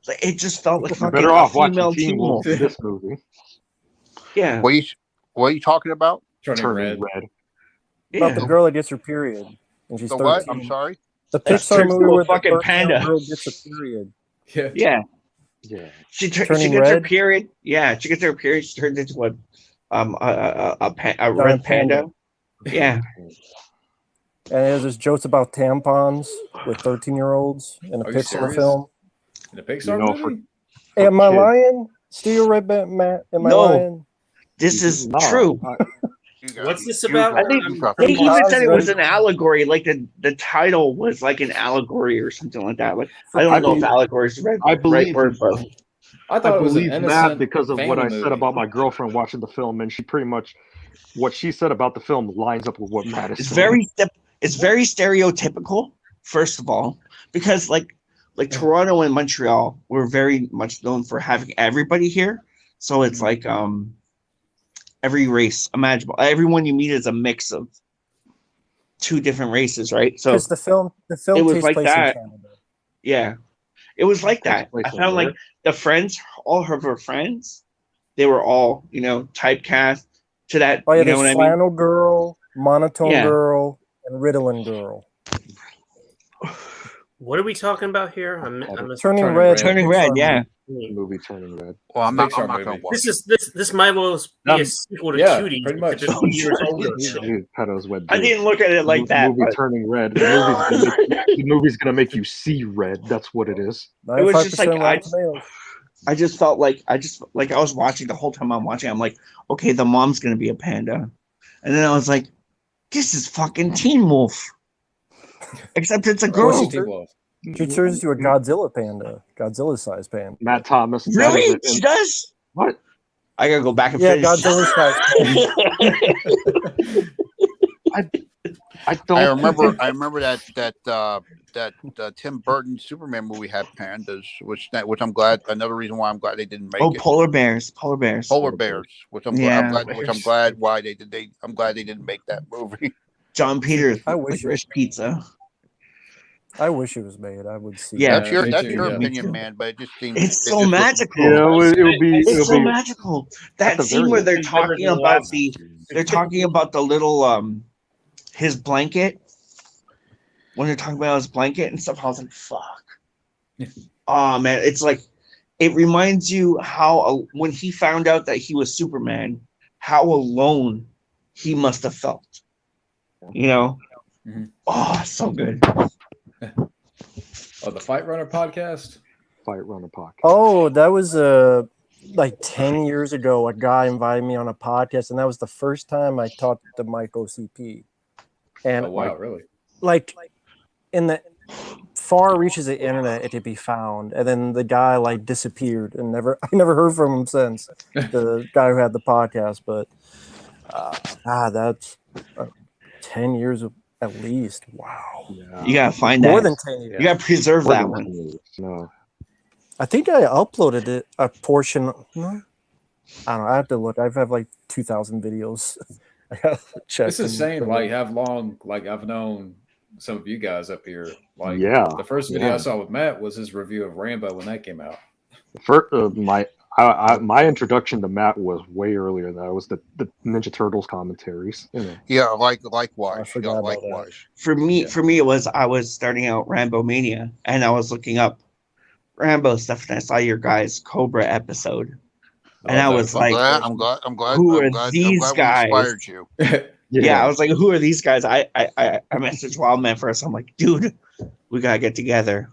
Like, it just felt like You're fucking better a off female watching Teen Wolf than this movie. Yeah, What are you talking about? Turning red. About yeah. the girl that gets her period, and she's The 13. what? I'm sorry. The That's Pixar turns movie to a where the fucking 13-year-old panda. girl gets a period. Yeah. Yeah. Yeah. She Turning gets her red? period. Yeah, she gets her period. She turns into a red Giant panda. panda. Yeah, And there's jokes about tampons with 13-year-olds in a Are you Pixar serious? film. In a Pixar You know, for- movie? Am I kids. lying? Steal Red Matt? Am I No. lying? this is No, true. You got What's it. this You about? got it. I think You got They it. even Guys, said it was ready? an allegory, like the title was like an allegory or something like that. Like I don't I know if believe- allegory is the right, I right believe word, but I thought I it was an believe innocent Matt because of what family I said movie. about my girlfriend watching the film, and she pretty much what she said about the film lines up with what Matt is it's saying. very stereotypical. First of all, because like Toronto and Montreal were very much known for having everybody here, so it's like every race imaginable. Everyone you meet is a mix of two different races, right? So Because the film it was takes like place that. in Canada. yeah, it was like that. Place I of found like where? the friends, all of her friends, they were all typecast to that. Oh yeah, you know there's what I mean? Flannel Girl, Monotone Yeah. Girl, and Ritalin Girl. What are we talking about here? I'm Turning Turning Red. Red. Turning Pixar red, movie. yeah. Movie Turning Red. Well, I'm not Pixar going to movie. watch. This might well be a sequel to yeah, Cutie. pretty much. except it's years older. Dude, pedos went. I didn't look at it like that. Movie But Turning Red. The movie's gonna make you see red. That's what it is. It was just like 95% Rotten Tomatoes. I just felt like I was watching the whole time I'm watching. I'm like, okay, the mom's gonna be a panda, and then I was like, this is fucking Teen Wolf, except it's a What's girl. the T-Wolf? She turns into a Godzilla panda, Godzilla-sized panda. Matt Thomas. that Really? is it. She does? What? I gotta go back and Yeah, finish. Godzilla-sized panda. I don't. I remember that Tim Burton Superman movie had pandas, which I'm glad. Another reason why I'm glad they didn't make Oh, it. polar bears. Polar bears, which I'm glad why they did. I'm glad they didn't make that movie. John Peters. I wish it- Licorice Pizza. I wish it was made. I would see. Yeah, That's your me too, yeah. opinion, man. But it just seems It's it so just magical. Yeah, it'll be. It's so magical. That at the scene very where they're least, better talking than about last they're talking about the little his blanket. When they're talking about his blanket and stuff, I was like, fuck. Oh man, it's like it reminds you how when he found out that he was Superman, how alone he must have felt. You know? Mhm. Oh, so good. Oh, the Fight Runner podcast? Fight Runner podcast. Oh, that was like 10 years ago. A guy invited me on a podcast, and that was the first time I talked to Mike OCP. And Oh, wow, really? like in the far reaches of the internet, it could be found. And then the guy like disappeared, and I never heard from him since. The guy who had the podcast, but that's 10 years at least. Wow, Yeah. You gotta find that. more than 10 years. You gotta preserve More that than one. 10 years. No. I think I uploaded it a portion. No, I don't know. I have to look. I've had like 2,000 videos. I have to check. It's insane, like how long, like I've known some of you guys up here. Like Yeah, the first video I yeah. saw with Matt was his review of Rambo when that came out. First, my introduction to Matt was way earlier than that. It was the Ninja Turtles commentaries. You know. Yeah, I likewise. forgot Yeah, about that. likewise. For me, it was I was starting out Rambo Mania, and I was looking up Rambo stuff, and I saw your guys' Cobra episode, and I was like, I'm glad. who I'm are glad, these I'm glad guys? we inspired you. Yeah, I was like, who are these guys? I messaged Wildman first. I'm like, dude, we gotta get together.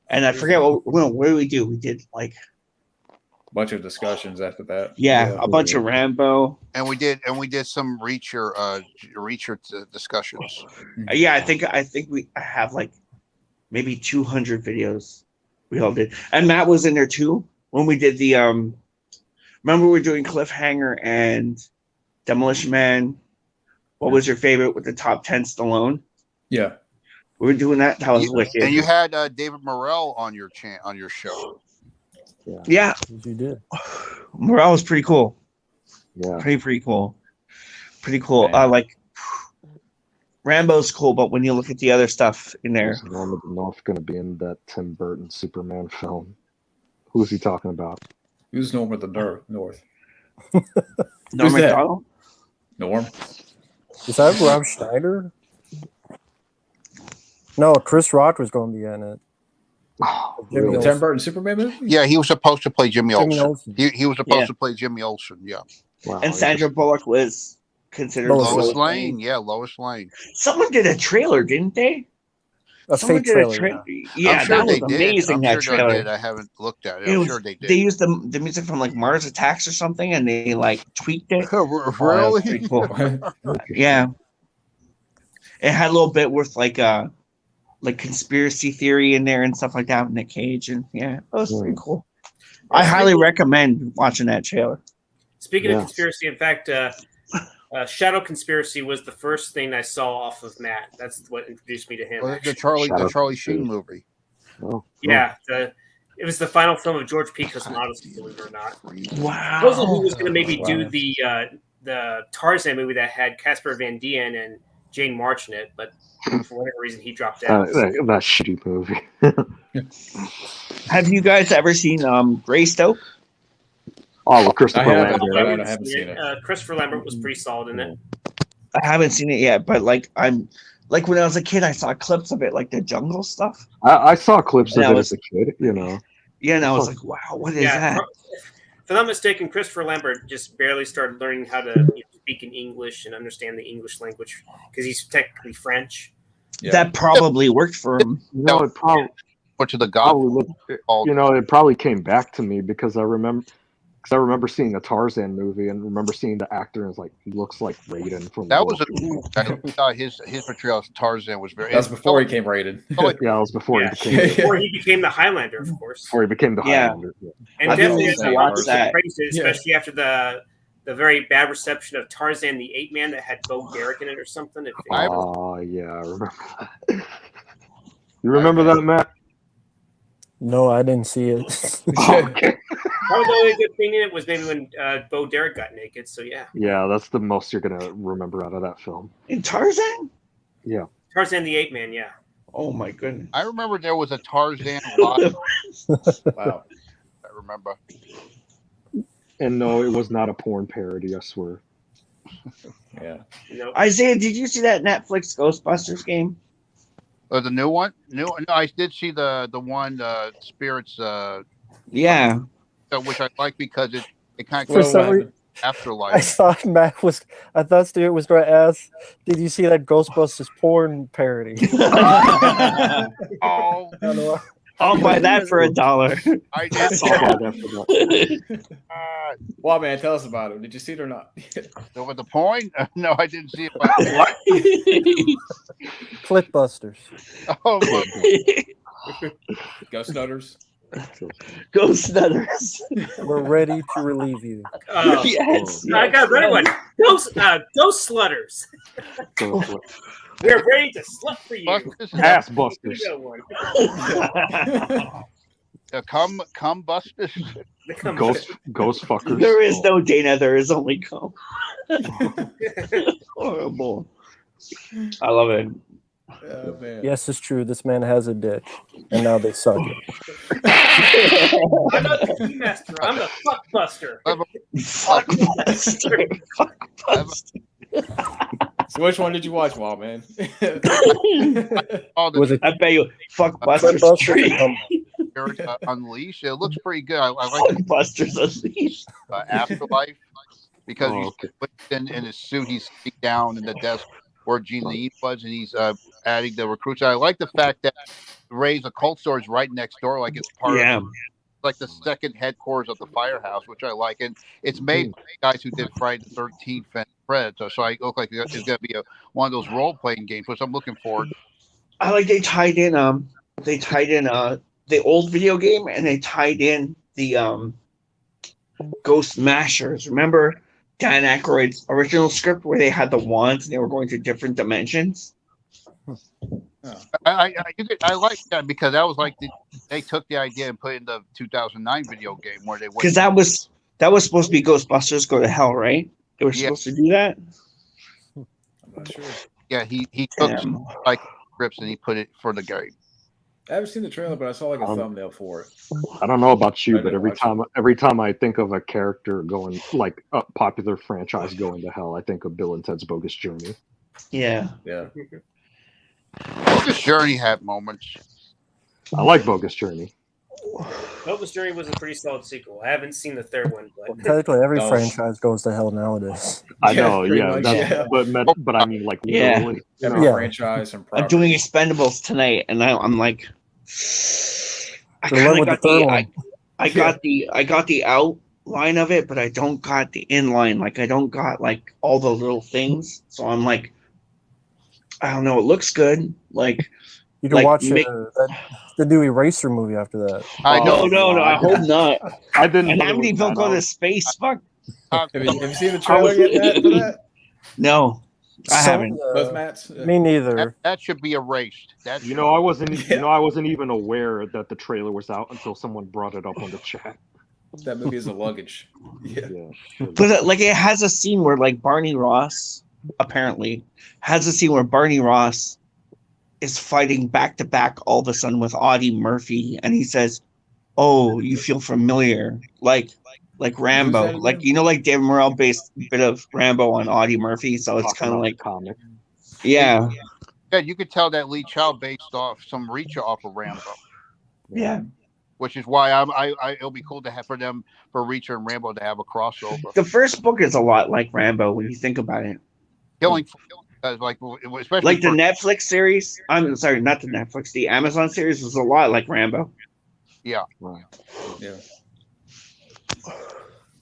And I forget what did we do? We did like Bunch of discussions after that. a bunch of Rambo. And we did some Reacher discussions. Yeah, I think I have like maybe 200 videos we all did. And Matt was in there too when we did the remember we were doing Cliffhanger and Demolition Man. What was your favorite with the top 10 Stallone? Yeah. We were doing that. That was wicked. And you had David Morrell on your show. Yeah. You did. Morale was pretty cool. Yeah. Pretty cool. Pretty cool. Man. Like Rambo's cool, but when you look at the other stuff in there, Is Norman North going to be in that Tim Burton Superman film? Who's he talking about? Who's Norm the North? Norm Who's that? Macdonald? Norm? Is that Rob Schneider? No, Chris Rock was going to be in it. Oh, Jimmy The Olsen. Tim Burton Superman movie? Yeah, he was supposed to play Jimmy Jimmy Olsen. Olsen. He was supposed Yeah. to play Jimmy Olsen. Yeah. Wow, And Sandra Bullock was considered Lois Lois Lane. Lane. Yeah, Lois Lane. Someone did a trailer, didn't they? A Someone fake did trailer. Yeah, I'm sure that was they did. amazing. I'm That sure trailer. they did. I haven't looked at it. It I'm was- sure they did. They used the music from like Mars Attacks or something, and they like tweaked it. really? Oh, that was pretty cool. Yeah, it had a little bit with like conspiracy theory in there and stuff like that with Nick Cage, and yeah, it was pretty cool. I highly recommend watching that trailer. Speaking of Yes. conspiracy, in fact, Shadow Conspiracy was the first thing I saw off of Matt. That's what introduced me to him. The actually. Charlie Sheen movie. Oh, Yeah, it was the final film of George P. Cosmatos, believe it or not. Wow. Supposedly he was going to maybe Wow. do the Tarzan movie that had Casper Van Dien and Jane March in it, but for whatever reason he dropped out. that shitty movie. Have you guys ever seen Greystoke? Oh, well, Christopher I haven't. Lambert. I haven't seen it. Christopher Lambert was pretty solid in it. I haven't seen it yet, but like I'm like when I was a kid, I saw clips of it, like the jungle stuff. I saw clips of And I it was- as a kid. You know. Yeah, and I was like, wow, what is Yeah, that? if I'm not mistaken, Christopher Lambert just barely started learning how to speak in English and understand the English language because he's technically French. Yeah. That probably worked for him. No, it probably. Went to the God. You know, it probably came back to me because I remember seeing the Tarzan movie and remember seeing the actor and it's like he looks like Raiden from That was his portrayal as Tarzan was very. That's before he came rated. yeah, it was before Yeah. he became Before he became the Highlander, of course. the Yeah. Highlander. Yeah. And I definitely didn't has watch that. praised it, especially after the very bad reception of Tarzan the Ape Man that had Bo Derek in it or something. Oh yeah, I remember that. You remember that, Matt? No, I didn't see it. Okay. Probably the only good thing in it was maybe when Bo Derek got naked. So yeah, Yeah, that's the most you're gonna remember out of that film. In Tarzan? Yeah. Tarzan the Ape Man. Yeah. Oh my goodness. I remember there was a Tarzan live. Wow. I remember. And no, it was not a porn parody, I swear. Yeah. No. Isaiah, did you see that Netflix Ghostbusters game? The new one? No, I did see the one Spirits, Yeah. which I like because it kind For of some reason, I afterlife. thought I thought Stuart was going to ask, did you see that Ghostbusters porn parody? Oh, I don't know. I'll buy that for $1. I did. Well, man, tell us about it. Did you see it or not? So at the point, no, I didn't see it. Clipbusters. Oh, my. Ghost Nutters. Ghost Nutters. We're ready to relieve you. Yes. I got a better one. Ghost Slutters. We're ready to slut for you. Ass busters. You got one. Busters. They come Ghost fuckers. There is no Dana. There is only cum. Horrible. I love it. Oh, man. Yes, it's true. This man has a dick, and now they suck it. I'm not the key master. I'm the fuck buster. Fuck Buster. Fuck Buster. So which one did you watch, Wild Man? All Was the it I bet you. Fuck Buster's Buster? Street. Unleashed. It looks pretty good. I like Fuck Buster's Unleashed. Afterlife because Oh, he's okay. in his suit. He's sitting down in the desk where Gene Lee was, and he's adding the recruits. I like the fact that Ray's occult store is right next door, like it's part Yeah. of like the second headquarters of the firehouse, which I like, and it's made by the guys who did Friday the 13th and Fred. So I look like it's going to be one of those role playing games, which I'm looking forward. I like they tied in the old video game and they tied in the Ghost Mashers. Remember Dan Aykroyd's original script where they had the wands and they were going to different dimensions? I like that because that was like they took the idea and put it in the 2009 video game where they went. Because that was supposed to be Ghostbusters Go to Hell, right? They were Yeah. supposed to do that. I'm not sure. Yeah, he took Yeah. like scripts and he put it for the game. I haven't seen the trailer, but I saw like a thumbnail for it. I don't know about you, I but didn't watch every time I think of a character going like a popular franchise going to hell, I think of Bill and Ted's Bogus Journey. Yeah. Yeah. This Journey had moments. I like Bogus Journey. Elvis Journey was a pretty solid sequel. I haven't seen the third one, Well, but technically, every No. franchise goes to hell nowadays. I Yeah, know, pretty yeah, much, that's, yeah. but I mean, like, Yeah. literally, Every Yeah. franchise and I'm property. doing Expendables tonight, and I'm like, I Good luck kind of with the got third the one. I got the outline of it, but I don't got the inline. Like I don't got like all the little things. So I'm like, I don't know. It looks good. Like You can Like, watch make- the new Eraser movie after that. I Oh, know. no. I hope not. I didn't. And know it how many was don't that go to out. space? Fuck Have you seen the trailer yet, Matt, for that? no. I haven't. Both Matts? Me neither. That should be erased. That You know, I wasn't even aware that the trailer was out until someone brought it up on the chat. That movie is a luggage. Yeah. Yeah. But like it has a scene where like Barney Ross apparently has a scene where Barney Ross is fighting back to back all of a sudden with Audie Murphy, and he says, "Oh, you feel familiar, like Rambo, that like again? you know, like David Morrell based a bit of Rambo on Audie Murphy." So it's Talking kind of about like, the comic. yeah, Yeah, you could tell that Lee Child based off some Reacher off of Rambo, yeah. which is why it'll be cool to have for Reacher and Rambo to have a crossover. The first book is a lot like Rambo when you think about it. Killing, like especially Like the for- Netflix series. I'm sorry, not the Netflix. The Amazon series was a lot like Rambo. Right. Yeah.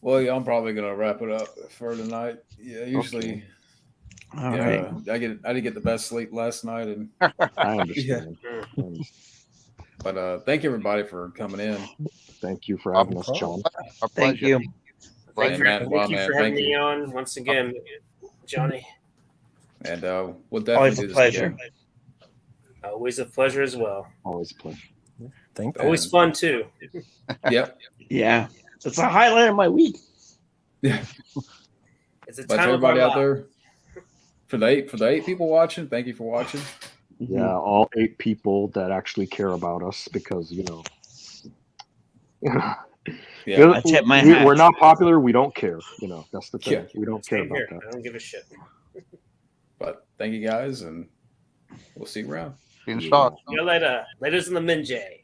Well, yeah, I'm probably gonna wrap it up for tonight. Yeah, usually, All yeah, right. I didn't get the best sleep last night, and I understand. but thank you everybody for coming in. Thank you for having us, John. a Thank pleasure. you. thank Matt, you, wow, thank you man, for having thank me you. on once again, Johnny. And we'll Always definitely a do this pleasure. again. Always a pleasure as well. Always a pleasure. Thank you. Always fun too. Yep. Yeah, it's a highlight of my week. Yeah. It's a But to time of our everybody out life. there, for the eight people watching, thank you for watching. Yeah, all 8 people that actually care about us because Yeah. I tip my hat. we're not popular. We don't care. That's the thing. Yeah. We don't care Same about here. that. I don't give a shit. But thank you guys, and we'll see you around. In stock. See you later. Laters in the Minjay.